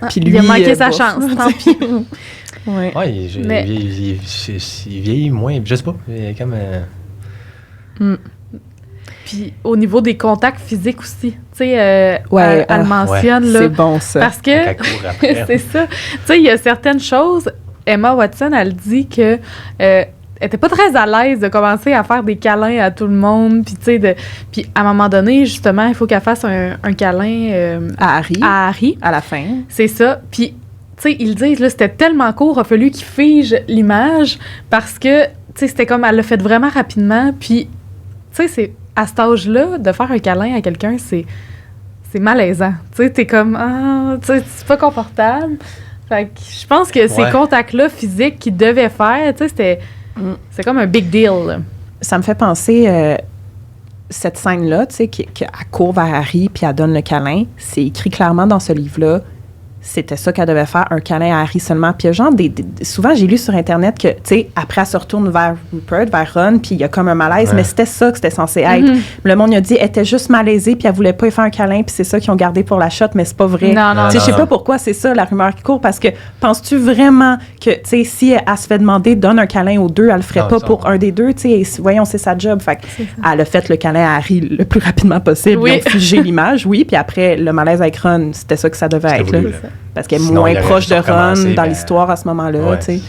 Puis lui, il a manqué sa chance, tant pis. Oui, il vieillit moins, je sais pas, il est comme... Puis au niveau des contacts physiques aussi, tu sais, elle mentionne, là... C'est bon, ça. Parce que, c'est ça, tu sais, il y a certaines choses, Emma Watson, elle dit que... elle était pas très à l'aise de commencer à faire des câlins à tout le monde, puis tu sais, puis à un moment donné, justement, il faut qu'elle fasse un câlin à Harry, à la fin. C'est ça, puis tu sais, ils disent, là, c'était tellement court, il a fallu qu'ils figent l'image, parce que, tu sais, c'était comme, elle l'a fait vraiment rapidement, puis, tu sais, c'est à cet âge-là, de faire un câlin à quelqu'un, c'est malaisant, tu sais, t'es comme, tu sais, c'est pas confortable, fait que je pense que ces contacts-là physiques qu'ils devaient faire, tu sais, c'est comme un big deal. Là. Ça me fait penser, cette scène-là, tu sais, qu'elle court vers Harry puis elle donne le câlin. C'est écrit clairement dans ce livre-là. C'était ça qu'elle devait faire, un câlin à Harry seulement. Puis il y a genre souvent, j'ai lu sur Internet que, tu sais, après, elle se retourne vers Rupert, vers Ron, puis il y a comme un malaise, mais c'était ça que c'était censé être. Le monde, il a dit, elle était juste malaisée, puis elle voulait pas y faire un câlin, puis c'est ça qu'ils ont gardé pour la shot, mais c'est pas vrai. Non. Tu sais, je sais pas pourquoi c'est ça, la rumeur qui court, parce que penses-tu vraiment que, tu sais, si elle se fait demander, donne un câlin aux deux, elle le ferait pas pour un des deux, tu sais, voyons, c'est sa job. Fait elle a fait le câlin à Harry le plus rapidement possible, ils ont figé l'image, puis après, le malaise avec Ron, c'était ça que ça devait être, là. Parce qu'elle est moins proche de Ron dans l'histoire à ce moment-là, tu sais.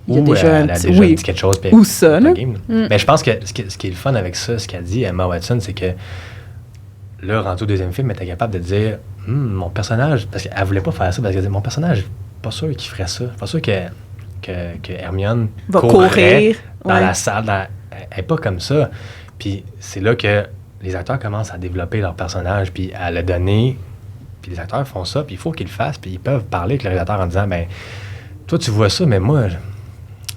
Il y a déjà un petit... dit quelque chose. Ou ça, là. Mais je pense que ce qui est le fun avec ça, ce qu'a dit Emma Watson, c'est que là, rendu au deuxième film, elle était capable de dire mon personnage... Parce qu'elle voulait pas faire ça, parce qu'elle disait, mon personnage, pas sûr qu'il ferait ça. Pas sûr que Hermione va courir dans la salle. Elle n'est pas comme ça. Puis c'est là que les acteurs commencent à développer leur personnage, puis à le donner... Puis les acteurs font ça, puis il faut qu'ils le fassent, puis ils peuvent parler avec le réalisateur en disant, ben toi, tu vois ça, mais moi,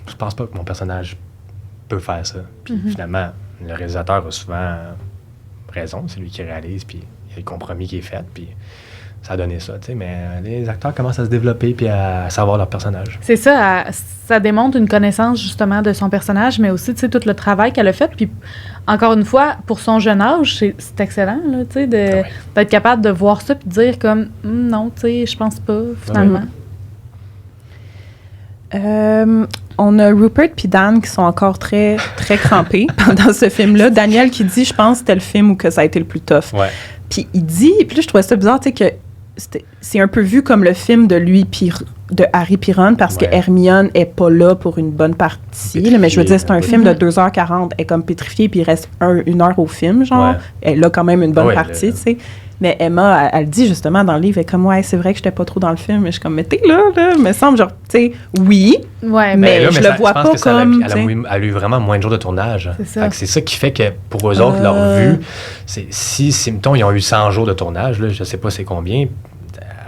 je pense pas que mon personnage peut faire ça. Puis finalement, le réalisateur a souvent raison, c'est lui qui réalise, puis il y a le compromis qui est fait, puis ça a donné ça, tu sais. Mais les acteurs commencent à se développer puis à savoir leur personnage. C'est ça, ça démontre une connaissance justement de son personnage, mais aussi, tu sais, tout le travail qu'elle a fait. Puis encore une fois, pour son jeune âge, c'est excellent, là, tu sais, d'être capable de voir ça puis de dire comme non, tu sais, je pense pas, finalement. On a Rupert puis Dan qui sont encore très, très crampés pendant ce film-là. Daniel qui dit, je pense que c'était le film où que ça a été le plus tough. Puis il dit, puis là, je trouvais ça bizarre, tu sais, que c'est un peu vu comme le film de lui puis de Harry puis Ron parce que Hermione est pas là pour une bonne partie. Là, mais je veux dire, c'est un film de 2h40. Elle est comme pétrifiée puis il reste 1 heure au film, genre. Elle a quand même une bonne partie, tu sais. Mais Emma, elle dit justement dans le livre, elle est comme, ouais, c'est vrai que j'étais pas trop dans le film. Mais je suis comme, mais t'es là, me semble, genre, tu sais, oui, Ouais, mais ben, je le vois pas comme... Elle a eu vraiment moins de jours de tournage. C'est ça. Fait que c'est ça qui fait que pour eux autres, leur vue, c'est si, mettons, ils ont eu 100 jours de tournage, là, je sais pas c'est combien,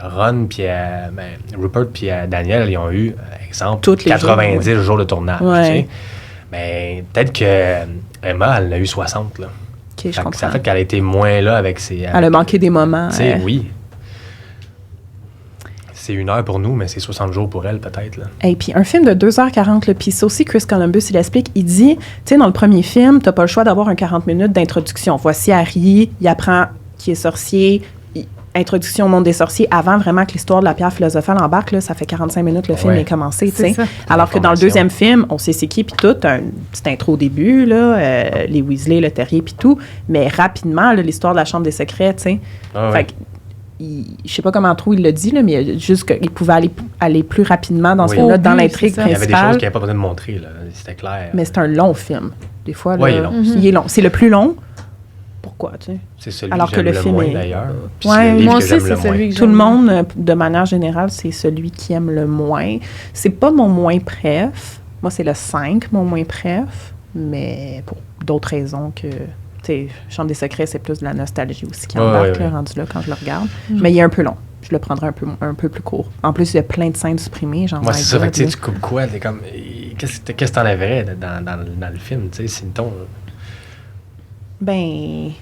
Ron, puis Rupert, puis Daniel, ils ont eu, exemple, toutes les 90 jours de tournage. Ouais. Tu sais. Mais peut-être que Emma, elle en a eu 60. Là. OK, je comprends. Ça fait qu'elle a été moins là avec ses... Elle a manqué des moments. Tu sais, oui. C'est 1 heure pour nous, mais c'est 60 jours pour elle, peut-être. Et puis, un film de 2h40, puis ça aussi, Chris Columbus, il explique, il dit, tu sais, dans le premier film, t'as pas le choix d'avoir un 40 minutes d'introduction. Voici Harry, il apprend qu'il est sorcier, introduction au monde des sorciers, avant vraiment que l'histoire de la pierre philosophale embarque, là, ça fait 45 minutes, le film est commencé, tu sais. Alors que dans le deuxième film, on sait c'est qui, puis tout, une petite intro au début, là, les Weasley, le terrier, puis tout, mais rapidement, là, l'histoire de la Chambre des secrets, tu sais. Fait que, je sais pas comment trop il le dit, là, mais juste qu'il pouvait aller plus rapidement dans ce film-là, dans l'intrigue principale. Il y avait des choses qu'il n'avait pas besoin de montrer, là, c'était clair. Mais c'est un long film. Des fois, là, il est long. Il est long. C'est le plus long. Pourquoi, tu sais? C'est celui alors que j'aime le moins, d'ailleurs. Moi aussi, c'est celui que j'aime. Tout le monde, de manière générale, c'est celui qui aime le moins. C'est pas mon moins préf. Moi, c'est le 5, mon moins préf. Mais pour d'autres raisons que... Tu sais, Chambre des secrets, c'est plus de la nostalgie aussi qui embarque, rendu là, quand je le regarde. Mais il est un peu long. Je le prendrais un peu plus court. En plus, il y a plein de scènes supprimées. Genre, moi, c'est ça. Fait que tu coupes quoi? T'es comme... Qu'est-ce que t'enlèverais dans le film, tu sais, c'est une ton... Ben,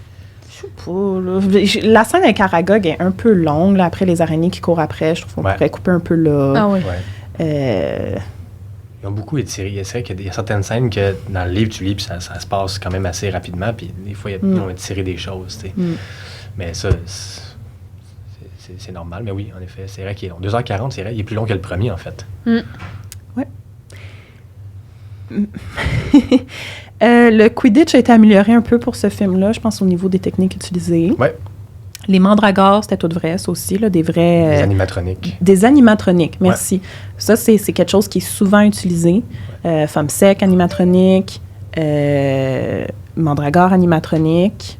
je sais pas. Là. La scène avec Aragog est un peu longue. Là, après les araignées qui courent après, je trouve qu'on pourrait couper un peu là. Ah oui. Ils ont beaucoup étiré. C'est vrai qu'il y a certaines scènes que dans le livre, tu lis, puis ça se passe quand même assez rapidement. Puis des fois, ils ont étiré des choses. Tu sais. Mais ça, c'est normal. Mais oui, en effet, c'est vrai qu'il est long. 2h40, c'est vrai, il est plus long que le premier, en fait. Ouais. Le Quidditch a été amélioré un peu pour ce film-là, je pense, au niveau des techniques utilisées. Ouais. Les mandragores, c'était tout vrai, ça aussi, là, des vrais... Des animatroniques. Des animatroniques, merci. Ça, c'est quelque chose qui est souvent utilisé. Femme sec, animatronique, mandragore, animatronique,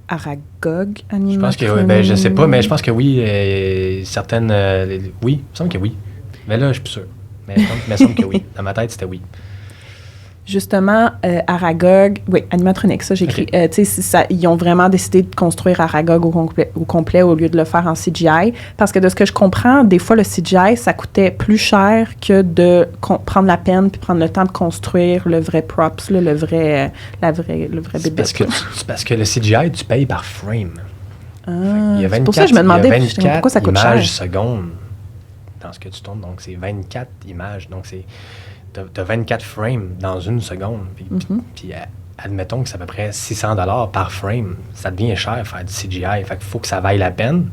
Aragog, animatronique. Je pense que, je sais pas, mais je pense que oui, certaines... oui, il me semble que oui. Mais là, je suis plus sûr. Mais il me semble que oui. Dans ma tête, c'était oui. Justement, Aragog, oui, animatronique, ça j'écris. Okay. Tu sais, ils ont vraiment décidé de construire Aragog au complet au lieu de le faire en CGI. Parce que de ce que je comprends, des fois, le CGI, ça coûtait plus cher que de prendre la peine puis prendre le temps de construire le vrai props, là, le vrai bébé. C'est parce que le CGI, tu payes par frame. Il y a 24, c'est pour ça que je me demandais pourquoi ça coûte cher. 24 images secondes dans ce que tu tournes. Donc, c'est 24 images. Donc, c'est... T'as 24 frames dans une seconde. Puis admettons que c'est à peu près $600 par frame. Ça devient cher faire du CGI. Fait qu'il faut que ça vaille la peine.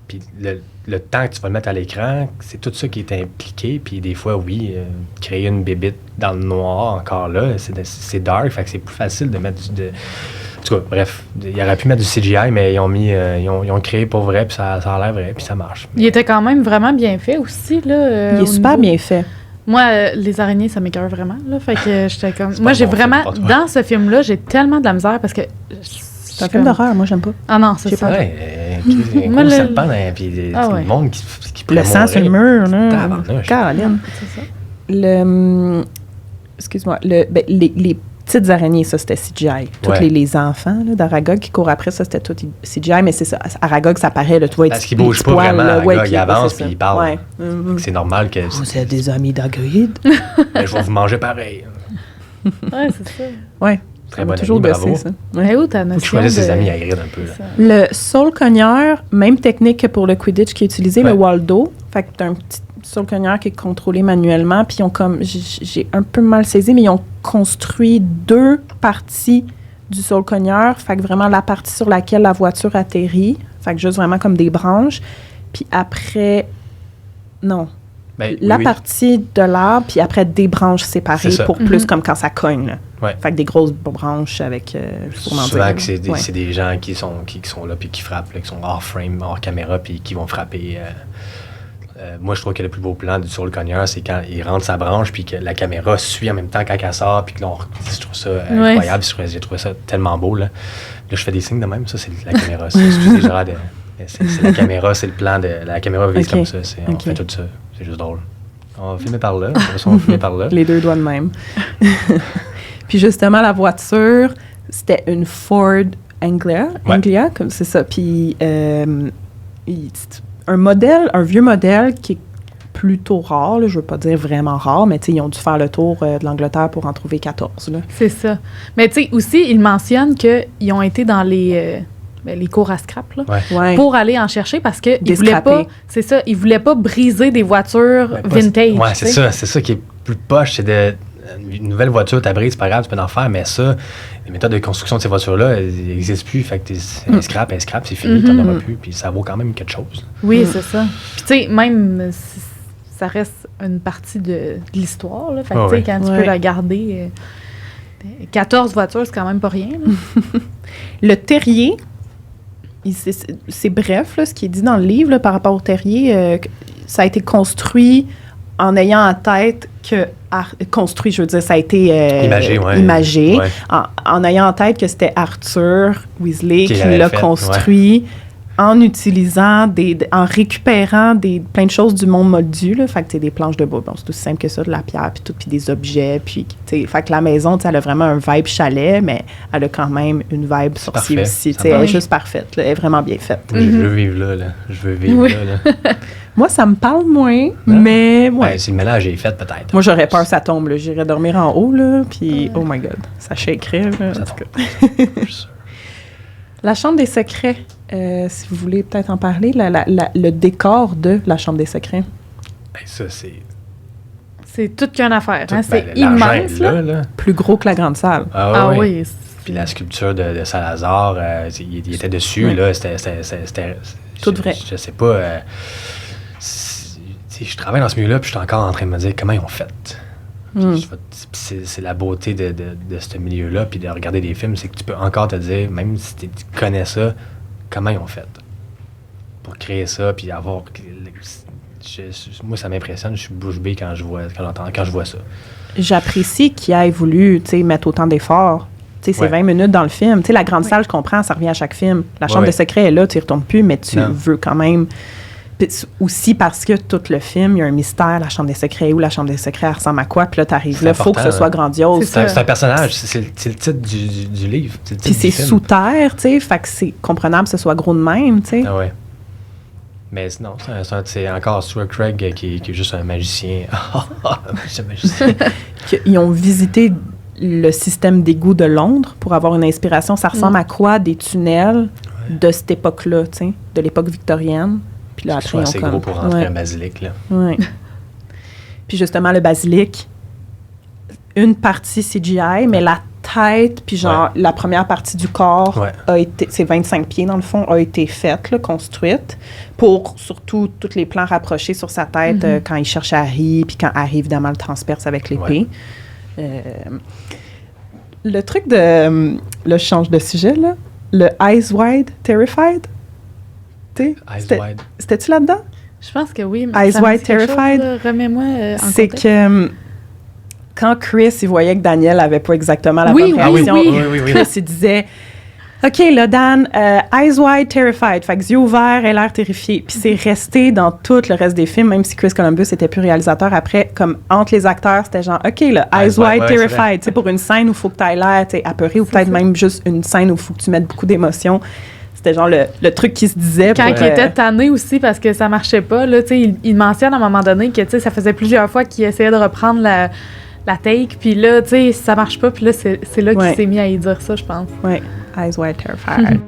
Puis le temps que tu vas le mettre à l'écran, c'est tout ça qui est impliqué. Puis des fois, oui, créer une bébite dans le noir, encore là, c'est dark. Fait que c'est plus facile de mettre en tout cas, bref, il aurait pu mettre du CGI, mais ils ont créé pour vrai, puis ça a l'air vrai, puis ça marche. Il était quand même vraiment bien fait aussi, là. Il est super bien fait. Moi, les araignées, ça m'écoeure vraiment, là. Fait que j'étais comme... Moi, j'ai vraiment... Dans ce film-là, j'ai tellement de la misère parce que... C'est un film d'horreur, moi, j'aime pas. Ah non, c'est ça. Ouais, un gros serpent, puis le monde qui le sang sur le mur, là. Tabarnouche. Caroline. C'est ça. Excuse-moi. Les petites araignées, ça, c'était CGI. Tous les enfants d'Aragog qui courent après, ça, c'était tout CGI, mais c'est ça. Aragog, ça paraît, tu vois... Parce qu'il bouge pas vraiment, Aragog, il avance, puis il parle. Ouais. C'est normal que... Vous êtes des amis d'Hagrid? Mais je vais vous manger pareil. Ouais, c'est ça. Ouais. Très bon toujours ami, bravo. Ça. Mais où ta notion faut que je choisisse ses amis Hagrid un peu. Là. Le Soul Cogneur, même technique que pour le Quidditch qui est utilisé, le Waldo. Fait que t'as un petit Soul Cogneur qui est contrôlé manuellement. Puis ils ont comme... J'ai un peu mal saisi, mais ils ont construit 2 parties du Soul Cogneur. Fait que vraiment la partie sur laquelle la voiture atterrit. Fait que juste vraiment comme des branches. Puis après... Non. Partie de l'arbre, puis après des branches séparées pour plus comme quand ça cogne. Là. Ouais. Fait que des grosses branches avec... souvent que c'est des gens qui sont là puis qui frappent, là, qui sont hors frame, hors caméra, puis qui vont frapper moi, je trouve que le plus beau plan sur le cogneur, c'est quand il rentre sa branche, puis que la caméra suit en même temps quand elle sort, puis que là, je trouve ça incroyable. J'ai trouvé ça tellement beau. Là, je fais des signes de même, ça, c'est la caméra. Excusez, Gérard, c'est la caméra, c'est le plan de... La caméra vise comme ça. On fait tout ça. C'est juste drôle. On va filmer par là. On va filmer par là. Les deux doigts de même. Puis justement, la voiture, c'était une Ford Anglia, comme c'est ça. Puis un vieux modèle qui est plutôt rare, là, je veux pas dire vraiment rare, mais ils ont dû faire le tour de l'Angleterre pour en trouver 14. Là. C'est ça. Mais tu sais, aussi, ils mentionnent qu'ils ont été dans les cours à scrap là, pour aller en chercher parce qu'ils voulaient pas, c'est ça, ils voulaient pas briser des voitures vintage. Ouais, c'est ça qui est plus poche, c'est une nouvelle voiture, t'as brise, c'est pas grave, tu peux en faire, mais ça, les méthodes de construction de ces voitures-là, elles n'existent plus, fait que scrap, c'est fini, t'en auras plus, puis ça vaut quand même quelque chose. Oui, c'est ça. Puis tu sais, même ça reste une partie de l'histoire, là, fait que tu sais, quand tu peux la garder, 14 voitures, c'est quand même pas rien. Là. Le terrier, c'est bref, là, ce qui est dit dans le livre là, par rapport au terrier, ça a été construit en ayant en tête que... construit, je veux dire, ça a été imagé en ayant en tête que c'était Arthur Weasley qui l'a construit en utilisant en récupérant plein de choses du monde moldu, là. Fait que des planches de bois, bon, c'est aussi simple que ça, de la pierre, puis tout, puis des objets, puis fait que la maison, elle a vraiment un vibe chalet, mais elle a quand même une vibe sorcier aussi. Elle est juste parfaite, là. Elle est vraiment bien faite. Je veux vivre là. Je veux vivre là. Moi, ça me parle moins, mais... Ouais. Si le ménage est fait, peut-être. Moi, j'aurais peur que ça tombe, là. J'irais dormir en haut, là, puis oh my God, ça shakerait, là. Ça tombe. La chambre des secrets, si vous voulez peut-être en parler, le décor de la chambre des secrets. Ça, c'est... C'est toute qu'une affaire. Hein? C'est immense, là. Plus gros que la grande salle. Ah oui. Puis la sculpture de Salazar, il était dessus, là. C'était tout vrai. Je sais pas... je travaille dans ce milieu-là, puis je suis encore en train de me dire comment ils ont fait. C'est la beauté de ce milieu-là, puis de regarder des films, c'est que tu peux encore te dire, même si tu connais ça, comment ils ont fait pour créer ça, puis avoir... moi, ça m'impressionne, je suis bouche bée quand je vois ça. J'apprécie qu'il ait voulu mettre autant d'efforts. C'est 20 minutes dans le film. La grande salle, je comprends, ça revient à chaque film. La chambre de secret est là, tu y retournes plus, mais tu veux quand même... Aussi parce que tout le film, il y a un mystère, la chambre des secrets, où la chambre des secrets, elle ressemble à quoi, puis là, t'arrives là, il faut que ce soit grandiose. C'est un personnage, c'est le titre du livre. Puis c'est sous terre, tu sais, fait que c'est comprenable que ce soit gros de même, tu sais. Ah ouais. Mais non, c'est encore Stuart Craig qui est juste un magicien. C'est un magicien. Ils ont visité le système d'égout de Londres pour avoir une inspiration. Ça ressemble à quoi, des tunnels de cette époque-là, tu sais, de l'époque victorienne. Puis là, après, c'est gros pour rentrer un basilic, là. Oui. Puis justement, le basilic, une partie CGI, mais la tête, puis genre, la première partie du corps c'est 25 pieds, dans le fond, a été faite, là, construite, pour surtout tous les plans rapprochés sur sa tête quand il cherche Harry, puis quand Harry, évidemment, le transperce avec l'épée. Le truc de... là, je change de sujet, là. Le Eyes Wide Terrified. C'était-tu là-dedans? Je pense que oui. Eyes Wide Terrified. Remets-moi en c'est que quand Chris, il voyait que Daniel n'avait pas exactement la bonne réaction, Chris, il disait « OK, là, Dan, Eyes Wide Terrified ». Fait que yeux ouverts, elle a l'air terrifiée. Puis c'est resté dans tout le reste des films, même si Chris Columbus n'était plus réalisateur. Après, comme entre les acteurs, c'était genre « OK, là, Eyes Wide Terrified ». Tu sais, pour une scène où il faut que tu aies l'air apeuré, ou peut-être même juste une scène où il faut que tu mettes beaucoup d'émotions. C'était genre le truc qui se disait. Quand il était tanné aussi parce que ça marchait pas, là, il mentionne à un moment donné que ça faisait plusieurs fois qu'il essayait de reprendre la take, puis là, ça marche pas, puis là, c'est là qu'il s'est mis à y dire ça, je pense. Oui, Eyes Wide Terrified.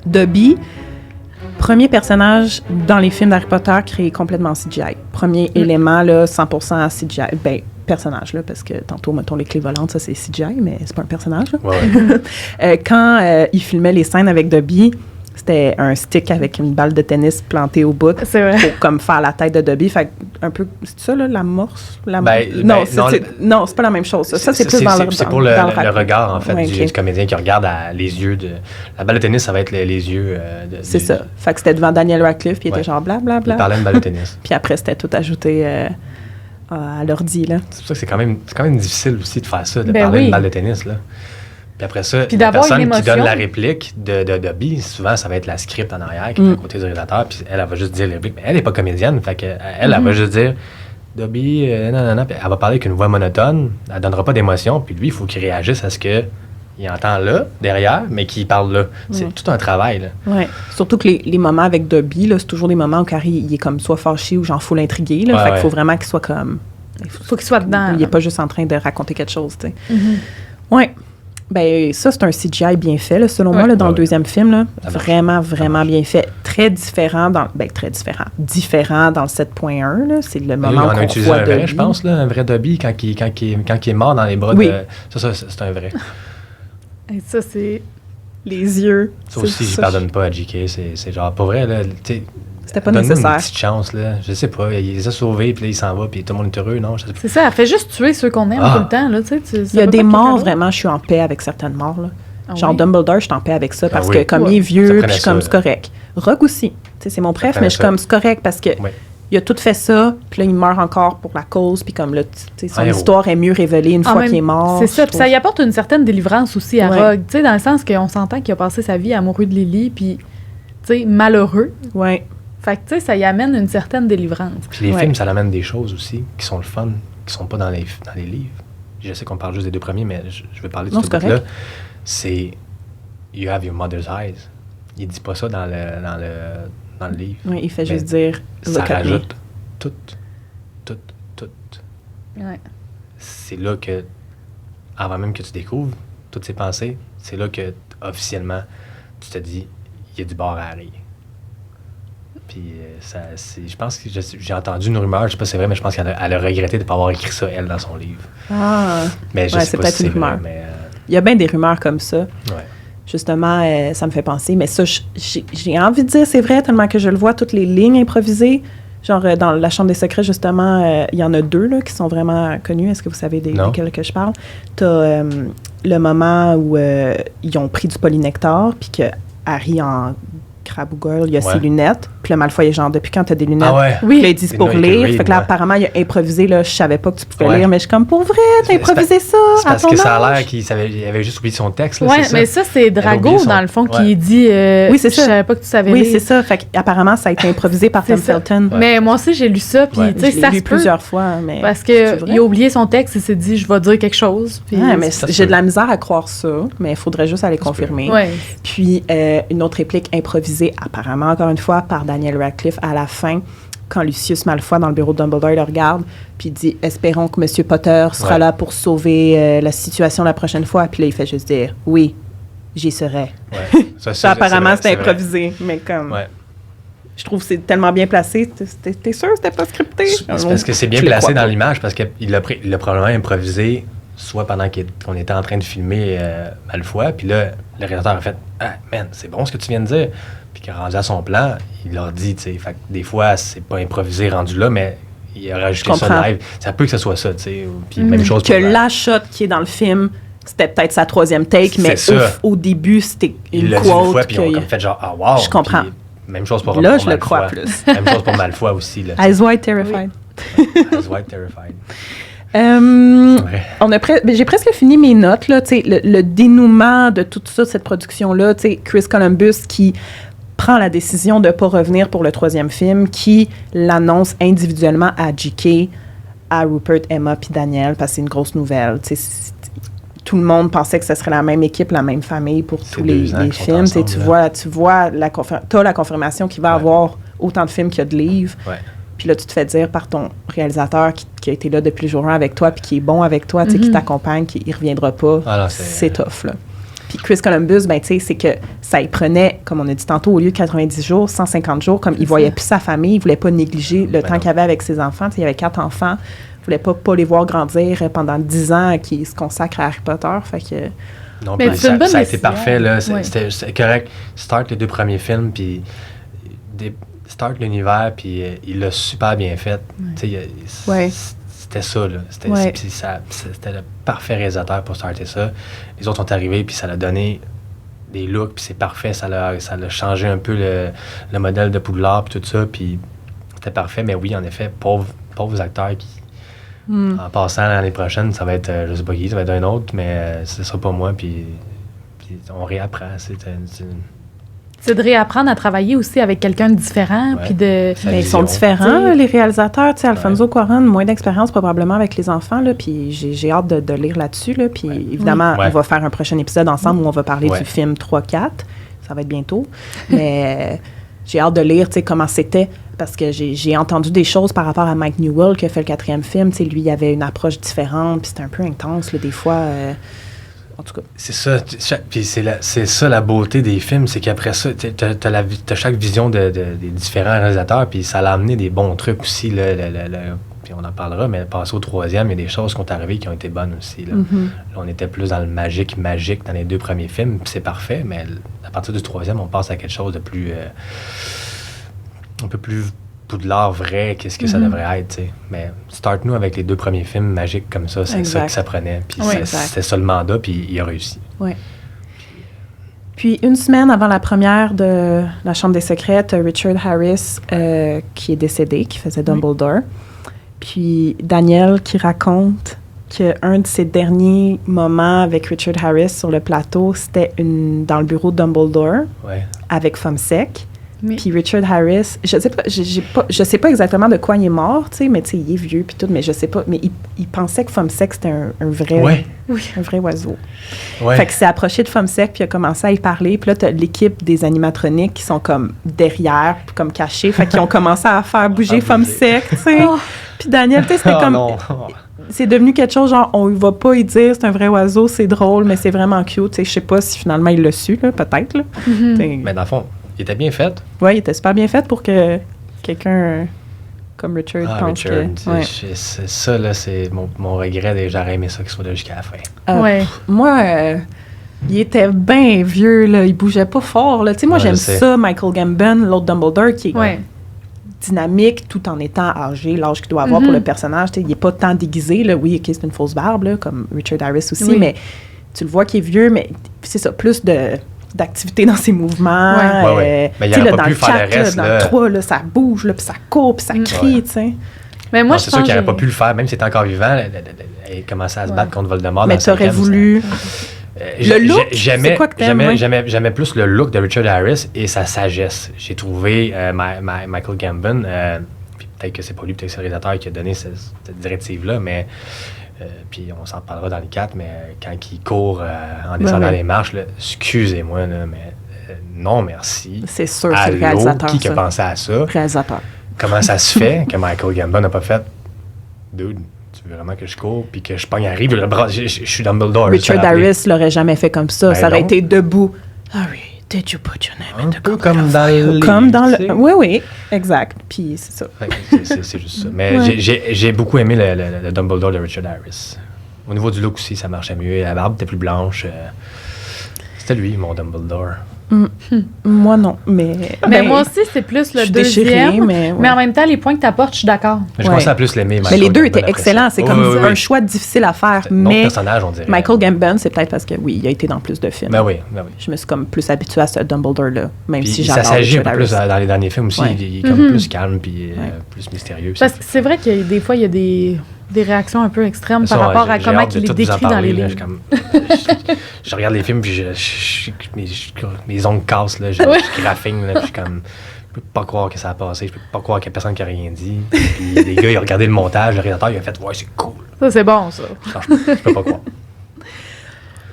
Dobby, premier personnage dans les films d'Harry Potter créé complètement en CGI. Premier élément, là, 100% CGI. Ben, personnage, là, parce que tantôt, mettons, les clés volantes, ça, c'est CGI, mais c'est pas un personnage, là. Quand il filmait les scènes avec Dobby, c'était un stick avec une balle de tennis plantée au bout C'est vrai. pour comme faire la tête de Dobby. Fait que un peu, c'est ça, là, l'amorce? Non, Non, c'est pas la même chose. Ça, c'est plus dans le C'est pour le regard, en fait, Ouais, du comédien qui regarde les yeux de... La balle de tennis, ça va être les yeux c'est ça. Fait que c'était devant Daniel Radcliffe, puis il était genre blablabla. Il parlait de balle de tennis. Puis après, c'était tout ajouté à l'ordi, là. C'est pour ça que c'est quand même difficile aussi de faire ça, de Ben parler oui. d'une balle de tennis, là. Puis après ça, Puis la d'avoir personne une qui donne émotion. la réplique de Dobby, souvent, ça va être la script en arrière qui est à côté du réalisateur, puis elle va juste dire les répliques. Mais elle n'est pas comédienne, fait que elle va juste dire Dobby, non, puis elle va parler avec une voix monotone, elle donnera pas d'émotion, puis lui, il faut qu'il réagisse à ce que il entend là, derrière, mais qu'il parle là. C'est tout un travail, là. Ouais. Surtout que les moments avec Dobby, là, c'est toujours des moments où Carrie, il est comme soit fâché ou genre full intrigué, là. Fait qu'il faut vraiment qu'il soit comme... Faut qu'il soit dedans. Il n'est pas juste en train de raconter quelque chose, tu sais. Mhm. Ouais. Ben ça, c'est un CGI bien fait, là, selon moi, là, dans le deuxième film. Là. Vraiment bien fait. Très différent dans... Ben, très différent. Différent dans le 7.1, là. C'est le moment où on a utilisé voit un vrai, Dobby. je pense, là, un vrai Dobby quand il est mort dans les bras Oui. de... Ça, c'est un vrai. Et ça, c'est... Les yeux. Ça aussi, je pardonne pas à JK. C'est genre, pour vrai, là, tu sais... C'était pas donne-nous nécessaire. une petite chance, là. Je sais pas, il les a sauvés, puis là, il s'en va, puis tout le monde est heureux, non? Je sais pas. C'est ça, elle fait juste tuer ceux qu'on aime tout le temps, là, tu sais. Il y a des morts, vraiment, je suis en paix avec certaines morts, là. Ah Genre oui? Dumbledore, je suis en paix avec ça parce oui. que comme il est Ça vieux, prenait puis je suis comme ça, c'est correct. Rogue aussi. Tu sais, c'est mon préf, mais je suis ça. comme c'est correct parce que Oui. il a tout fait ça, puis là il meurt encore pour la cause, puis comme là, tu sais, son Un héros. histoire est mieux révélée une En fois même- qu'il est mort. C'est ça, je puis ça trouve. y apporte une certaine délivrance aussi à Ouais. Rogue, tu sais, dans le sens qu'on s'entend qu'il a passé sa vie amoureux de Lily, puis, tu sais, malheureux. Ouais. Fait que, tu sais, ça y amène une certaine délivrance. Puis les Ouais. films, ça amène des choses aussi qui sont le fun, qui sont pas dans les livres. Je sais qu'on parle juste des deux premiers, mais je vais parler de Non, ce c'est truc-là. correct. C'est You have your mother's eyes. Il dit pas ça dans le livre. Ouais, il fait Mais juste dire Ça look at me. rajoute tout. Ouais. C'est là que, avant même que tu découvres toutes ces pensées, c'est là que, officiellement, tu te dis, il y a du bord à rire. Puis, je pense que j'ai entendu une rumeur, je sais pas si c'est vrai, mais je pense qu'elle a regretté de ne pas avoir écrit ça, elle, dans son livre. Ah. Mais je Ouais, sais c'est pas peut-être si c'est une rumeur. vrai, mais... Il y a bien des rumeurs comme ça. ouais. Justement, ça me fait penser. Mais ça, j'ai envie de dire c'est vrai, tellement que je le vois, toutes les lignes improvisées. Genre, dans La Chambre des secrets, justement, il y en a deux là, qui sont vraiment connus. Est-ce que vous savez Non. desquels que je parle? T'as le moment où ils ont pris du polynectar, puis que Harry, en crabe ou goyle, il a ses lunettes. Puis le Malfoy est genre, depuis quand t'as des lunettes? Ah ouais? Puis là, ils disent C'est pour no, you can lire. read, Fait que là, ouais. apparemment, il a improvisé. Là, je savais pas que tu pouvais Ouais. lire, mais je suis comme, pour vrai, t'as C'est improvisé ça C'est à parce ton que ça a âge? l'air qu'il avait juste oublié son texte, là, Ouais, c'est mais ça? ça, c'est Elle a Drago, oublié son- dans le fond, ouais. qui dit Oui, c'est je ça. savais pas que tu savais Oui, lire. c'est ça. Fait qu'apparemment, ça a été improvisé par Tom C'est ça. Felton. Ouais. Mais moi aussi, j'ai lu ça, puis, Ouais. tu sais, Je l'ai ça lu se peut. plusieurs fois, mais... Parce C'est vrai? qu'il a oublié son texte et s'est dit, je vais dire quelque chose. Puis Ouais, mais ça se j'ai peut. de la misère à croire ça, mais il faudrait juste aller confirmer. Ouais. Puis, une autre réplique improvisée, apparemment, encore une fois, par Daniel Radcliffe à la fin, quand Lucius Malfoy, dans le bureau de Dumbledore, le regarde, puis il dit « Espérons que M. Potter sera Ouais. là pour sauver la situation la prochaine fois. » Puis là, il fait juste dire « Oui, j'y serai. Ouais. » Ça, apparemment, vrai, c'était c'est vrai. improvisé, mais comme... Ouais. Je trouve que c'est tellement bien placé. T'es sûr que c'était pas scripté? C'est parce que c'est bien Je le placé crois dans pas. l'image, parce qu'il l'a probablement improvisé, soit pendant qu'on était en train de filmer Malfoy, puis là, le réalisateur a fait « Ah, man, c'est bon ce que tu viens de dire. » Puis qu'il a rendu à son plan, il leur dit, tu sais, fait que des fois, c'est pas improvisé rendu là, mais il a rajouté Je comprends. ça live. Ça peut que ce soit ça, tu sais. Puis même chose Que pour la shot qui est dans le film, c'était peut-être sa troisième take, C'est mais ça. au début, c'était il une l'a dit une fois, quote. puis ils ont comme fait genre « Ah, wow! » Je comprends. Puis même chose pour Là, pour je le crois Malfoy. plus. Même chose pour Malfoy aussi, là. Eyes Wide Terrified. Eyes Wide Terrified. Ouais. J'ai presque fini mes notes, là, tu sais, le dénouement de tout ça, cette production-là, tu sais, Chris Columbus qui prend la décision de ne pas revenir pour le troisième film, qui l'annonce individuellement à J.K., à Rupert, Emma puis Daniel, parce que c'est une grosse nouvelle. Tu sais, tout le monde pensait que ce serait la même équipe, la même famille pour tous les qu'ils sont films. Tu sais, ensemble, tu vois t'as la confirmation qu'il va y avoir autant de films qu'il y a de livres. Ouais. Puis là, tu te fais dire par ton réalisateur qui a été là depuis le jour 1 avec toi, puis qui est bon avec toi, tu sais, qui t'accompagne, qui ne reviendra pas. Ah non, c'est tough, là. Puis Chris Columbus, ben, tu sais, c'est que ça y prenait, comme on a dit tantôt, au lieu de 90 jours, 150 jours, comme il voyait plus sa famille, il voulait pas négliger le temps qu'il avait avec ses enfants. Tu sais, il y avait 4 enfants. Il voulait pas les voir grandir pendant 10 ans qu'ils se consacrent à Harry Potter. Fait que, Non, Mais puis c'est une bonne ça a été décision. parfait, là. Ouais. C'était correct. Start les 2 premiers films, puis start l'univers, puis il l'a super bien fait. Tu sais, Ouais. c'était ça, là. C'était Ouais. c'était le parfait réalisateur pour starter ça. Les autres sont arrivés, puis ça l'a donné des looks, puis c'est parfait. Ça l'a changé un peu le modèle de Poudlard, puis tout ça, puis c'était parfait. Mais oui, en effet, pauvres acteurs qui... En passant l'année prochaine, ça va être, je sais pas qui, ça va être un autre, mais ce sera pas moi, puis on réapprend. C'est de réapprendre à travailler aussi avec quelqu'un de différent, Ouais. puis de... Sa Mais ils vision. sont différents, T'sais. les réalisateurs. Tu sais, Alfonso Cuarón, moins d'expérience probablement avec les enfants, là, puis j'ai hâte de lire là-dessus. Là, puis évidemment, Ouais. on va faire un prochain épisode ensemble où on va parler Ouais. du film 3-4. Ça va être bientôt. Mais j'ai hâte de lire, tu sais, comment c'était. Parce que j'ai entendu des choses par rapport à Mike Newell qui a fait le 4e film. Tu sais, lui, il avait une approche différente, puis c'était un peu intense, là, des fois. En tout cas. C'est ça. Puis c'est ça la beauté des films, c'est qu'après ça, t'as chaque vision des différents réalisateurs, puis ça l'a amené des bons trucs aussi. Là, puis on en parlera, mais passer au 3e, il y a des choses qui sont arrivées qui ont été bonnes aussi. Là. Là, on était plus dans le magique dans les 2 premiers films, puis c'est parfait, mais à partir du 3e, on passe à quelque chose de plus... un peu plus Poudlard vrai, qu'est-ce que ça devrait être, tu sais. Mais start-nous avec les 2 premiers films magiques comme ça, c'est ça que ça prenait. Puis c'était ça le mandat, puis il a réussi. Oui. Puis, une semaine avant la première de La Chambre des Secrets, t'as Richard Harris qui est décédé, qui faisait Dumbledore. Puis, Daniel qui raconte qu'un de ses derniers moments avec Richard Harris sur le plateau, c'était dans le bureau de Dumbledore avec Fumsec. Oui. Puis Richard Harris, je sais pas exactement de quoi il est mort, tu sais, mais tu sais, il est vieux puis tout, mais je sais pas, mais il pensait que Fumsec c'était un vrai, un vrai oiseau. Ouais. Fait qu'il s'est approché de Fumsec puis il a commencé à y parler, puis là t'as l'équipe des animatroniques qui sont comme derrière, puis comme cachés, fait qu'ils ont commencé à faire bouger Fumsec, tu sais. Puis Daniel, tu sais, c'était comme non. c'est devenu quelque chose genre on va pas y dire c'est un vrai oiseau, c'est drôle, mais c'est vraiment cute, tu sais, je sais pas si finalement il l'a su là, peut-être là. Mais dans le fond, il était bien fait. Ouais, il était super bien fait pour que quelqu'un comme Richard pense Richard, que... Ouais. c'est ça, là, c'est mon regret. J'aurais aimé ça qu'il soit là jusqu'à la fin. Moi, il était bien vieux, là. Il bougeait pas fort, là. Tu sais, moi, j'aime ça, Michael Gambon, l'autre Dumbledore, qui est dynamique tout en étant âgé, l'âge qu'il doit avoir pour le personnage. Tu sais, il est pas tant déguisé, là. Oui, OK, c'est une fausse barbe, là, comme Richard Harris aussi, mais tu le vois qu'il est vieux, mais c'est ça, plus d'activité dans ses mouvements. Mais il n'aurait pas pu faire le reste. Dans le 3, là, ça bouge, là, puis ça court, puis ça crie, tu sais. Mais moi, c'est sûr qu'il n'aurait pas pu le faire, même s'il était encore vivant. Il commençait à se battre contre Voldemort. Mais tu aurais voulu... Le look, c'est quoi que t'aimes? J'aimais plus le look de Richard Harris et sa sagesse. J'ai trouvé Michael Gambon, puis peut-être que c'est pas lui, peut-être que c'est le réalisateur qui a donné cette directive-là, mais... puis on s'en parlera dans le 4, mais quand il court en descendant les marches, là, excusez-moi, là, mais non merci. C'est sûr, c'est le réalisateur. Qui a pensé à ça? Réalisateur. Comment ça se fait que Michael Gambon n'a pas fait « Dude, tu veux vraiment que je cours puis que je pogne arrive, je suis Dumbledore. » Richard Harris l'aurait jamais fait comme ça. Ça aurait été debout. Harry, did you put your name in the peu comme dans le Comme dans le... Oui, exact. Puis c'est ça. C'est juste ça. Mais j'ai beaucoup aimé le Dumbledore de Richard Harris. Au niveau du look aussi, ça marchait mieux. La barbe était plus blanche. C'était lui, mon Dumbledore. Moi, non. Mais moi aussi, c'est plus le deuxième. Mais en même temps, les points que tu apportes, je suis d'accord. Mais je commençais à plus l'aimer. Mais les deux étaient excellents. C'est comme un choix difficile à faire. Mais personnage, on dirait. Michael Gambon, c'est peut-être parce que, oui, il a été dans plus de films. Ben oui. Je me suis comme plus habituée à ce Dumbledore-là, même puis si j'adore ça s'agit un peu Harris. plus dans les derniers films aussi. Il est comme plus calme puis plus mystérieux. Parce que c'est vrai que des fois, il y a des réactions un peu extrêmes par rapport à comment il est décrit dans les livres. Je regarde les films puis mes ongles cassent, là, je graffine, là, puis je suis comme... Je peux pas croire que ça a passé, je peux pas croire qu'il y a personne qui a rien dit. Puis les gars, ils ont regardé le montage, le réalisateur, il a fait « Ouais, c'est cool. » Ça, c'est bon, ça. Je peux pas croire.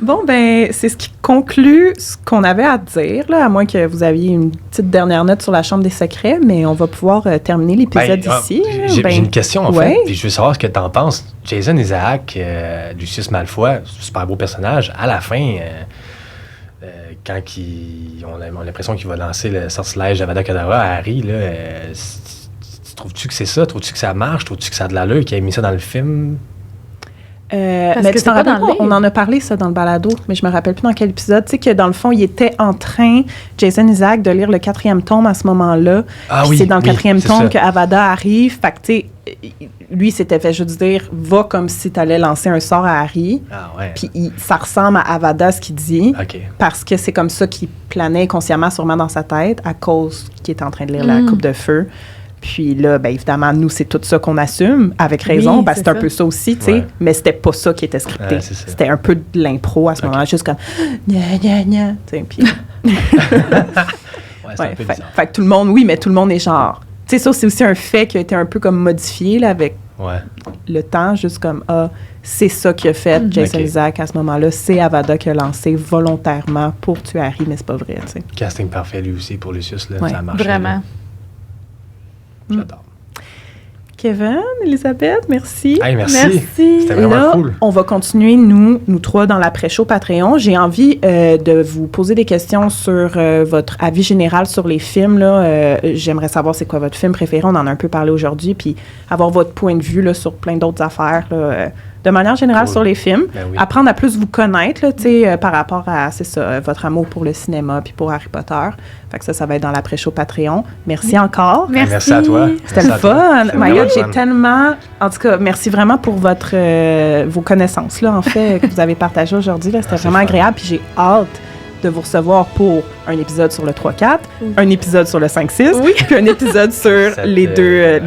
Bon, ben, c'est ce qui conclut ce qu'on avait à dire, là, à moins que vous aviez une petite dernière note sur la Chambre des Secrets, mais on va pouvoir terminer l'épisode ici. J'ai une question, en fait, puis je veux savoir ce que tu en penses. Jason Isaac, Lucius Malfoy, super beau personnage, à la fin, quand on a l'impression qu'il va lancer le sortilège d'Avada Kedavra à Harry, là, trouves-tu que c'est ça? Trouves-tu que ça marche? Trouves-tu que ça a de l'allure qu'il ait mis ça dans le film? Parce mais que tu c'est t'en pas dans rappelles le pas? livre. On en a parlé, ça, dans le balado, mais je me rappelle plus dans quel épisode. Tu sais que dans le fond, il était en train, Jason Isaac, de lire le 4e tome à ce moment-là. Ah Puis oui, c'est dans le oui, 4e c'est tome ça. que Avada arrive. Fait que, tu sais, lui, s'était fait juste dire, va comme si tu allais lancer un sort à Harry. Ah ouais. Puis ça ressemble à Avada, ce qu'il dit. OK. Parce que c'est comme ça qu'il planait consciemment, sûrement dans sa tête, à cause qu'il était en train de lire la coupe de feu. Puis là, bien évidemment, nous, c'est tout ça qu'on assume, avec raison. Oui, Ben, c'est c'est un ça. peu ça aussi, tu sais. Ouais. Mais c'était pas ça qui était scripté. Ouais, c'est ça. C'était un peu de l'impro à ce Ok. moment-là, juste comme gna gna gna. Tu sais, puis. Ouais, c'est Ouais, un peu fait, bizarre. fait que tout le monde, oui, mais tout le monde est genre. Tu sais, ça, c'est aussi un fait qui a été un peu comme modifié là, avec Ouais. le temps, juste comme, c'est ça qu'il a fait, Jason Ok. Isaac, à ce moment-là. C'est Avada qui a lancé volontairement pour tuer Harry, mais c'est pas vrai, tu sais. Casting parfait, lui aussi, pour Lucius. Là, Ouais. ça marche. Vraiment. J'adore. Kevin, Elisabeth, merci. Hey, merci. Merci. C'était vraiment Là, cool. on va continuer, nous trois, dans l'après-show Patreon. J'ai envie de vous poser des questions sur votre avis général sur les films. Là. J'aimerais savoir c'est quoi votre film préféré. On en a un peu parlé aujourd'hui. Puis avoir votre point de vue là, sur plein d'autres affaires. Là, de manière générale Cool. sur les films. Ben oui. Apprendre à plus vous connaître, là, tu sais, par rapport à, c'est ça, votre amour pour le cinéma puis pour Harry Potter. Fait que ça va être dans l'après-show Patreon. Merci encore. Merci. Merci à toi. C'était Merci le à toi. fun. C'était My vraiment God, j'ai fun. tellement... En tout cas, merci vraiment pour vos connaissances, là, en fait, que vous avez partagées aujourd'hui. Là. C'était Ah, c'est vraiment fun. agréable. Puis j'ai hâte de vous recevoir pour un épisode sur le 3-4, un épisode sur le 5-6, puis un épisode sur Sept, les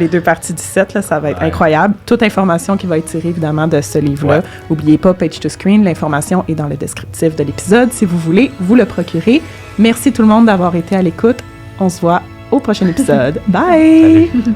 deux parties du 7. Là, ça va être Ouais. incroyable. Toute information qui va être tirée, évidemment, de ce livre-là. Ouais. N'oubliez pas, Page to Screen, l'information est dans le descriptif de l'épisode. Si vous voulez, vous le procurez. Merci tout le monde d'avoir été à l'écoute. On se voit au prochain épisode. Bye! Salut.